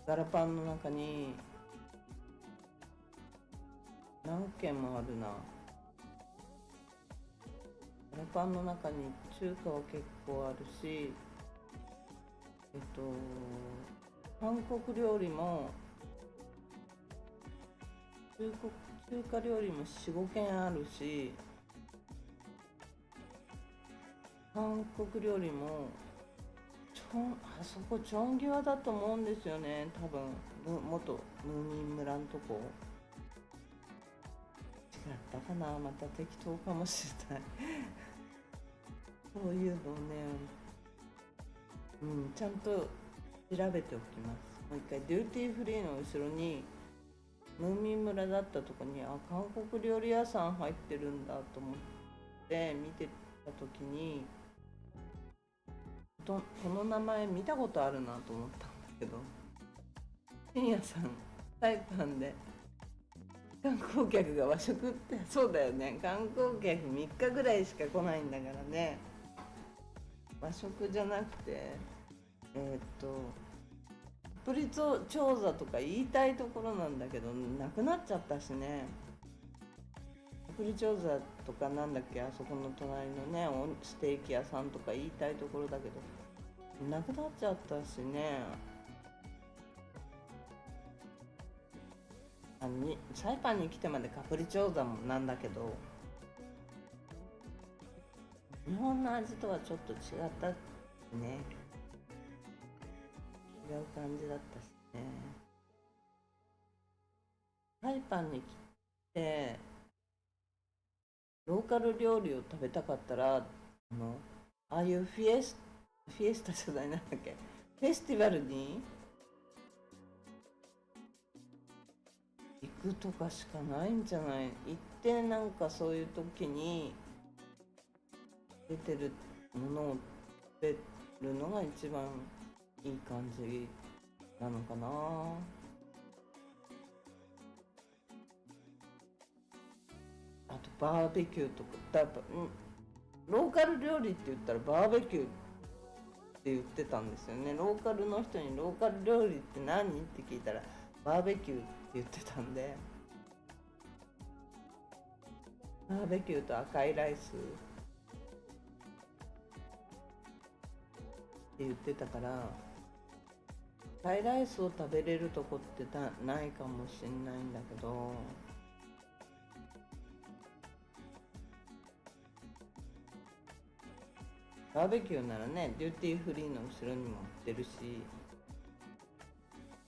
Speaker 1: ガラパンの中に何軒もあるな。ガラパンの中に中華は結構あるし、韓国料理も中華料理も 4,5 軒あるし、韓国料理もあそこチョンギワだと思うんですよね。多分元ムーミン村のとこ違ったかな、また適当かもしれないそういうのをね、ちゃんと調べておきます。もう一回デューティーフリーの後ろにムーミン村だったとこに韓国料理屋さん入ってるんだと思って見てた時に、この名前見たことあるなと思ったんだけど、深夜さんサイパンで観光客が和食って、そうだよね、観光客3日ぐらいしか来ないんだからね。和食じゃなくてプリ調査とか言いたいところなんだけどなくなっちゃったしね。プリ調査とかなんだっけ、あそこの隣のねステーキ屋さんとか言いたいところだけどなくなっちゃったしね。サイパンに来てまでカプリチョーザもなんだけど、日本の味とはちょっと違ったね。違う感じだったしね。サイパンに来てローカル料理を食べたかったらああいうフィエスタじゃない、なんだっけ、フェスティバルに行くとかしかないんじゃない？行ってなんかそういう時に出てるものを食べるのが一番いい感じなのかな。あとバーベキューとかローカル料理って言ったらバーベキューって言ってたんですよね。ローカルの人にローカル料理って何って聞いたらバーベキューって言ってたんで、バーベキューと赤いライスって言ってたから、赤いライスを食べれるとこってないかもしんないんだけど、バーベキューならね、デューティーフリーの後ろにも売ってるし、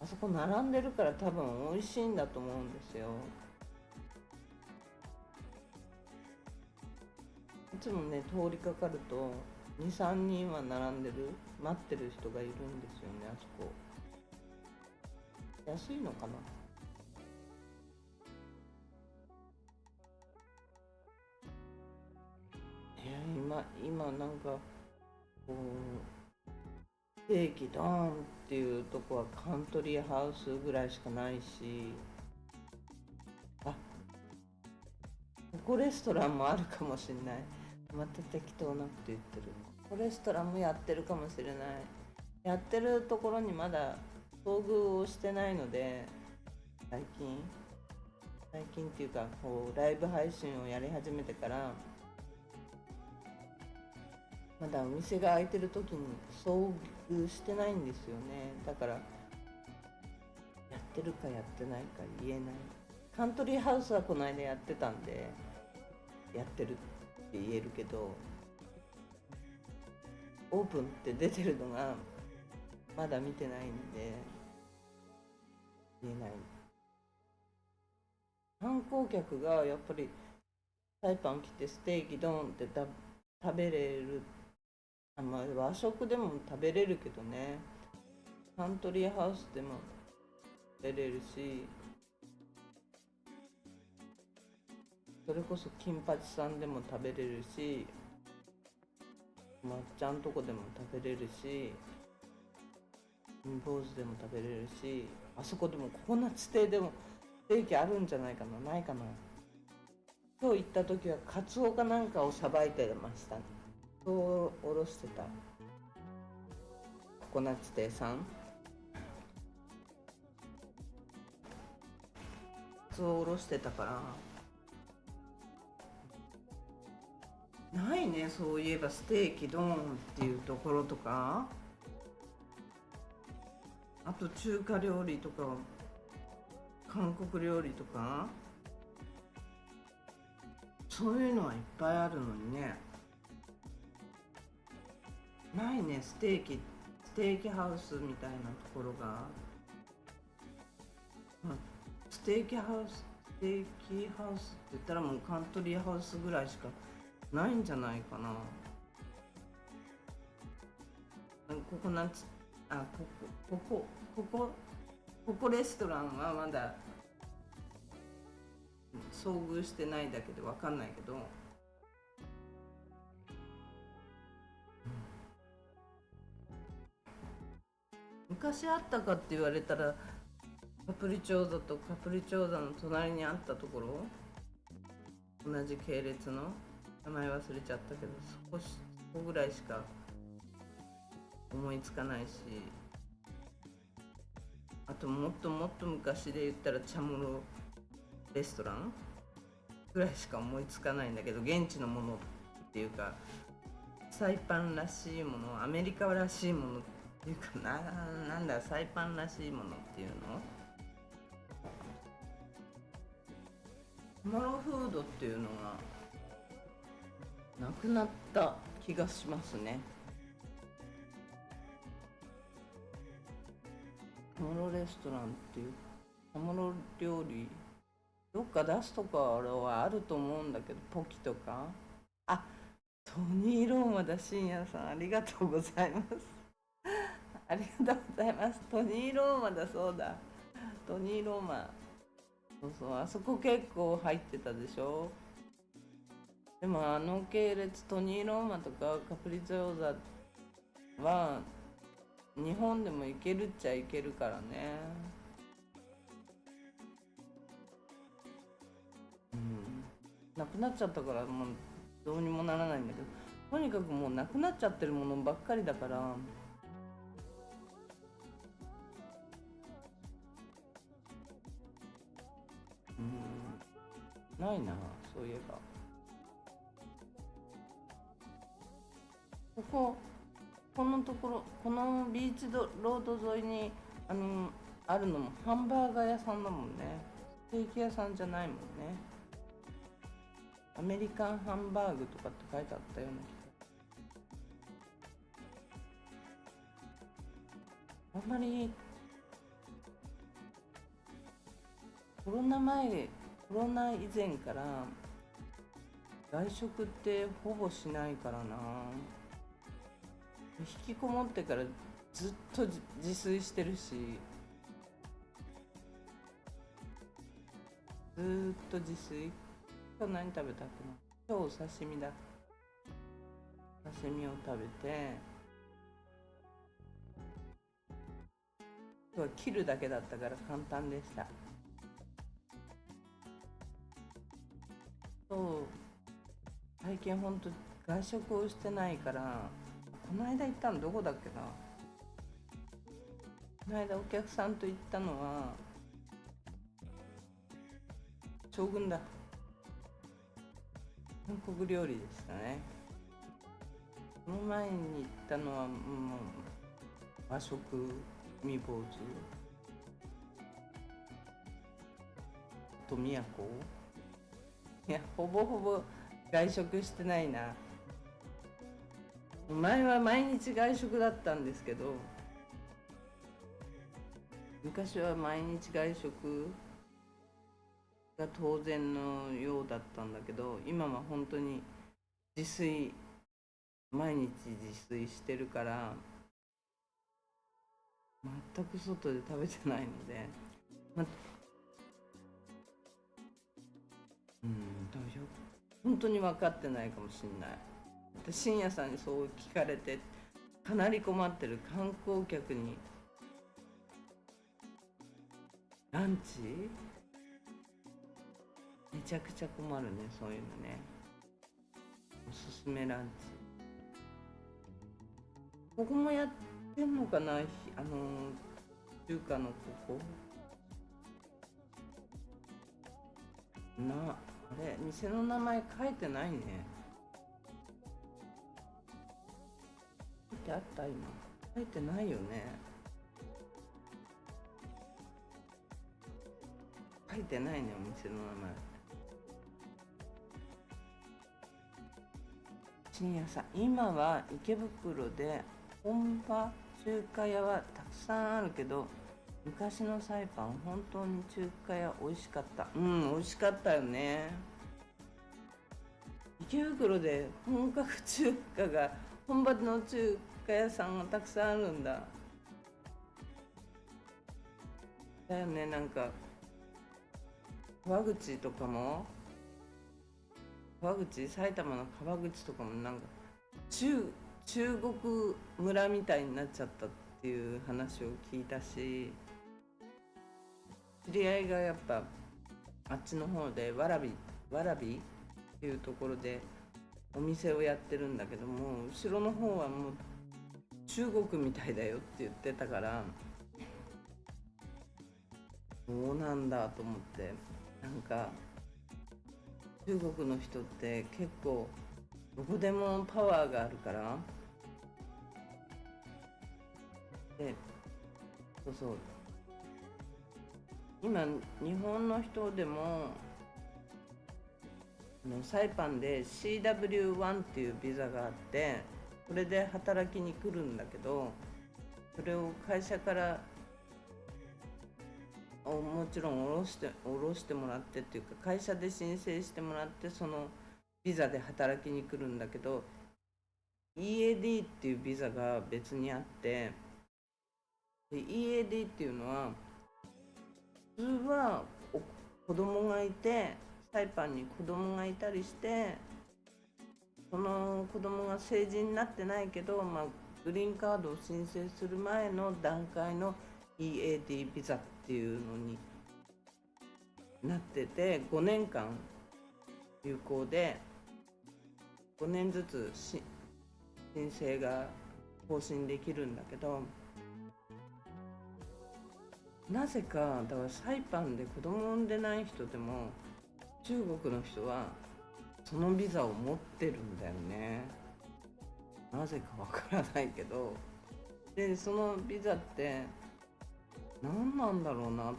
Speaker 1: あそこ並んでるから多分美味しいんだと思うんですよ。いつもね、通りかかると2、3人は並んでる、待ってる人がいるんですよね、あそこ。安いのかな。今なんかこうステーキドーンっていうとこはカントリーハウスぐらいしかないし、あ、ここレストランもあるかもしれない。また適当なこと言ってる。ここレストランもやってるかもしれない。やってるところにまだ遭遇をしてないので、最近っていうかこうライブ配信をやり始めてからまだお店が開いてる時に遭遇してないんですよね。だからやってるかやってないか言えない。カントリーハウスはこの間やってたんでやってるって言えるけど、オープンって出てるのがまだ見てないんで言えない。観光客がやっぱりサイパン来てステーキドーンって食べれる、まあ、和食でも食べれるけどね、カントリーハウスでも食べれるし、それこそ金八さんでも食べれるし、まっちゃんとこでも食べれるし、坊主でも食べれるし、あそこでもココナッツ亭でもステーキあるんじゃないかな、ないかな。今日行った時はカツオかなんかをさばいてましたね。そうおろしてたココナッツ亭さん、カツオおろしてたから、ないね。そういえばステーキドーンっていうところとか、あと中華料理とか韓国料理とか、そういうのはいっぱいあるのにね、ないね。ステーキハウスみたいなところが、ステーキハウスって言ったらもうカントリーハウスぐらいしかないんじゃないかな。ここなんつあここレストランはまだ遭遇してないだけで分かんないけど、昔あったかって言われたらカプリチョーザとカプリチョーザの隣にあったところ、同じ系列の名前忘れちゃったけど、そこぐらいしか思いつかないし、あともっともっと昔で言ったらチャムロレストランぐらいしか思いつかないんだけど、現地のものっていうかサイパンらしいもの、アメリカらしいものっていうかなんだサイパンらしいものっていうの、トマロフードっていうのがなくなった気がしますね。トマロレストランっていうトマロ料理どっか出すところはあると思うんだけど、ポキとか、あ、トニーローマだ。深夜さんありがとうございます。ありがとうございます。トニーローマだ。そうだ、トニーローマ、そうそう、あそこ結構入ってたでしょ。でもあの系列トニーローマとかカプリチョーザは日本でも行けるっちゃ行けるからね。なくなっちゃったからもうどうにもならないんだけど、とにかくもうなくなっちゃってるものばっかりだから、ないな、そういえば。このところ、このビーチロード沿いにあるのもハンバーガー屋さんだもんね。ステーキ屋さんじゃないもんね。アメリカンハンバーグとかって書いてあったような気が。あんまりコロナ以前から外食ってほぼしないからな。引きこもってからずっと自炊してるし、ずーっと自炊。今日何食べたっけな。今日お刺身だ。刺身を食べて、今日は切るだけだったから簡単でした。そう、最近ほんと外食をしてないから。この間行ったのどこだっけな。この間お客さんと行ったのは将軍だ。韓国料理でしたね。その前に行ったのはもう和食、海坊主と都。いや、ほぼほぼ外食してないな。前は毎日外食だったんですけど、昔は毎日外食が当然のようだったんだけど、今は本当に自炊、毎日自炊してるから全く外で食べてないので、ま、本当に分かってないかもしんない。で深夜さんにそう聞かれてかなり困ってる。観光客にランチめちゃくちゃ困るね、そういうのね。おすすめランチ、ここもやってんのかな、中華のここな。あれ、店の名前書いてないね。書いてあった？今書いてないよね。書いてないね、お店の名前。深夜さん、今は池袋で本場中華屋はたくさんあるけど、昔のサイパン本当に中華屋美味しかった。美味しかったよね。池袋で本格中華が、本場の中華屋さんがたくさんあるんだ。だよね。なんか川口とかも、埼玉の川口とかもなんか中国村みたいになっちゃったっていう話を聞いたし、知り合いがやっぱあっちの方でわらびっていうところでお店をやってるんだけども、後ろの方はもう中国みたいだよって言ってたから、そうなんだと思って。なんか中国の人って結構どこでもパワーがあるから。で、そうそう、今日本の人でもサイパンで CW1 っていうビザがあって、それで働きに来るんだけど、それを会社からもちろん下ろしてもらってっていうか、会社で申請してもらって、そのビザで働きに来るんだけど、 EAD っていうビザが別にあって、で EAD っていうのは普通は子供がいて、サイパンに子供がいたりして、その子供が成人になってないけど、グリーンカードを申請する前の段階の EAD ビザっていうのになってて、5年間有効で、5年ずつ申請が更新できるんだけど、なぜかだからサイパンで子供産んでない人でも中国の人はそのビザを持ってるんだよね。なぜかわからないけど、でそのビザって何なんだろうな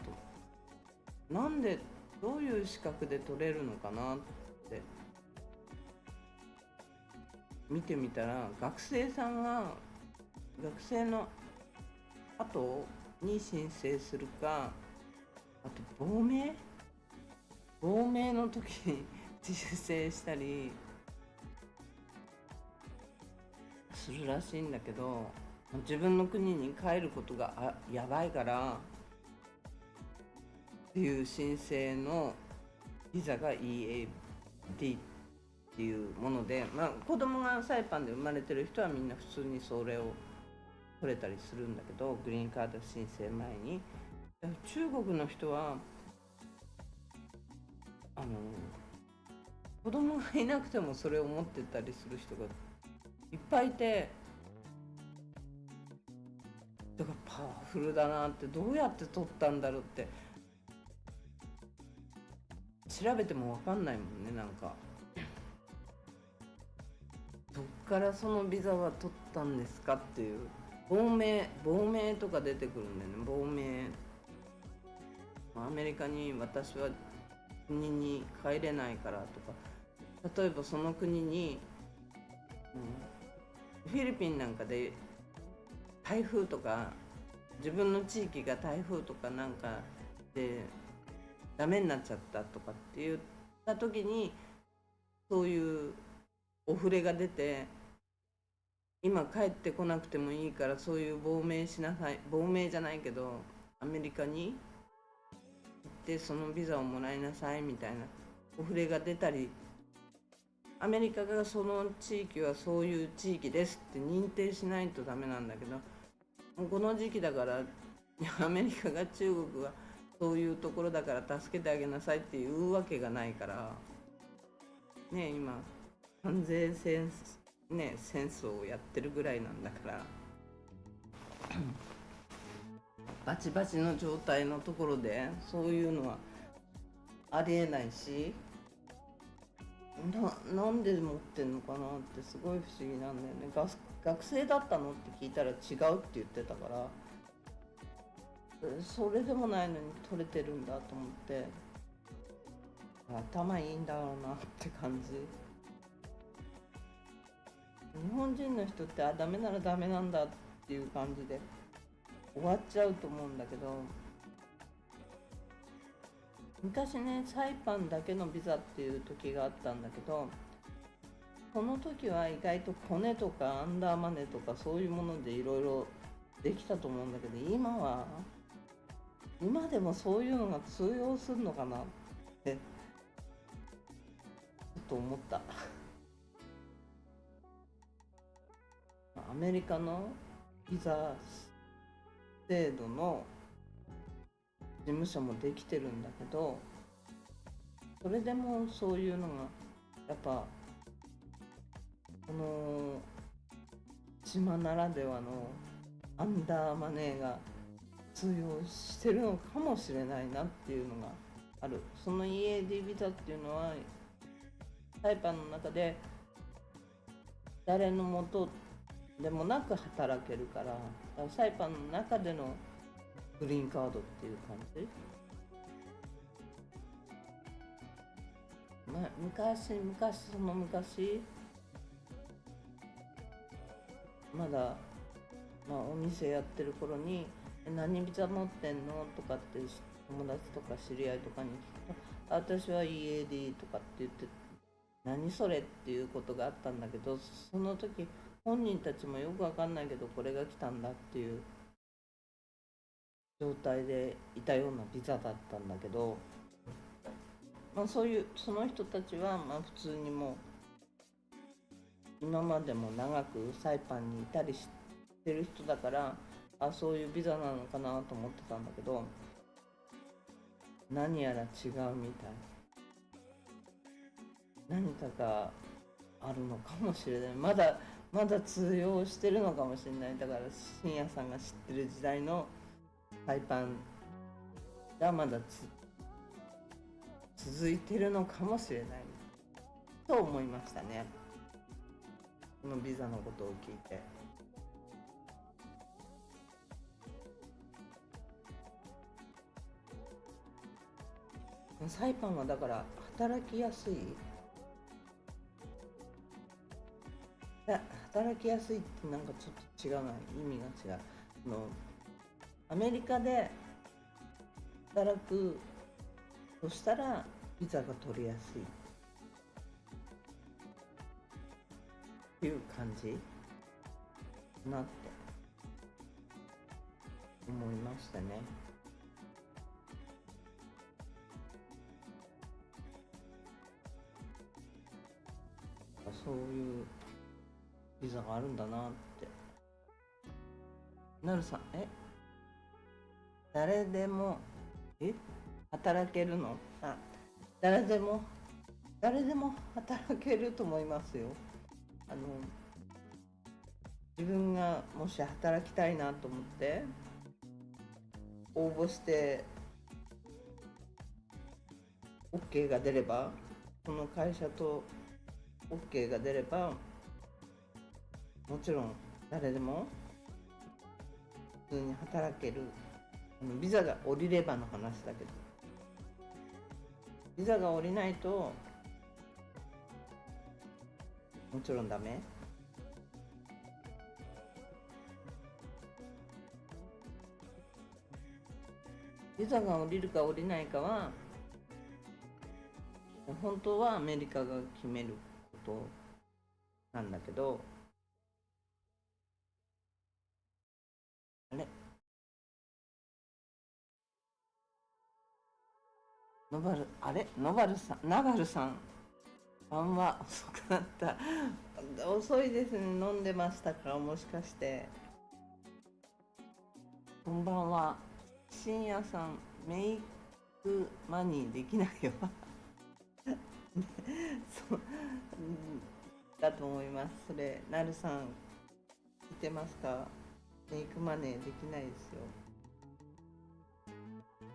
Speaker 1: と、なんでどういう資格で取れるのかなって見てみたら、学生さんが学生の後に申請するか、あと亡命の時に申請したりするらしいんだけど、自分の国に帰ることがやばいからっていう申請のビザが EAD っていうもので、子供がサイパンで生まれてる人はみんな普通にそれを取れたりするんだけど、グリーンカード申請前に。中国の人は子供がいなくてもそれを持ってたりする人がいっぱいいて、だからパワフルだなって、どうやって取ったんだろうって調べても分かんないもんね。なんかどっからそのビザは取ったんですかっていう、亡命とか出てくるんだよね。亡命、アメリカに私は国に帰れないからとか、例えばその国に、フィリピンなんかで台風とか、自分の地域が台風とかなんかでダメになっちゃったとかって言った時に、そういうお触れが出て、今帰ってこなくてもいいからそういう亡命しなさい、亡命じゃないけどアメリカに行ってそのビザをもらいなさいみたいなお触れが出たり、アメリカがその地域はそういう地域ですって認定しないとダメなんだけど、もうこの時期だからアメリカが中国がそういうところだから助けてあげなさいっていうわけがないからね。今関税戦争をやってるぐらいなんだからバチバチの状態のところでそういうのはありえないし、なんで持ってんのかなってすごい不思議なんだよね。学生だったのって聞いたら違うって言ってたから、それでもないのに取れてるんだと思って、頭いいんだろうなって感じ。日本人の人ってダメならダメなんだっていう感じで終わっちゃうと思うんだけど、昔ねサイパンだけのビザっていう時があったんだけど、その時は意外とコネとかアンダーマネーとかそういうものでいろいろできたと思うんだけど、今でもそういうのが通用するのかなってちょっと思った。アメリカのビザ制度の事務所もできてるんだけど、それでもそういうのがやっぱこの島ならではのアンダーマネーが通用してるのかもしれないなっていうのがある。その EAD ビザっていうのはサイパンの中で誰のもとでもなく働けるから、サイパンの中でのグリーンカードっていう感じ。昔その昔まだ、お店やってる頃に何ビザ持ってんのとかって友達とか知り合いとかに聞くと、私は EAD とかって言って、何それっていうことがあったんだけど、その時本人たちもよくわかんないけどこれが来たんだっていう状態でいたようなビザだったんだけど、その人たちは普通にもう今までも長くサイパンにいたりしてる人だから、そういうビザなのかなと思ってたんだけど、何やら違うみたい。何かがあるのかもしれない。まだ通用してるのかもしれない。だから深夜さんが知ってる時代のサイパンがまだ続いてるのかもしれないと思いましたね、このビザのことを聞いて。サイパンはだから働きやすい、働きやすいってなんかちょっと違うな、意味が違う。アメリカで働くとしたらビザが取りやすいっていう感じなって思いましたね。そういうビザがあるんだなって。なるさん、誰でも働けるの？誰でも働けると思いますよ。自分がもし働きたいなと思って応募してOK が出れば、その会社と OK が出れば、もちろん誰でも普通に働ける。ビザが下りればの話だけど、ビザが下りないともちろんダメ。ビザが下りるか下りないかは本当はアメリカが決めることなんだけど、あれノバルさん、ナバルさん、晩は遅くなった。遅いですね。飲んでましたか、もしかして。こんばんは。深夜さん、メイクマニーできないよ。そうだと思います。それ、なるさん、聞いてますか？メイクマネーできないですよ。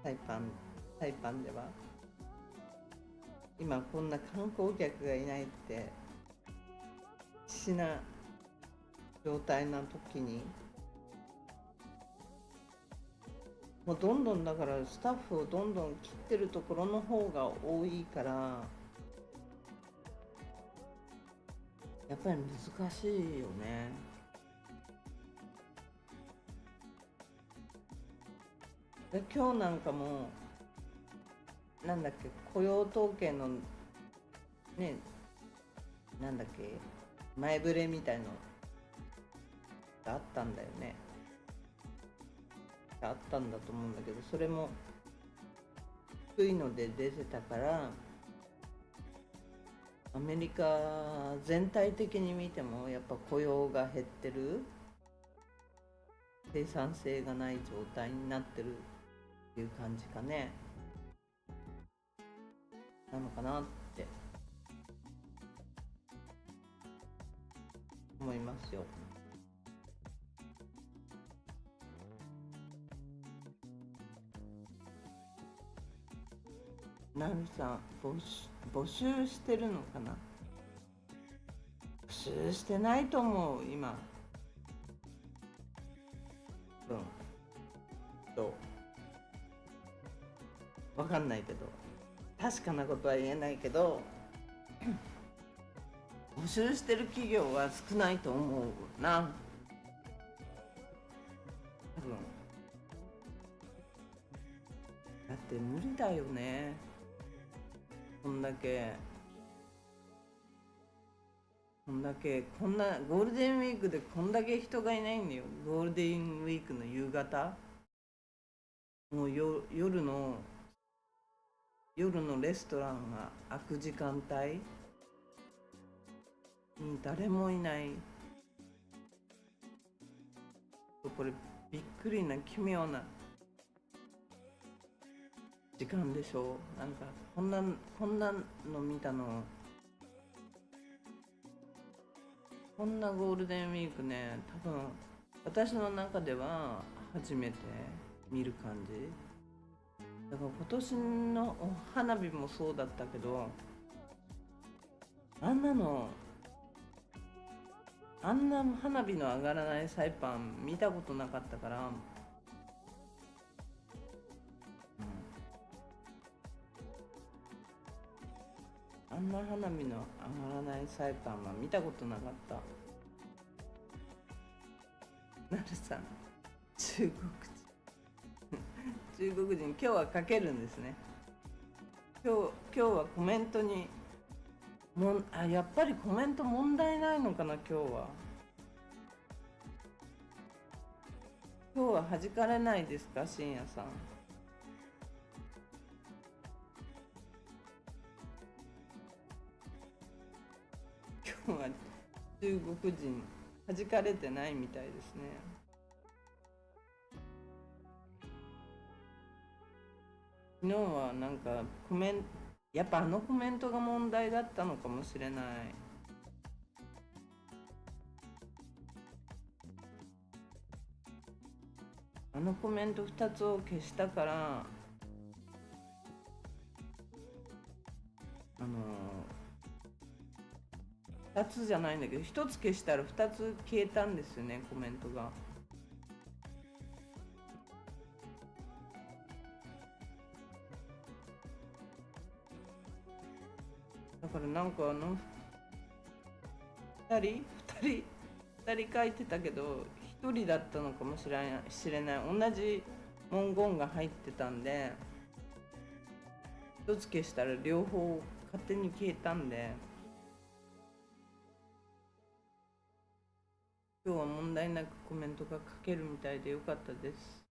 Speaker 1: サイパンでは。今こんな観光客がいないって必死な状態な時に、もうどんどんだからスタッフをどんどん切ってるところの方が多いから、やっぱり難しいよね。で今日なんかもなんだっけ、雇用統計のね、なんだっけ、前触れみたいのがあったんだよね。あったんだと思うんだけど、それも低いので出てたから、アメリカ全体的に見てもやっぱ雇用が減ってる、生産性がない状態になってるっていう感じかね、なのかなって思いますよ。なるさん、募集してるのかな？募集してないと思う、今。わかんないけど、確かなことは言えないけど、募集してる企業は少ないと思うな、多分。だって無理だよね、こんなこんなゴールデンウィークでこんだけ人がいないんだよ。ゴールデンウィークの夕方、もう夜のレストランが開く時間帯に誰もいない。これびっくりな奇妙な時間でしょ。なんかこんなの見たの、こんなゴールデンウィークね、多分私の中では初めて見る感じ。だから今年のお花火もそうだったけど、あんなのあんな花火の上がらないサイパン見たことなかったから、あんな花火の上がらないサイパンは見たことなかった。なるさん、中国人中国人、今日は書けるんですね。今日はコメントにやっぱりコメント問題ないのかな。今日は弾かれないですか、深夜さん。今日は中国人弾かれてないみたいですね。昨日はなんかやっぱあのコメントが問題だったのかもしれない。あのコメント2つを消したから、2つじゃないんだけど、1つ消したら2つ消えたんですよね、コメントが。だからなんか2人書いてたけど1人だったのかもしれない。同じ文言が入ってたんで、1つ消したら両方勝手に消えたんで、今日は問題なくコメントが書けるみたいでよかったです。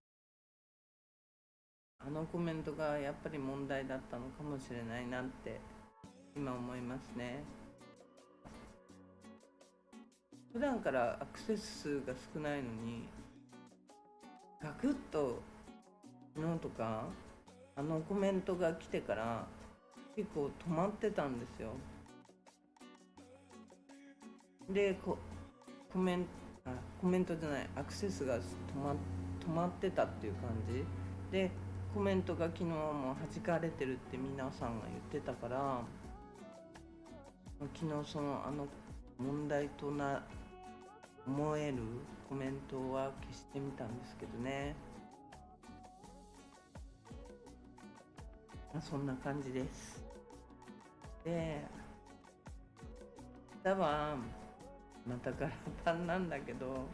Speaker 1: あのコメントがやっぱり問題だったのかもしれないなって今思いますね。普段からアクセス数が少ないのにガクッと昨日とかあのコメントが来てから結構止まってたんですよ。でコメントじゃない、アクセスが止まってたっていう感じで、コメントが昨日も弾かれてるって皆さんが言ってたから、昨日あの問題と思えるコメントは消してみたんですけどね。そんな感じです。で、明日はまたガラパンなんだけど、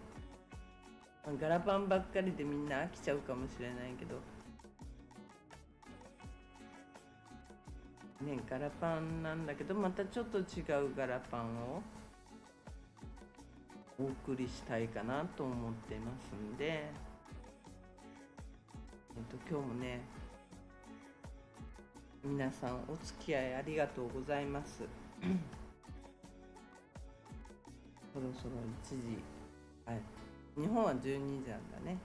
Speaker 1: ガラパンばっかりでみんな飽きちゃうかもしれないけどね、ガラパンなんだけどまたちょっと違うガラパンをお送りしたいかなと思っていますんで、今日もね皆さんお付き合いありがとうございます。そろそろ1時、日本は12時なんだね。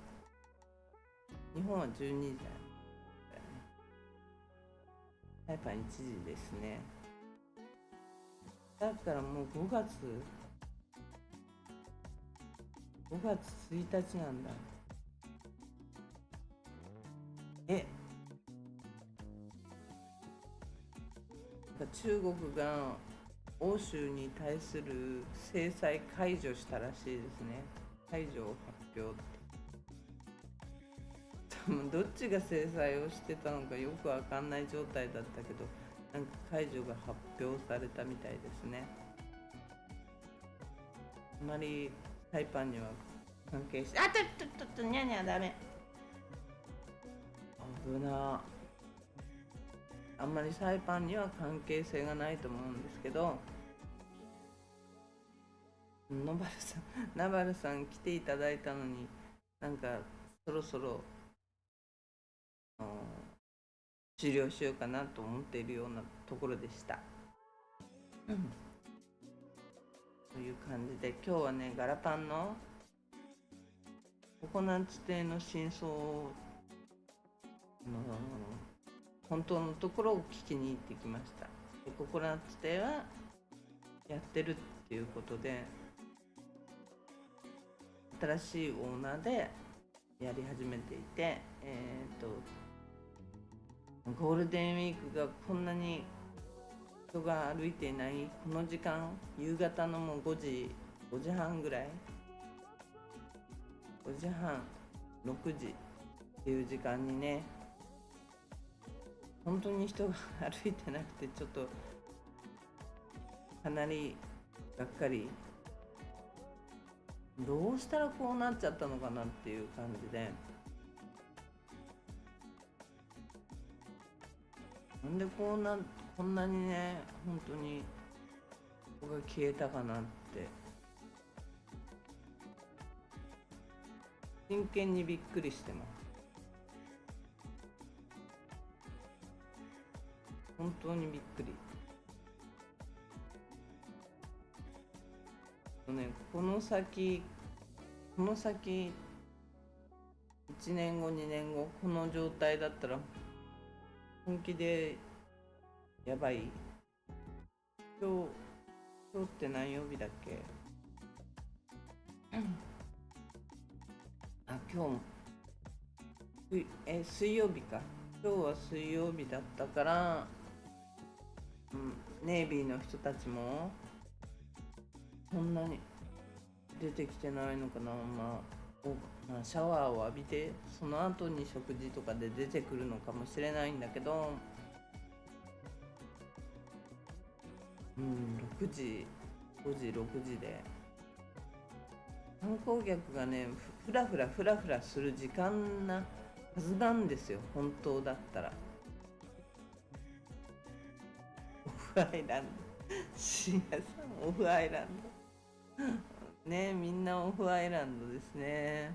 Speaker 1: 日本は12時だよね。やっぱ1時ですね。だからもう5月1日なんだ。中国が欧州に対する制裁解除したらしいですね。解除を発表って。多分どっちが制裁をしてたのかよくわかんない状態だったけど、なんか解除が発表されたみたいですね。あまりサイパンには関係して、ニャニャダメ。危な。あんまりサイパンには関係性がないと思うんですけど、ナバルさん来ていただいたのに、なんかそろそろ終了しようかなと思っているようなところでした。という感じで今日はね、ガラパンのココナッツ亭の真相を本当のところを聞きに行ってきました。でココナッツ亭はやってるっていうことで、新しいオーナーでやり始めていて、ゴールデンウィークがこんなに人が歩いていないこの時間、夕方のもう5時半ぐらい、5時半、6時っていう時間にね、本当に人が歩いてなくて、ちょっとかなりがっかり。どうしたらこうなっちゃったのかなっていう感じで、なんでこんなにね、本当にここが消えたかなって、真剣にびっくりしてます。本当にびっくり。この先1年後2年後この状態だったら本気でやばい。今日って何曜日だっけ？あ、今日水曜日か。今日は水曜日だったから、ネイビーの人たちもそんなに出てきてないのかな。まあシャワーを浴びてその後に食事とかで出てくるのかもしれないんだけど、6時5時6時で観光客がねふらふらする時間なはずなんですよ、本当だったら。オフアイランド深夜さん、オフアイランドね、みんなオフアイランドですね。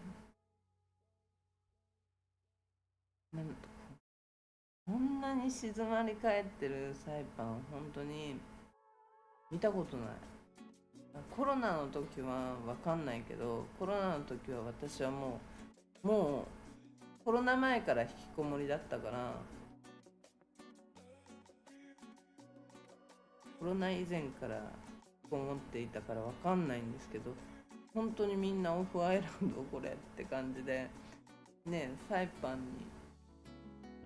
Speaker 1: こんなに静まり返ってるサイパン、本当に見たことない。コロナの時は分かんないけど、コロナの時は私はもうコロナ前から引きこもりだったから、コロナ以前から引きこもっていたから分かんないんですけど、本当にみんなオフアイランドこれって感じでね、サイパンに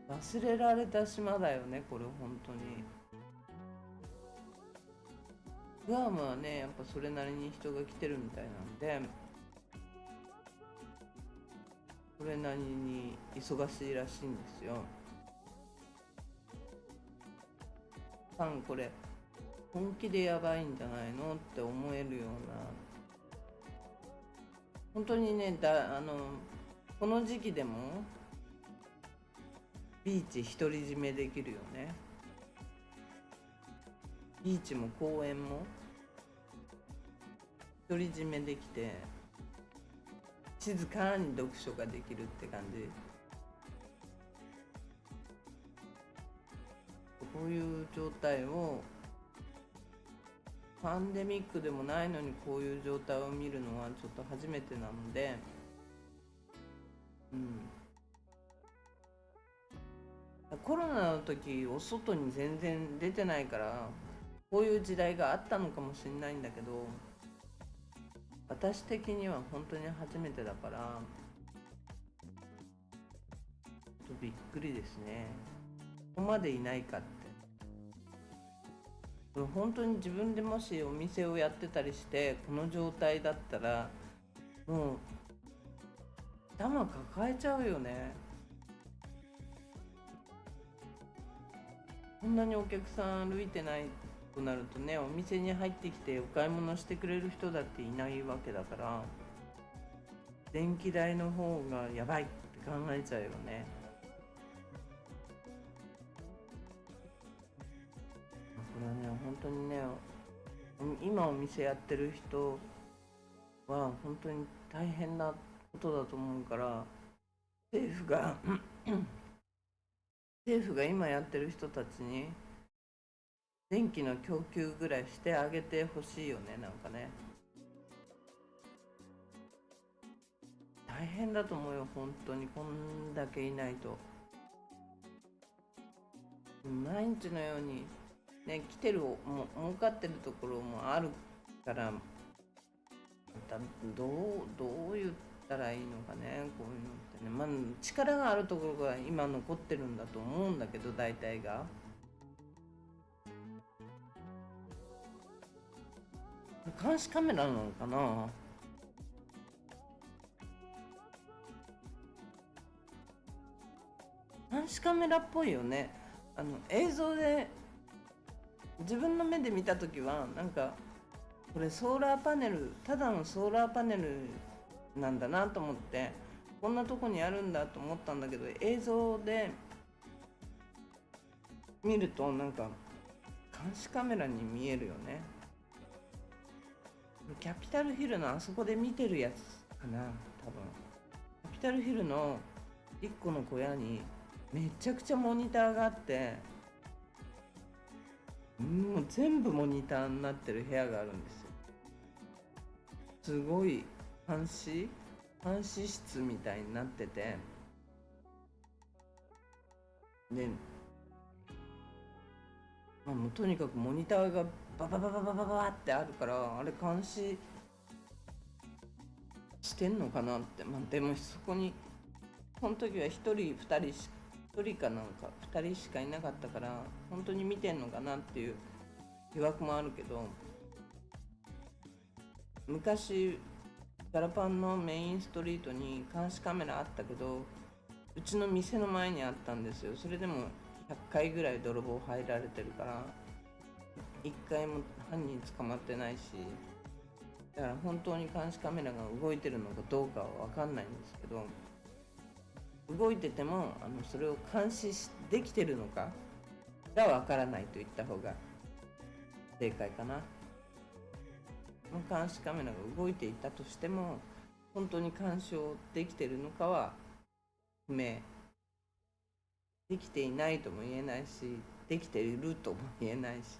Speaker 1: 忘れられた島だよね、これ本当に。グアムはね、やっぱそれなりに人が来てるみたいなんで、それなりに忙しいらしいんですよ。これ本気でやばいんじゃないのって思えるような、本当にね、この時期でもビーチ独り占めできるよね。ビーチも公園も独り占めできて、静かに読書ができるって感じ。こういう状態を、パンデミックでもないのにこういう状態を見るのはちょっと初めてなので、コロナの時お外に全然出てないからこういう時代があったのかもしれないんだけど、私的には本当に初めてだから、ちょっとびっくりですね。ここまでいないかって。本当に自分でもしお店をやってたりしてこの状態だったらもう頭抱えちゃうよね。こんなにお客さん歩いてないとなるとね、お店に入ってきてお買い物してくれる人だっていないわけだから、電気代の方がやばいって考えちゃうよね。これはね、本当にね、今お店やってる人は本当に大変なことだと思うから、政府が政府が今やってる人たちに電気の供給ぐらいしてあげてほしいよね。なんかね、大変だと思うよ、本当に。こんだけいないと毎日のようにね、来てる儲かってるところもあるから、どう言ったらいいのかね、こういうのってね。まあ、力があるところが今残ってるんだと思うんだけど、大体が。監視カメラなのかな。監視カメラっぽいよね。映像で自分の目で見た時はなんかこれソーラーパネル、ただのソーラーパネルなんだなと思って、こんなとこにあるんだと思ったんだけど、映像で見るとなんか監視カメラに見えるよね。キャピタルヒルのあそこで見てるやつかな、多分。キャピタルヒルの1個の小屋にめちゃくちゃモニターがあって、もう全部モニターになってる部屋があるんですよ。すごい監視室みたいになってて、で、まあ、もうとにかくモニターがバババババババってあるから、あれ監視してんのかなって。まあ、でもそこにその時は1人2人1人かなんか2人しかいなかったから、本当に見てんのかなっていう疑惑もあるけど、昔ガラパンのメインストリートに監視カメラあったけど、うちの店の前にあったんですよ。それでも100回ぐらい泥棒入られてるから、1回も犯人捕まってないし、だから本当に監視カメラが動いてるのかどうかは分かんないんですけど、動いててもそれを監視できてるのかが分からないと言った方が正解かな。監視カメラが動いていたとしても、本当に監視をできてるのかは不明。できていないとも言えないし、できているとも言えないし、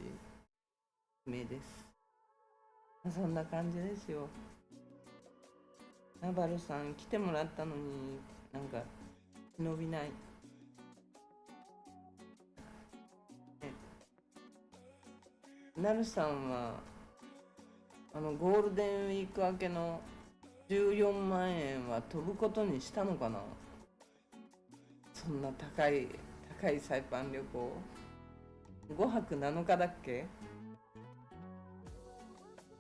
Speaker 1: 不明です。そんな感じですよ。ナバルさん来てもらったのになんか伸びない。なるさんはゴールデンウィーク明けの14万円は飛ぶことにしたのかな。そんな高いサイパン旅行、5泊7日だっけ。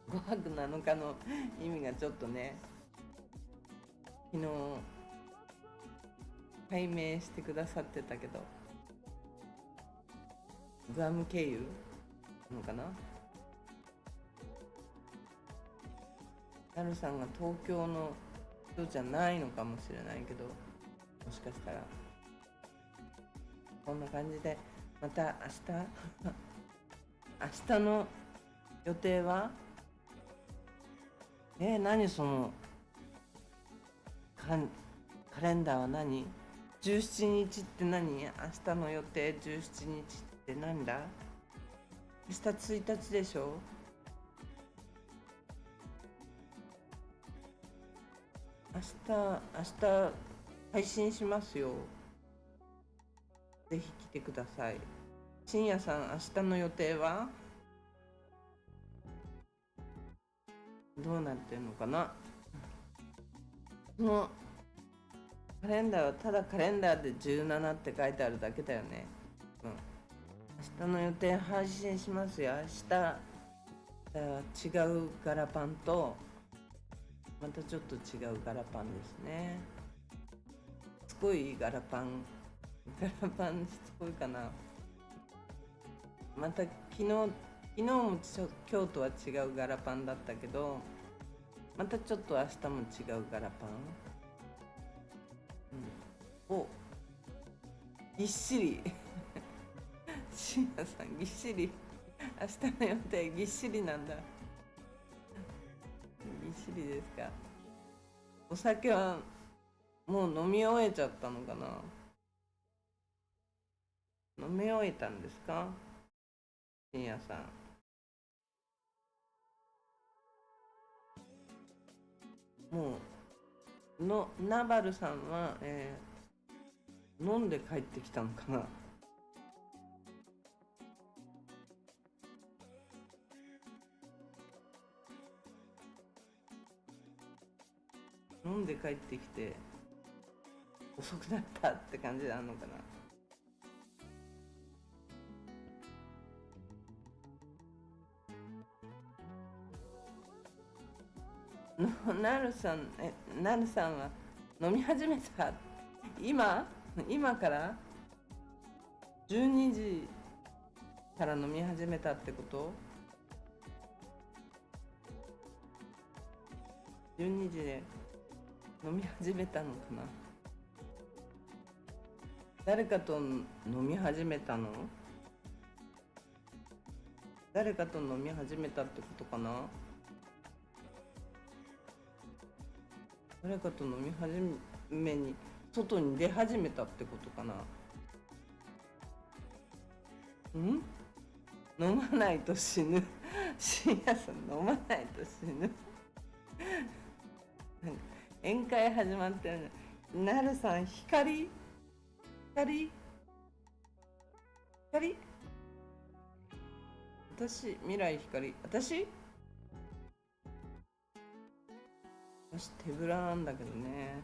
Speaker 1: 5泊7日の意味がちょっとね、昨日解明してくださってたけど、グアム経由なのかな。なるさんが東京の人じゃないのかもしれないけど、もしかしたらこんな感じで、また明日の予定は何そのカレンダーは何。17日って何。明日の予定17日って何だ。明日1日でしょ。明日配信しますよ。ぜひ来てください。深夜さん、明日の予定はどうなってるのかな。そのカレンダーはただカレンダーで17って書いてあるだけだよね。明日の予定配信しますよ。明日違うガラパンとまたちょっと違うガラパンですね。しつこいガラパンしつこいかな。また昨日も今日とは違うガラパンだったけど、またちょっと明日も違うガラパン、をぎっしり深夜さんぎっしり明日の予定ぎっしりなんだ。ぎっしりですか。お酒はもう飲み終えちゃったのかな。飲み終えたんですか、深夜さん。もうナバルさんは、飲んで帰ってきたのかな。飲飲んで帰ってきて遅くなったって感じなのかな。なるさんは飲み始めた今から12時から飲み始めたってこと？ 12 時で飲み始めたのかな。誰かと飲み始めたの？誰かと飲み始めたってことかな。誰かと飲み始めに外に出始めたってことかな。飲まないと死ぬ。深夜さん飲まないと死ぬ。宴会始まってるの。なるさん光私未来光私手ぶらなんだけどね。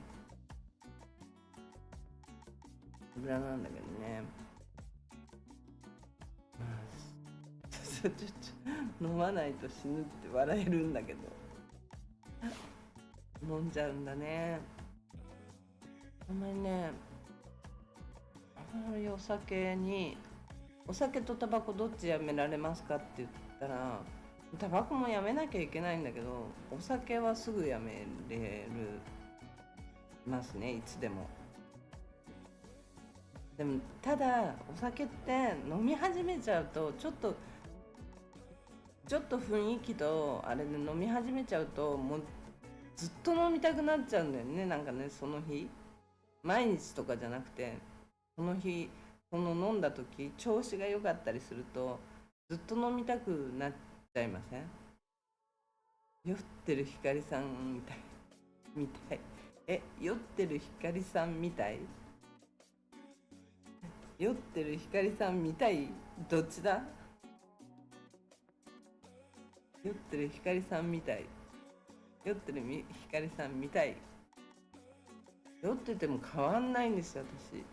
Speaker 1: 手ぶらなんだけどね。ちょ飲まないと死ぬって笑えるんだけど飲んじゃうんだね。あんまりね、あんまりお酒とタバコどっちやめられますかって言ったら、タバコもやめなきゃいけないんだけど、お酒はすぐやめれますね、いつでも。でもただお酒って飲み始めちゃうとちょっと雰囲気とあれで飲み始めちゃうともうずっと飲みたくなっちゃうんだよね。なんかね、その日毎日とかじゃなくて、その日その飲んだ時調子が良かったりするとずっと飲みたくなっちゃいません？酔ってる光さんみたい酔ってる光さんみたい酔ってる光さんみたいどっちだ？酔ってる光さんみたい酔ってる光さんみたい。酔ってても変わんないんですよ、私。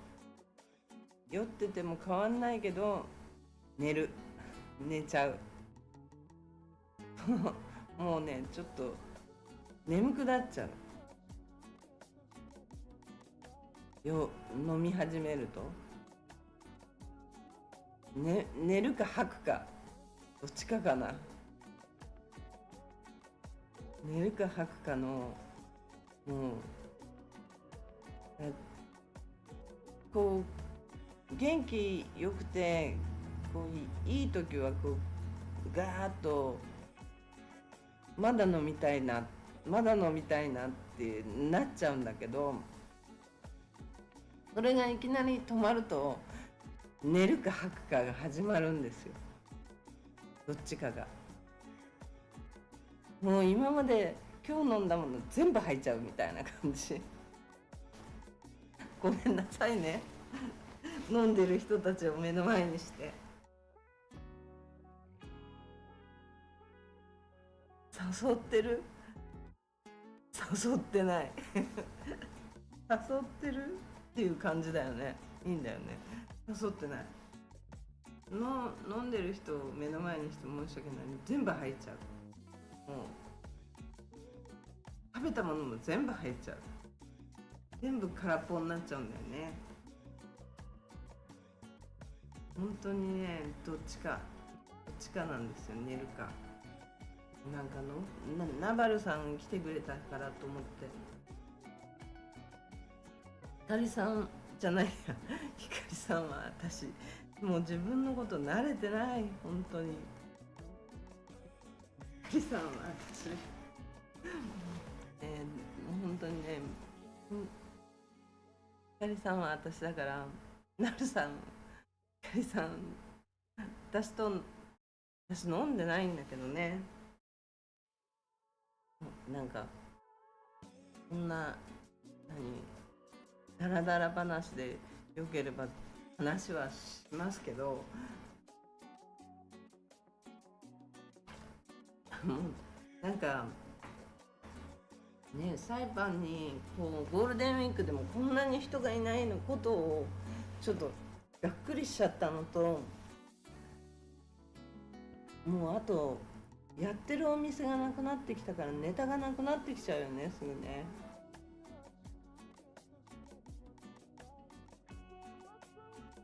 Speaker 1: 酔ってても変わんないけど寝ちゃう。もうね、ちょっと眠くなっちゃう。飲み始めると、寝るか吐くかどっちかかな。寝るか吐くかのもうこう元気よくてこういい時はこうガーッとまだ飲みたいなってなっちゃうんだけど、それがいきなり止まると寝るか吐くかが始まるんですよ、どっちかが。もう今まで今日飲んだもの全部吐いちゃうみたいな感じ。ごめんなさいね飲んでる人たちを目の前にして。誘ってない誘ってるっていう感じだよね。いいんだよね、誘ってない。飲んでる人を目の前にして申し訳ない。全部入っちゃう。もう食べたものも全部入っちゃう。全部空っぽになっちゃうんだよね。本当にね、どっちかなんですよ。寝るかなんかナバルさん来てくれたからと思って光さんじゃないや光さんは私もう自分のこと慣れてない。本当に光さんは私本当にね、光さんは私だから、なるさん光さん私飲んでないんだけどね。なんかこんなダラダラ話でよければ話はしますけど、もうなんかね、サイパンにこうゴールデンウィークでもこんなに人がいないのことをちょっとがっくりしちゃったのと、もうあとやってるお店がなくなってきたからネタがなくなってきちゃうよね、すぐね。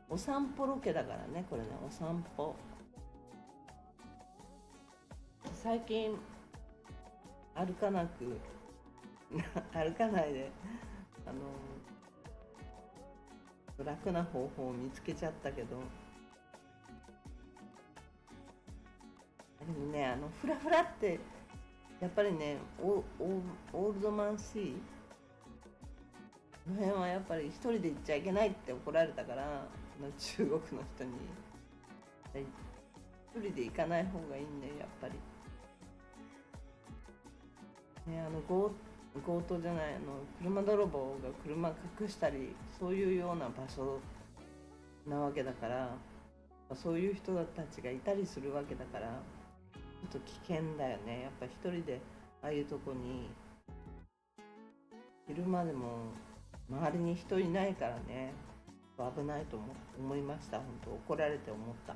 Speaker 1: お散歩ロケだからね、これね、お散歩。最近歩かなく歩かないであの楽な方法を見つけちゃったけど、でもね、フラフラってやっぱりね、オールドマンシーこの辺はやっぱり一人で行っちゃいけないって怒られたから、中国の人に一人で行かない方がいいんだよ、やっぱりね。強盗じゃない、車泥棒が車隠したりそういうような場所なわけだから、そういう人たちがいたりするわけだから、ちょっと危険だよね、やっぱ一人でああいうとこに昼間でも周りに人いないからね、危ないと思いました。本当怒られて思った。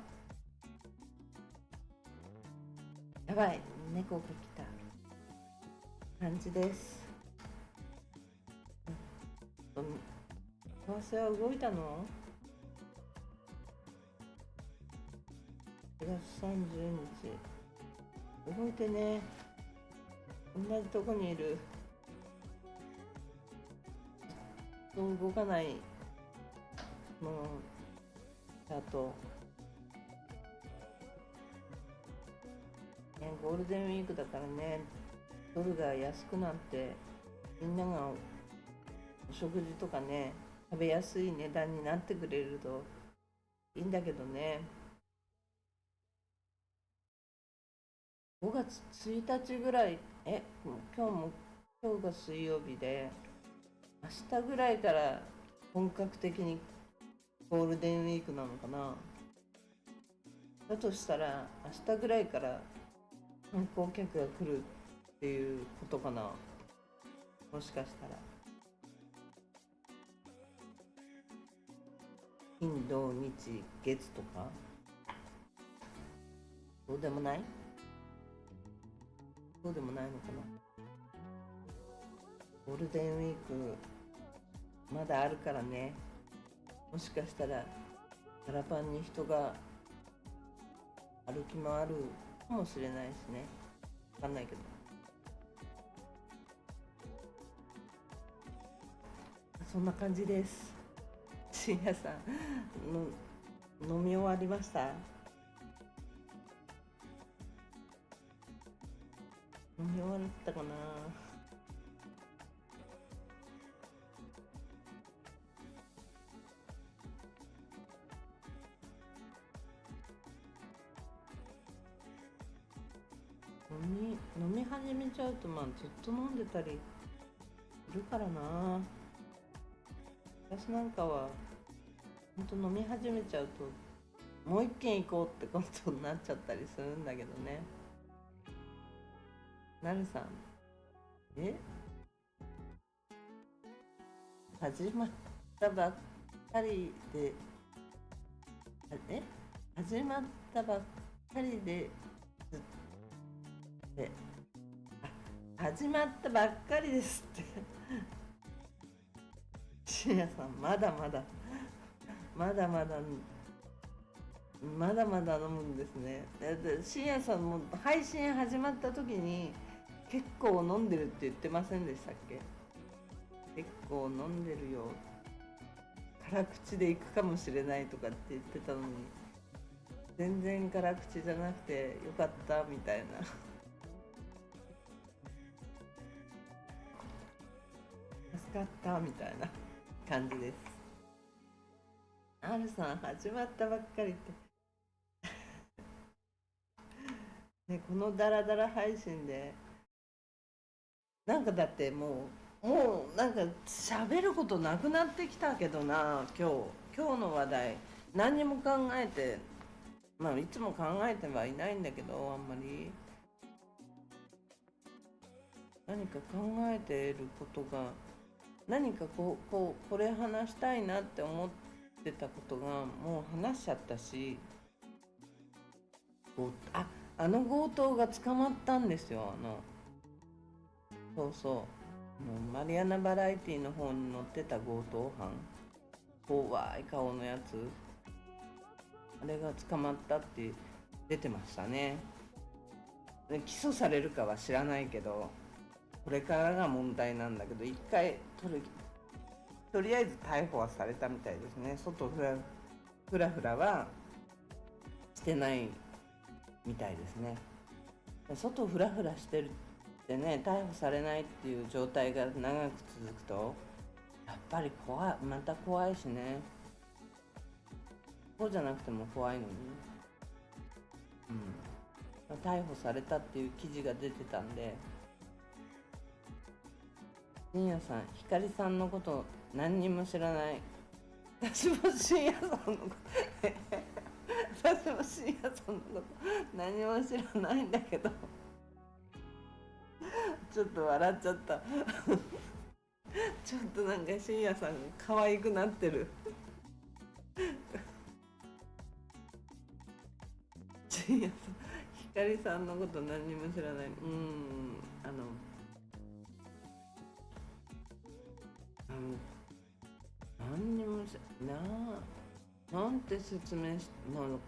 Speaker 1: やばい、猫が来た感じです。為替は動いたの？4月30日動いてね。同じとこにいる。動かないのチャート、ね、ゴールデンウィークだからね、ドルが安くなってみんながお食事とかね食べやすい値段になってくれるといいんだけどね。5月1日ぐらい、今日が水曜日で、明日ぐらいから本格的にゴールデンウィークなのかな。だとしたら明日ぐらいから観光客が来るっていうことかな、もしかしたら。金土日月とか、そうでもない、そうでもないのかな。ゴールデンウィークまだあるからね、もしかしたらパラパンに人が歩き回るかもしれないしね、分かんないけど。そんな感じです。深夜さんの飲み終わりました？飲み終わったかな。飲み始めちゃうとずっと飲んでたりするからな。私なんかはほんと飲み始めちゃうともう一軒行こうってことになっちゃったりするんだけどね。なるさん、え始まったばっかりで、え始まったばっかりでって始まったばっかりですって深夜さん、まだまだまだまだまだまだ飲むんですね。深夜さんも配信始まった時に結構飲んでるって言ってませんでしたっけ？結構飲んでるよ、辛口で行くかもしれないとかって言ってたのに、全然辛口じゃなくてよかったみたいな助かったみたいな感じです。R さん始まったばっかりってね、このダラダラ配信でなんかだってもうなんか喋ることなくなってきたけどな。今日の話題何にも考えて、いつも考えてはいないんだけど、あんまり何か考えていることが、何かこれ話したいなって思ってたことがもう話しちゃったし、あの強盗が捕まったんですよ。そうそう、マリアナバラエティの方に載ってた強盗犯、怖い顔のやつ、あれが捕まったって出てましたね。で起訴されるかは知らないけど、これからが問題なんだけど、一回とりあえず逮捕はされたみたいですね。外フラフラはしてないみたいですね。外フラフラしてるってね、逮捕されないっていう状態が長く続くとやっぱりまた怖いしね。そうじゃなくても怖いのに、逮捕されたっていう記事が出てたんで、深夜さん、光さんのこと何にも知らない。私も深夜さんのこと私も深夜さんのこと何も知らないんだけどちょっと笑っちゃったちょっとなんか深夜さんが可愛くなってる深夜さん、光さんのこと何にも知らない。何にもなんて説明し、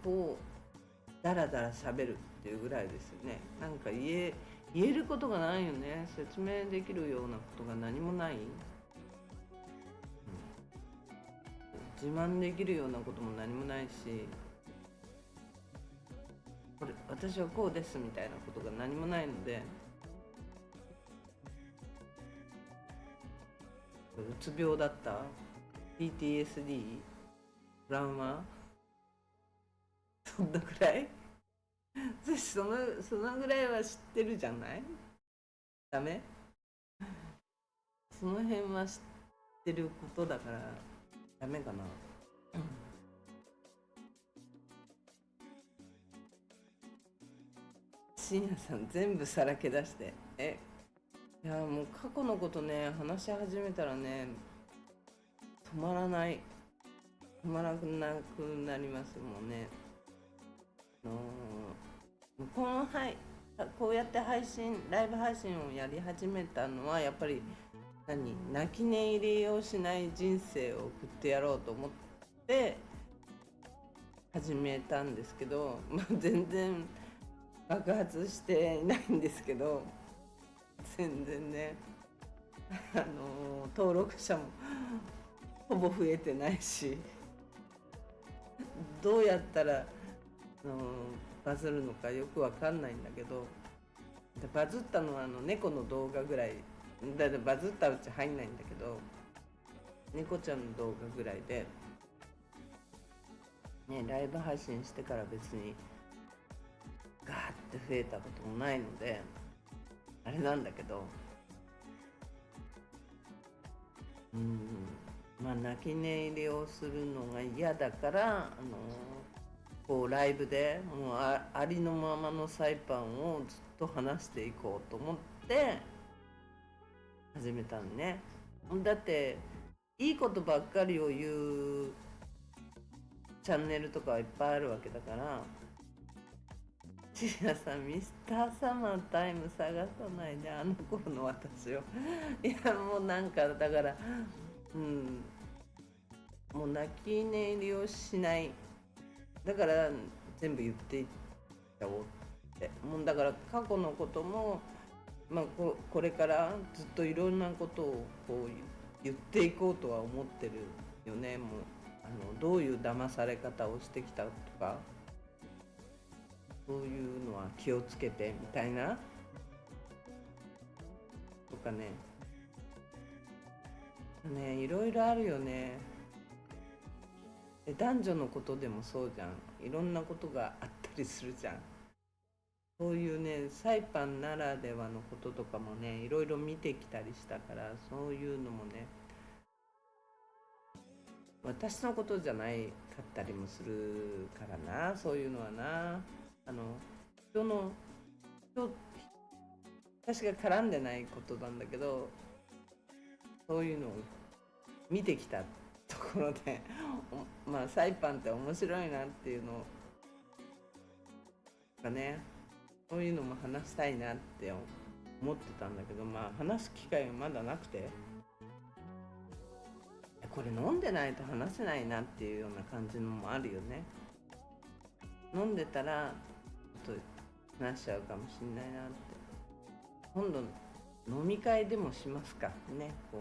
Speaker 1: こうダラダラ喋るっていうぐらいですよね。なんか言えることがないよね。説明できるようなことが何もない、自慢できるようなことも何もないし、これ私はこうですみたいなことが何もないので、うつ病だった PTSD トラウマそんなくらいそのぐらいは知ってるじゃない。ダメ、その辺は知ってることだからダメかな。深夜さん全部さらけ出して、いやもう過去のことね話し始めたらね止まらない、止まらなくなりますもんね。こうやってライブ配信をやり始めたのはやっぱり泣き寝入りをしない人生を送ってやろうと思って始めたんですけど、全然爆発していないんですけど、全然ね登録者もほぼ増えてないし、どうやったらバズるのかよくわかんないんだけど、バズったのは猫の動画ぐらいだって、バズったうち入んないんだけど、猫ちゃんの動画ぐらいでね、ライブ配信してから別にガーって増えたこともないのであれなんだけど、泣き寝入りをするのが嫌だから、こうライブでもうありのままのサイパンをずっと話していこうと思って始めたのね。だっていいことばっかりを言うチャンネルとかはいっぱいあるわけだから、シアさん、ミスターサマータイム探さないで、あの頃の私をいやもうなんかだから、もう泣き寝入りをしない、だから全部言っていっちゃおうって、もうだから過去のことも、これからずっといろんなことをこう言っていこうとは思ってるよね。もうどういう騙され方をしてきたとか、そういうのは気をつけてみたいなとかね、いろいろあるよね。男女のことでもそうじゃん、いろんなことがあったりするじゃん。そういうねサイパンならではのこととかもねいろいろ見てきたりしたから、そういうのもね私のことじゃないかったりもするからな、そういうのはな。人の人私が絡んでないことなんだけど、そういうのを見てきたところでまあサイパンって面白いなっていうのがね、そういうのも話したいなって思ってたんだけど、まあ話す機会がまだなくて、これ飲んでないと話せないなっていうような感じのもあるよね。飲んでたらちょっと話しちゃうかもしんないなって。今度飲み会でもしますかね。こ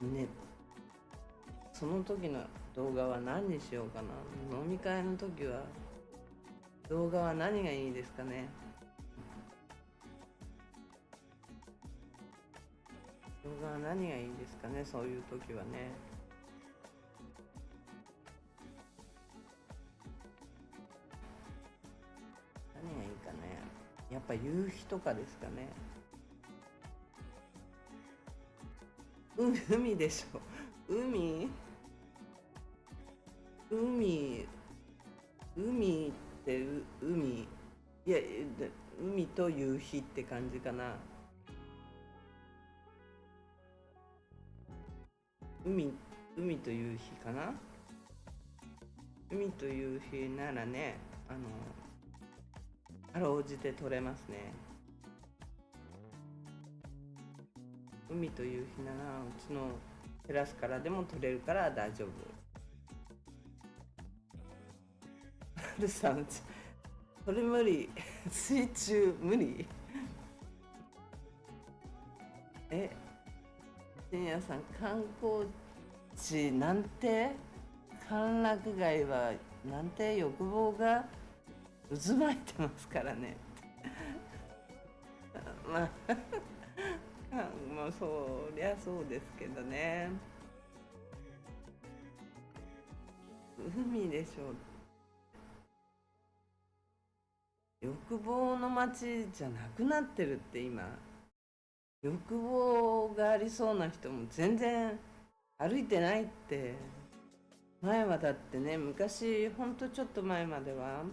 Speaker 1: うね、その時の動画は何にしようかな。飲み会の時は動画は何がいいですかね。動画は何がいいですかね、そういう時はね。何がいいかね。やっぱ夕日とかですかね。海でしょ。海海海って海、いや、海と夕日って感じかな。海海と夕日かな。海と夕日ならね、かろうじて撮れますね。海と夕日ならうちのテラスからでも撮れるから大丈夫。ルさん、それ無理。水中無理。深夜さん、観光地なんて、歓楽街はなんて欲望が渦巻いてますからね。まあまあそりゃそうですけどね。海でしょ。欲望の街じゃなくなってるって今。欲望がありそうな人も全然歩いてないって。前はだってね、昔ほんとちょっと前までは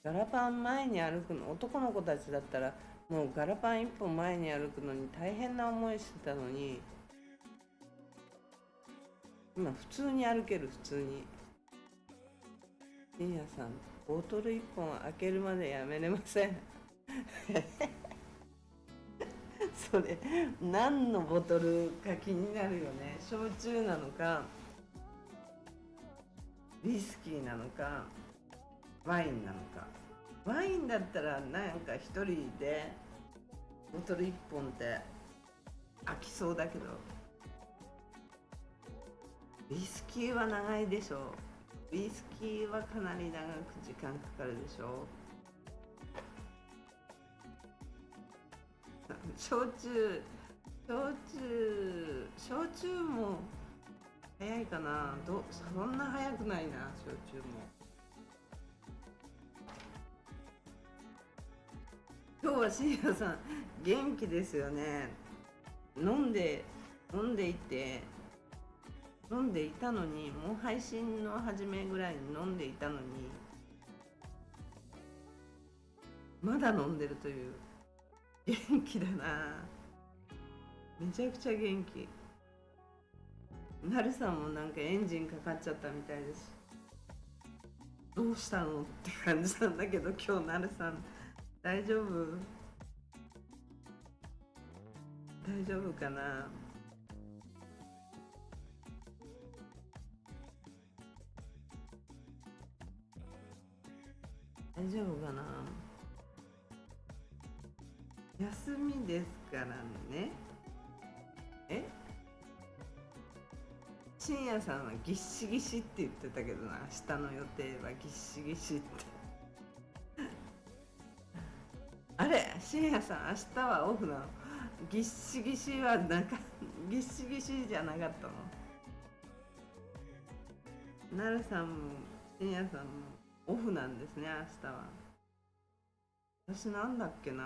Speaker 1: ガラパン前に歩くの、男の子たちだったらもうガラパン一本前に歩くのに大変な思いしてたのに、今普通に歩ける。普通に。深夜さん、ボトル一本開けるまでやめれません。それ何のボトルか気になるよね。焼酎なのかウイスキーなのかワインなのか。ワインだったらなんか一人でボトル1本って飽きそうだけど、ウイスキーは長いでしょ。ウイスキーはかなり長く時間かかるでしょ。焼酎も早いかな。そんな早くないな、焼酎も。今日は深夜さん元気ですよね。飲んでいて飲んでいたのに、もう配信の初めぐらいに飲んでいたのに、まだ飲んでるという。元気だな。めちゃくちゃ元気。なるさんもなんかエンジンかかっちゃったみたいです。どうしたのって感じなんだけど、今日なるさん大丈夫？大丈夫かな。大丈夫かな。休みですからね。深夜さんはぎっしぎしって言ってたけどな。明日の予定はぎっしぎしって。あれ、深夜さん明日はオフなの？ぎっしぎしはなんかぎっしぎしじゃなかったの？なるさんも深夜さんもオフなんですね、明日は。私なんだっけな。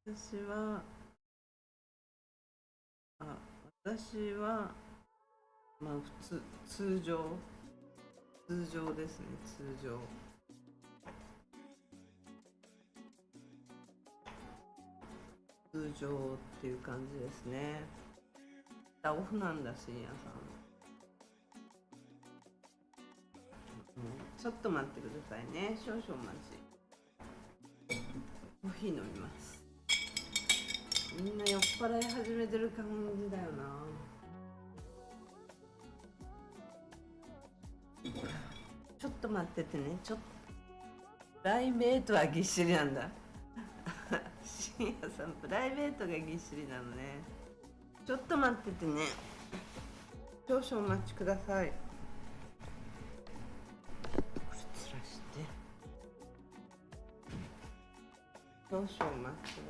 Speaker 1: 私はあ私はまあ通常ですね。通常通常っていう感じですね。オフなんだ深夜さん、ちょっと待ってくださいね、少々お待ち。コーヒー飲みます。みんな酔っ払い始めてる感じだよな。ちょっと待っててね、ちょっとプライベートはぎっしりなんだ。深夜さんプライベートがぎっしりなのね。ちょっと待っててね、少々お待ちください。これつらして少々お待ちを。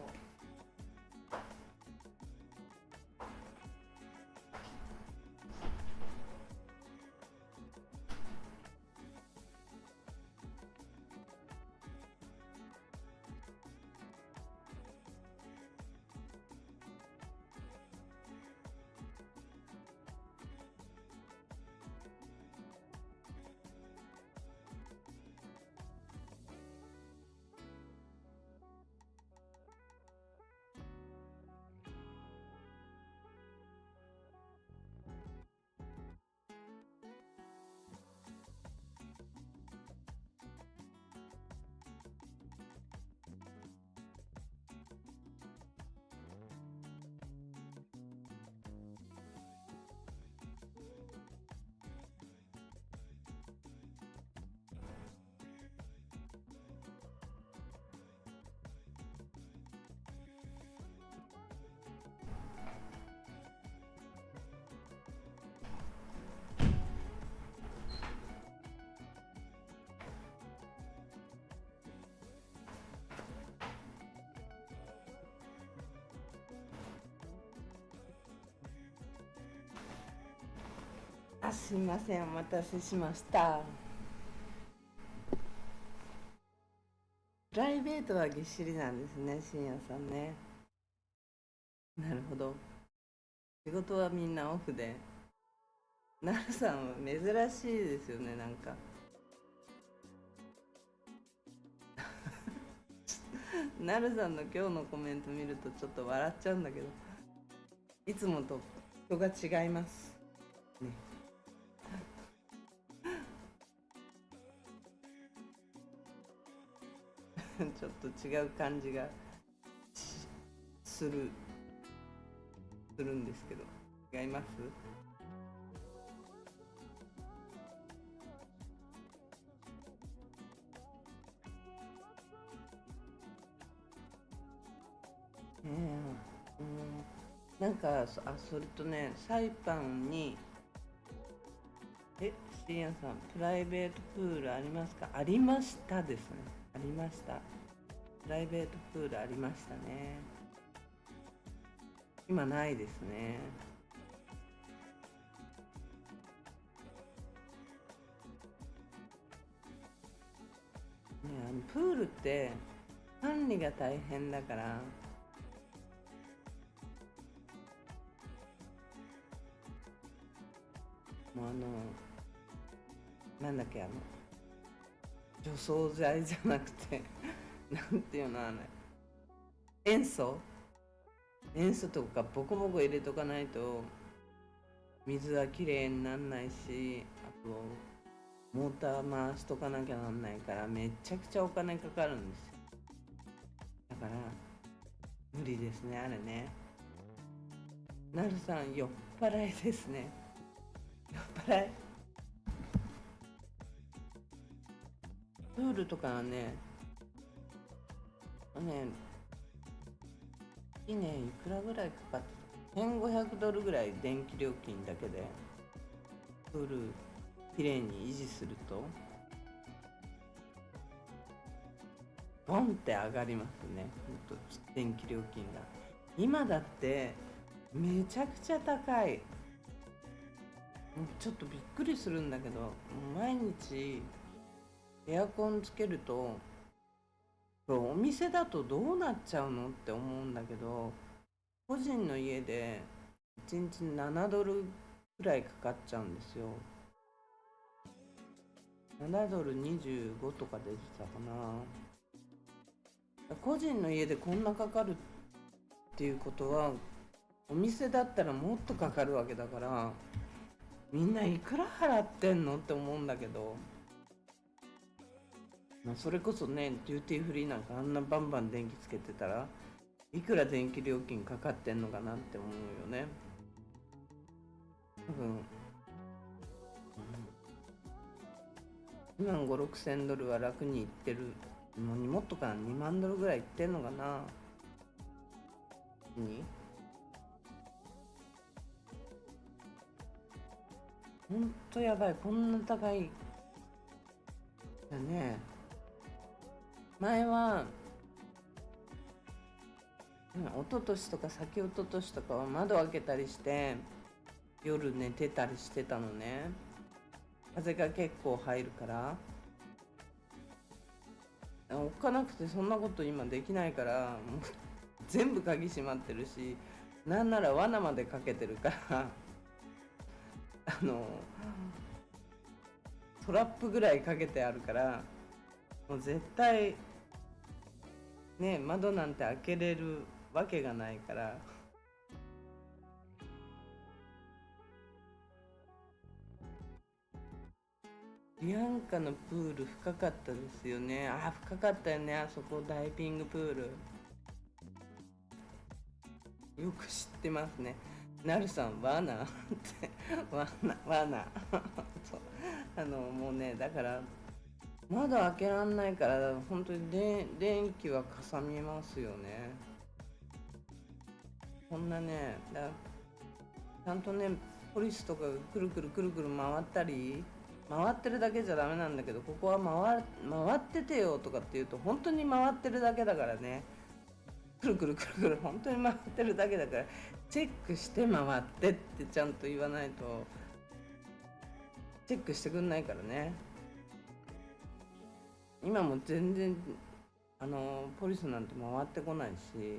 Speaker 1: すいません、お待たせしました。プライベートはぎっしりなんですね、深夜さんね。なるほど。仕事はみんなオフで。なるさんは珍しいですよね、なんか。なるさんの今日のコメント見るとちょっと笑っちゃうんだけど、いつもと人が違います。ね。ちょっと違う感じがするんですけど、違います？なんかそれとね、サイパンにシリアンさん、プライベートプールありますか？ありましたですね。ありました。プライベートプールありましたね。今ないですね。ね、プールって管理が大変だから、もうなんだっけ、除草剤じゃなくてなんていうの、塩素とかボコボコ入れとかないと水はきれいになんないし、あとモーター回しとかなきゃなんないからめちゃくちゃお金かかるんですよ。だから無理ですね、あれね。なるさん酔っ払いですね。酔っ払い。プールとかはね、いくらぐらいかかってた？1500ドルぐらい、電気料金だけでプールきれいに維持するとボンって上がりますね、ほんと電気料金が。今だってめちゃくちゃ高い。もうちょっとびっくりするんだけど、毎日エアコンつけると、これお店だとどうなっちゃうのって思うんだけど、個人の家で1日7ドルくらいかかっちゃうんですよ。7ドル25とか出てたかな。個人の家でこんなかかるっていうことは、お店だったらもっとかかるわけだから、みんないくら払ってんのって思うんだけど、それこそね、デューティーフリーなんかあんなバンバン電気つけてたら、いくら電気料金かかってんのかなって思うよね。多分、2万5、6千ドルは楽にいってるのに、もっとかな、2万ドルぐらいいってんのかなに。ほんとやばい、こんな高い。だね。前は、一昨年とか先一昨年とかは窓開けたりして夜寝てたりしてたのね。風が結構入るから。おっかなくてそんなこと今できないから、もう全部鍵閉まってるし、なんなら罠までかけてるからトラップぐらいかけてあるから、もう絶対ね、窓なんて開けれるわけがないから。ビアンカのプール深かったですよね。あ、深かったよね、あそこダイビングプール。よく知ってますね。なるさん、罠って罠そう。もうね、だから、窓開けらんないから、本当に電気はかさみますよね。こんなね、ちゃんとね、ポリスとかがくるくるくるくる回ったり、回ってるだけじゃダメなんだけど、ここは回っててよとかって言うと、本当に回ってるだけだからね。くるくるくるくる本当に回ってるだけだから、チェックして回ってってちゃんと言わないと、チェックしてくんないからね。今も全然、ポリスなんて回ってこないし、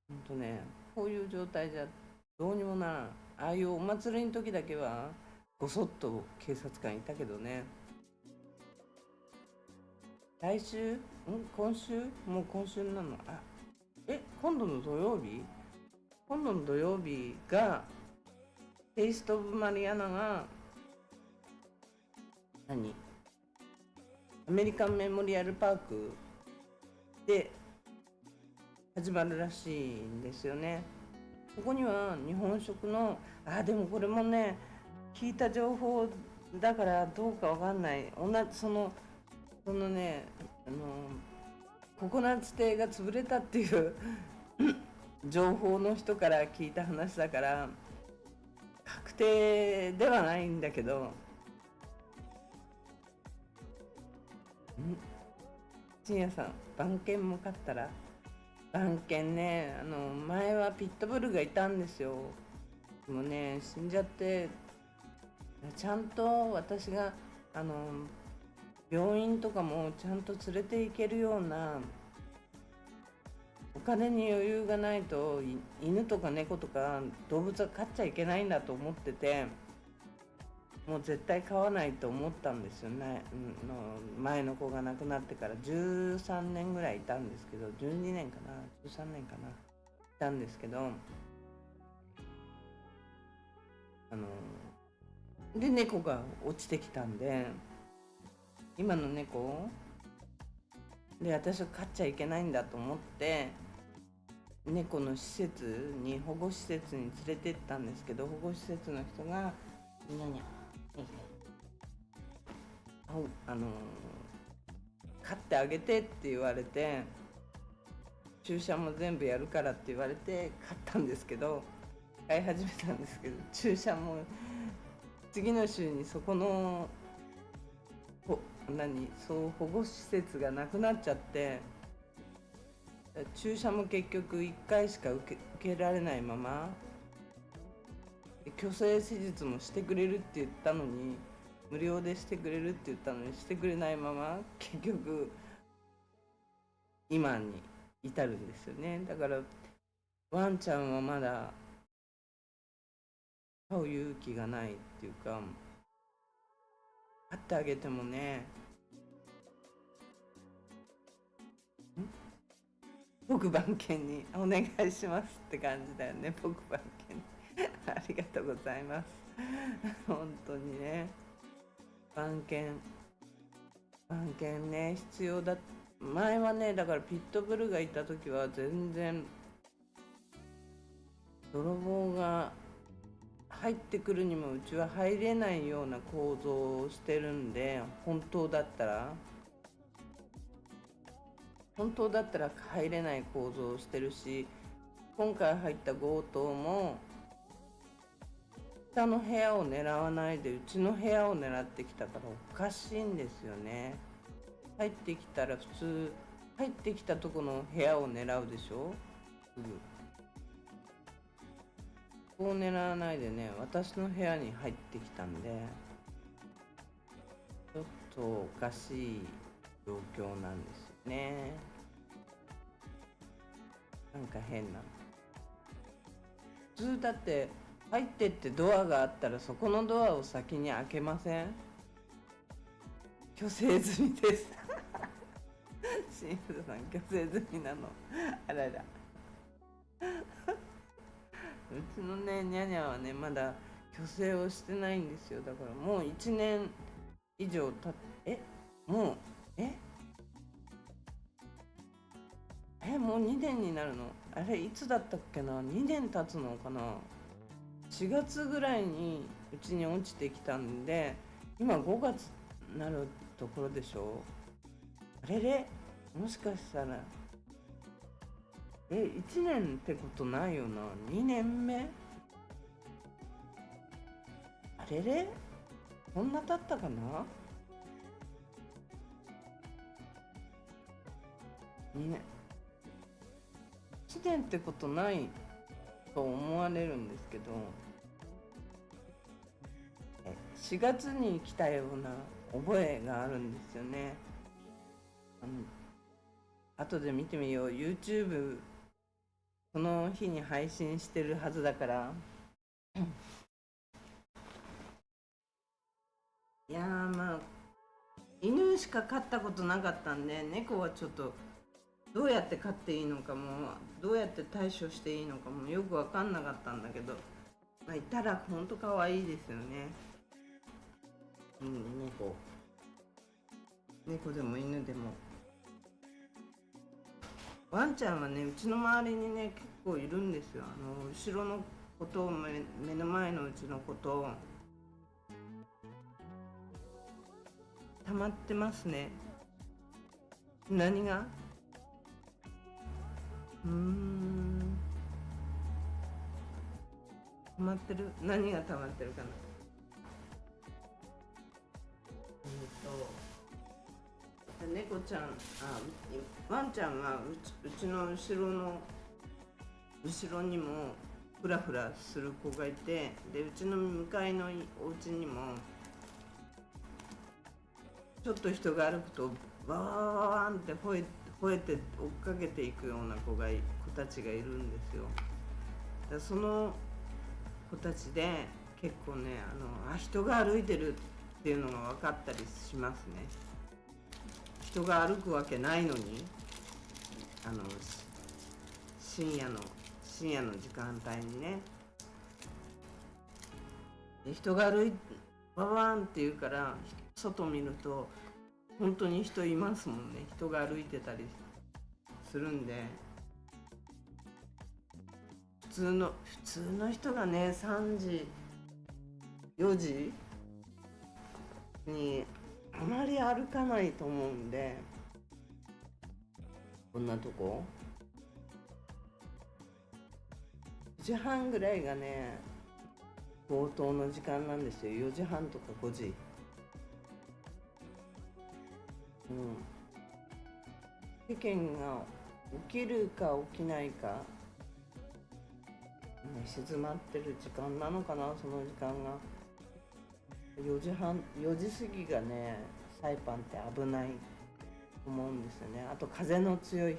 Speaker 1: ほんとね、こういう状態じゃどうにもならん。ああいうお祭りの時だけはごそっと警察官いたけどね。来週今週、もう今週なの。今度の土曜日、今度の土曜日がテイスト・オブ・マリアナがアメリカンメモリアルパークで始まるらしいんですよね。ここには日本食の、でもこれもね、聞いた情報だからどうかわかんない。同じそのね、ココナッツ亭が潰れたっていう情報の人から聞いた話だから確定ではないんだけど、深夜さん、番犬も飼ったら。番犬ね、前はピットブルがいたんですよ。でもね、死んじゃって。ちゃんと私が病院とかもちゃんと連れて行けるようなお金に余裕がないと、犬とか猫とか動物は飼っちゃいけないんだと思ってて、もう絶対飼わないと思ったんですよね。前の子が亡くなってから13年ぐらいいたんですけど、12年かな、13年かな、いたんですけど、で猫が落ちてきたんで、今の猫で私は飼っちゃいけないんだと思って、猫の施設に、保護施設に連れてったんですけど、保護施設の人が「にゃにゃ飼ってあげて」って言われて、注射も全部やるからって言われて飼ったんですけど、飼い始めたんですけど、注射も次の週にそこの保護施設がなくなっちゃって、注射も結局1回しか受けられないまま、去勢手術もしてくれるって言ったのに、無料でしてくれるって言ったのにしてくれないまま、結局今に至るんですよね。だからワンちゃんはまだ飼う勇気がないっていうか、飼ってあげてもね、僕番犬にお願いしますって感じだよね。僕番犬にありがとうございます本当にね。番犬ね必要だ。前はねだからピットブルがいた時は全然泥棒が入ってくるにもうちは入れないような構造をしてるんで、本当だったら入れない構造をしてるし、今回入った強盗も下の部屋を狙わないでうちの部屋を狙ってきたからおかしいんですよね。入ってきたら普通入ってきたとこの部屋を狙うでしょ。すぐこう狙わないでね、私の部屋に入ってきたんでちょっとおかしい状況なんですよね。なんか変なの。普通だって入ってってドアがあったらそこのドアを先に開けません？虚勢済みです新藤さん虚勢済みなのあららうちのねニャニャはねまだ虚勢をしてないんですよ。だからもう1年以上たっもうもう2年になるの。あれいつだったっけな。2年経つのかな。4月ぐらいにうちに落ちてきたんで今5月になるところでしょ。あれれもしかしたら1年ってことないよな。2年目あれれこんな経ったかな。2年1年ってことないと思われるんですけど、4月に来たような覚えがあるんですよね。後で見てみよう。 YouTube その日に配信してるはずだからいやまあ犬しか飼ったことなかったんで、猫はちょっとどうやって飼っていいのかもどうやって対処していいのかもよく分かんなかったんだけど、まあ、いたらほんと可愛いですよね。猫でも犬でも。ワンちゃんはねうちの周りにね結構いるんですよ。後ろのことを目の前のうちのことを溜まってますね。何が溜まってる。何が溜まってるかな。猫ちゃんワンちゃんはうちの後ろにもフラフラする子がいて、でうちの向かいのお家にもちょっと人が歩くとワーワーワーンって吠えて追っかけていくような子たちがいるんですよ。だその子たちで結構ね人が歩いてるっていうのが分かったりしますね。人が歩くわけないのに深夜の時間帯にねで人が歩いてワワーンって言うから外見ると本当に人いますもんね。人が歩いてたりするんで、普通の人がね3時4時にあまり歩かないと思うんで、こんなとこ4時半ぐらいがね強盗の時間なんですよ。4時半とか5時。世間が起きるか起きないか、静まってる時間なのかな。その時間が4時過ぎがねサイパンって危ないと思うんですよね。あと風の強い日、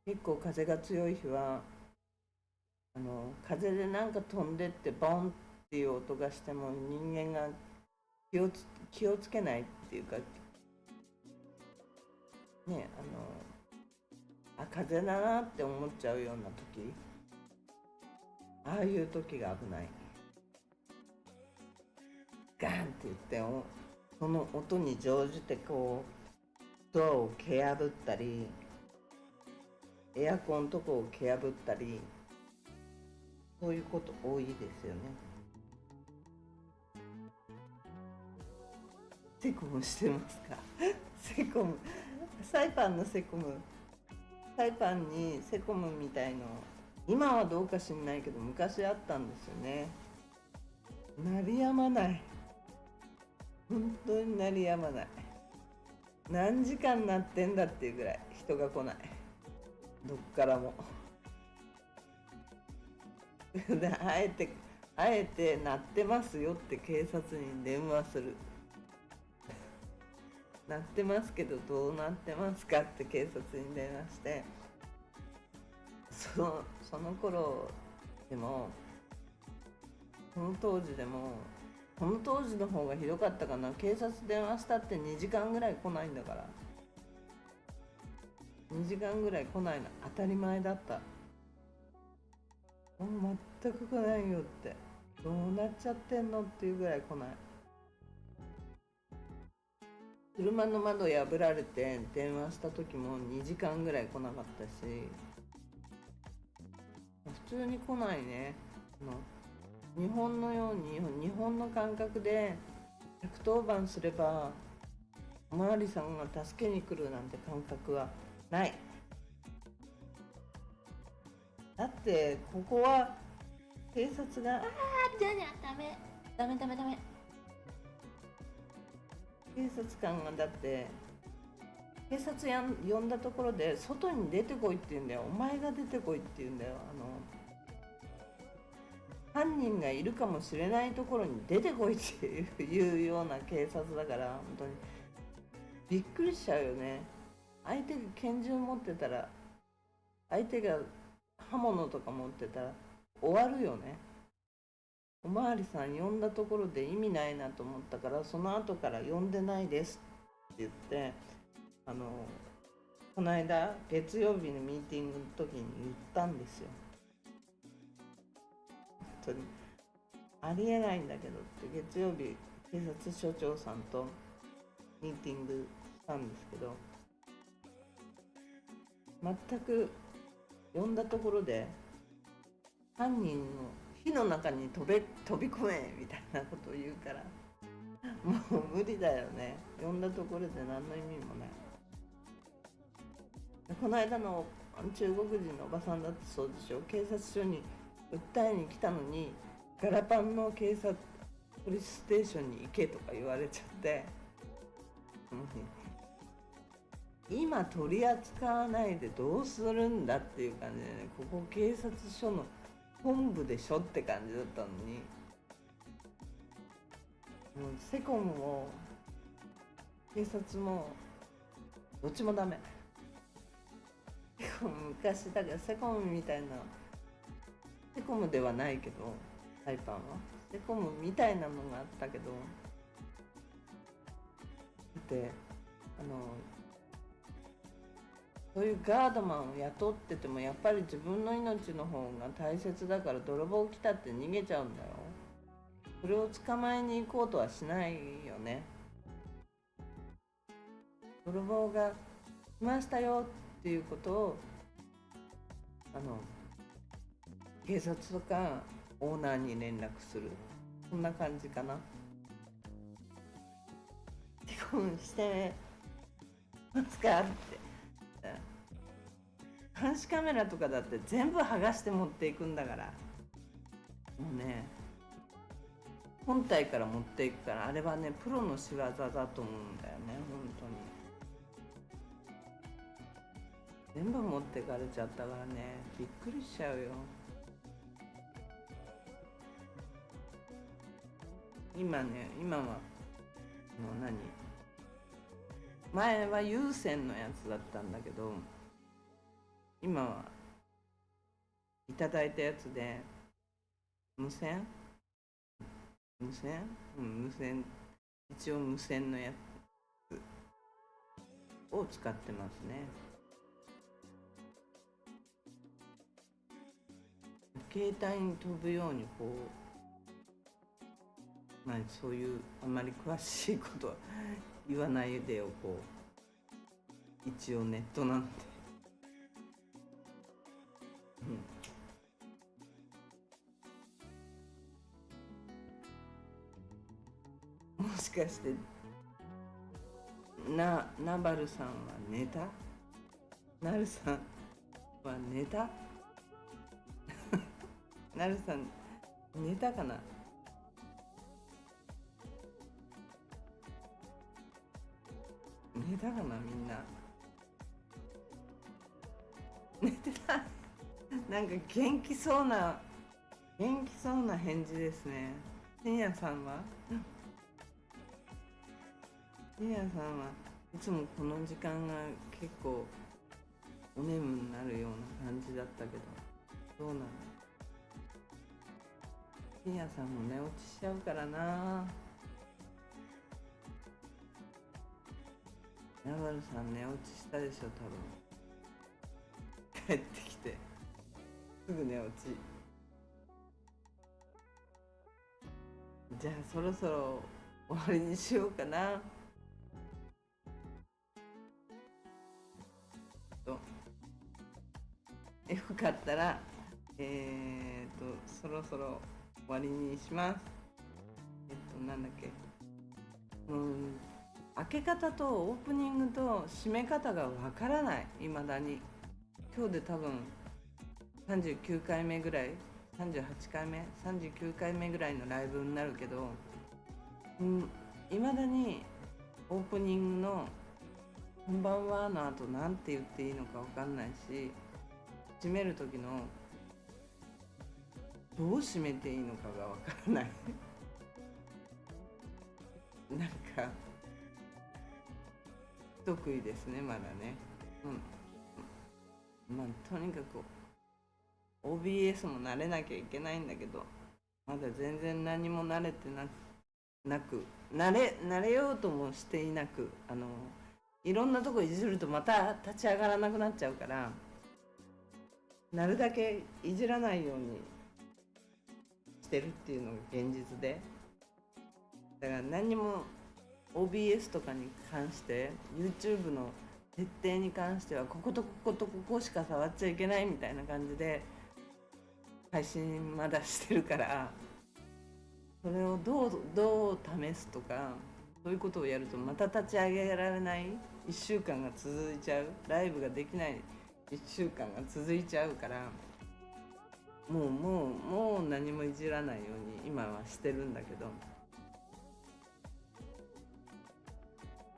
Speaker 1: 結構風が強い日は風でなんか飛んでってボンっていう音がしても人間が気をつけないっていうかね、風邪だなって思っちゃうような時、ああいう時が危ない。ガンって言ってその音に乗じてこうドアを蹴破ったり、エアコンとかを蹴破ったり、そういうこと多いですよね。セコムしてますか？セコム、サイパンのセコム、サイパンにセコムみたいの、今はどうか知んないけど昔あったんですよね。鳴りやまない、本当に鳴りやまない。何時間鳴ってんだっていうぐらい人が来ない、どっからも。であえて鳴ってますよって警察に電話する。鳴ってますけどどうなってますかって警察に電話して、その頃でも、その当時でも、その当時の方がひどかったかな。警察電話したって2時間ぐらい来ないんだから。2時間ぐらい来ないの当たり前だった。もう全く来ないよって、どうなっちゃってんのっていうぐらい来ない。車の窓破られて電話した時も2時間ぐらい来なかったし、普通に来ないね。日本のように、日本の感覚で110番すればおまわりさんが助けに来るなんて感覚はない。だってここは警察がダメ警察官が、だって警察呼んだところで外に出てこいって言うんだよ。お前が出てこいって言うんだよ。犯人がいるかもしれないところに出てこいっていうような警察だから、本当にびっくりしちゃうよね。相手が拳銃持ってたら、相手が刃物とか持ってたら終わるよね。おまわりさん呼んだところで意味ないなと思ったから、その後から呼んでないですって言って、この間月曜日のミーティングの時に言ったんですよ。本当にありえないんだけどって。月曜日警察署長さんとミーティングしたんですけど、全く呼んだところで犯人の火の中に飛び込めみたいなことを言うから、もう無理だよね。呼んだところで何の意味もない。この間の中国人のおばさんだってそうでしょ。警察署に訴えに来たのに、ガラパンの警察ポリスステーションに行けとか言われちゃって、今取り扱わないでどうするんだっていう感じでね。ここ警察署の本部でしょって感じだったのに、もうセコムも警察もどっちもダメ。昔だからセコムみたいな、セコムではないけど、サイパンはセコムみたいなのがあったけど、だってそういうガードマンを雇っててもやっぱり自分の命の方が大切だから、泥棒来たって逃げちゃうんだよ。それを捕まえに行こうとはしないよね。泥棒が来ましたよっていうことを警察とかオーナーに連絡する、そんな感じかな。離婚してますかって。監視カメラとかだって全部剥がして持っていくんだから、もうね、本体から持っていくから、あれはねプロの仕業だと思うんだよね。本当に全部持ってかれちゃったからね、びっくりしちゃうよ。今は前は有線のやつだったんだけど、今はいただいたやつで無線無線無線、一応無線のやつを使ってますね。携帯に飛ぶようにこう、まあ、そういうあんまり詳しいことは言わないでおこう。一応ネットなんで、もしかしてナバルさんは寝た？ナルさんは寝た？ナルさん寝たかな？寝たかな、みんな。寝てた。なんか元気そうな返事ですね。深夜さんは深夜さんはいつもこの時間が結構お眠になるような感じだったけど、どうなの？深夜さんも寝落ちしちゃうからな。ナバルさん寝落ちしたでしょ、多分。帰ってきてすぐ寝落ち。じゃあそろそろ終わりにしようかな。よかったらそろそろ終わりにします。なんだっけ、開け方とオープニングと締め方がわからない、いまだに。今日で多分39回目ぐらい、38回目39回目ぐらいのライブになるけど、いまだにオープニングの「こんばんは」の後なんて言っていいのかわかんないし、締める時のどう締めていいのかがわからない。なんか不得意ですね、まだね。まあとにかく OBS も慣れなきゃいけないんだけど、まだ全然何も慣れてなく、慣れようともしていなく、いろんなとこいじるとまた立ち上がらなくなっちゃうから、なるだけいじらないようにしてるっていうのが現実で、だから何にも OBS とかに関して YouTube の設定に関してはこことこことここしか触っちゃいけないみたいな感じで配信まだしてるから、それをどう試すとか、そういうことをやるとまた立ち上げられない1週間が続いちゃう、ライブができない1週間が続いちゃうから、もう何もいじらないように今はしてるんだけど、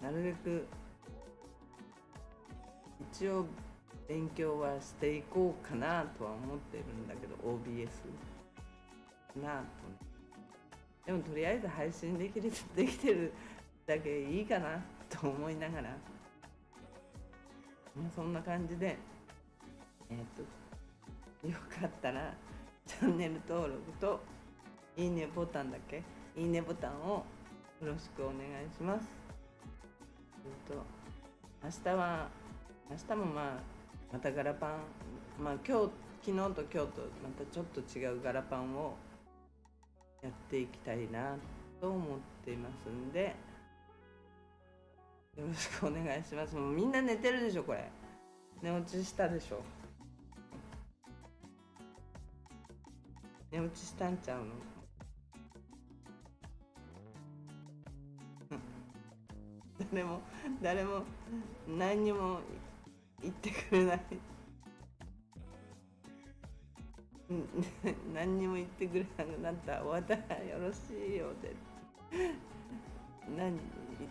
Speaker 1: なるべく一応勉強はしていこうかなとは思ってるんだけど、 OBS なとね。でもとりあえず配信できてるだけいいかなと思いながら、そんな感じで、よかったらチャンネル登録といいねボタンだけ、いいねボタンをよろしくお願いします。明日もまたガラパン、昨日と今日とまたちょっと違うガラパンをやっていきたいなと思っていますんで、よろしくお願いします。もうみんな寝てるでしょ、これ。寝落ちしたでしょ。寝落ちしたんちゃうの？誰も何にも言ってくれない。何にも言ってくれなくなった。終わったらよろしいようで。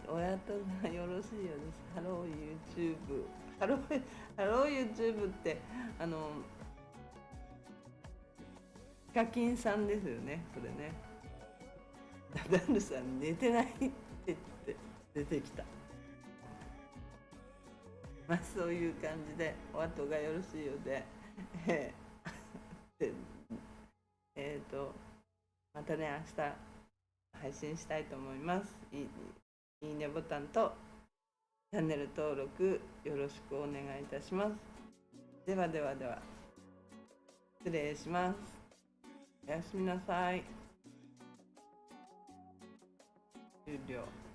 Speaker 1: 親とがよろしいようです。ハロー YouTube。ハロー YouTube ってヒカキンさんですよね、それね。ナダルさん寝てないって言って出てきた。そういう感じでお後がよろしいようで、またね、明日配信したいと思います。いいねボタンとチャンネル登録よろしくお願いいたします。では失礼します。おやすみなさい。終了。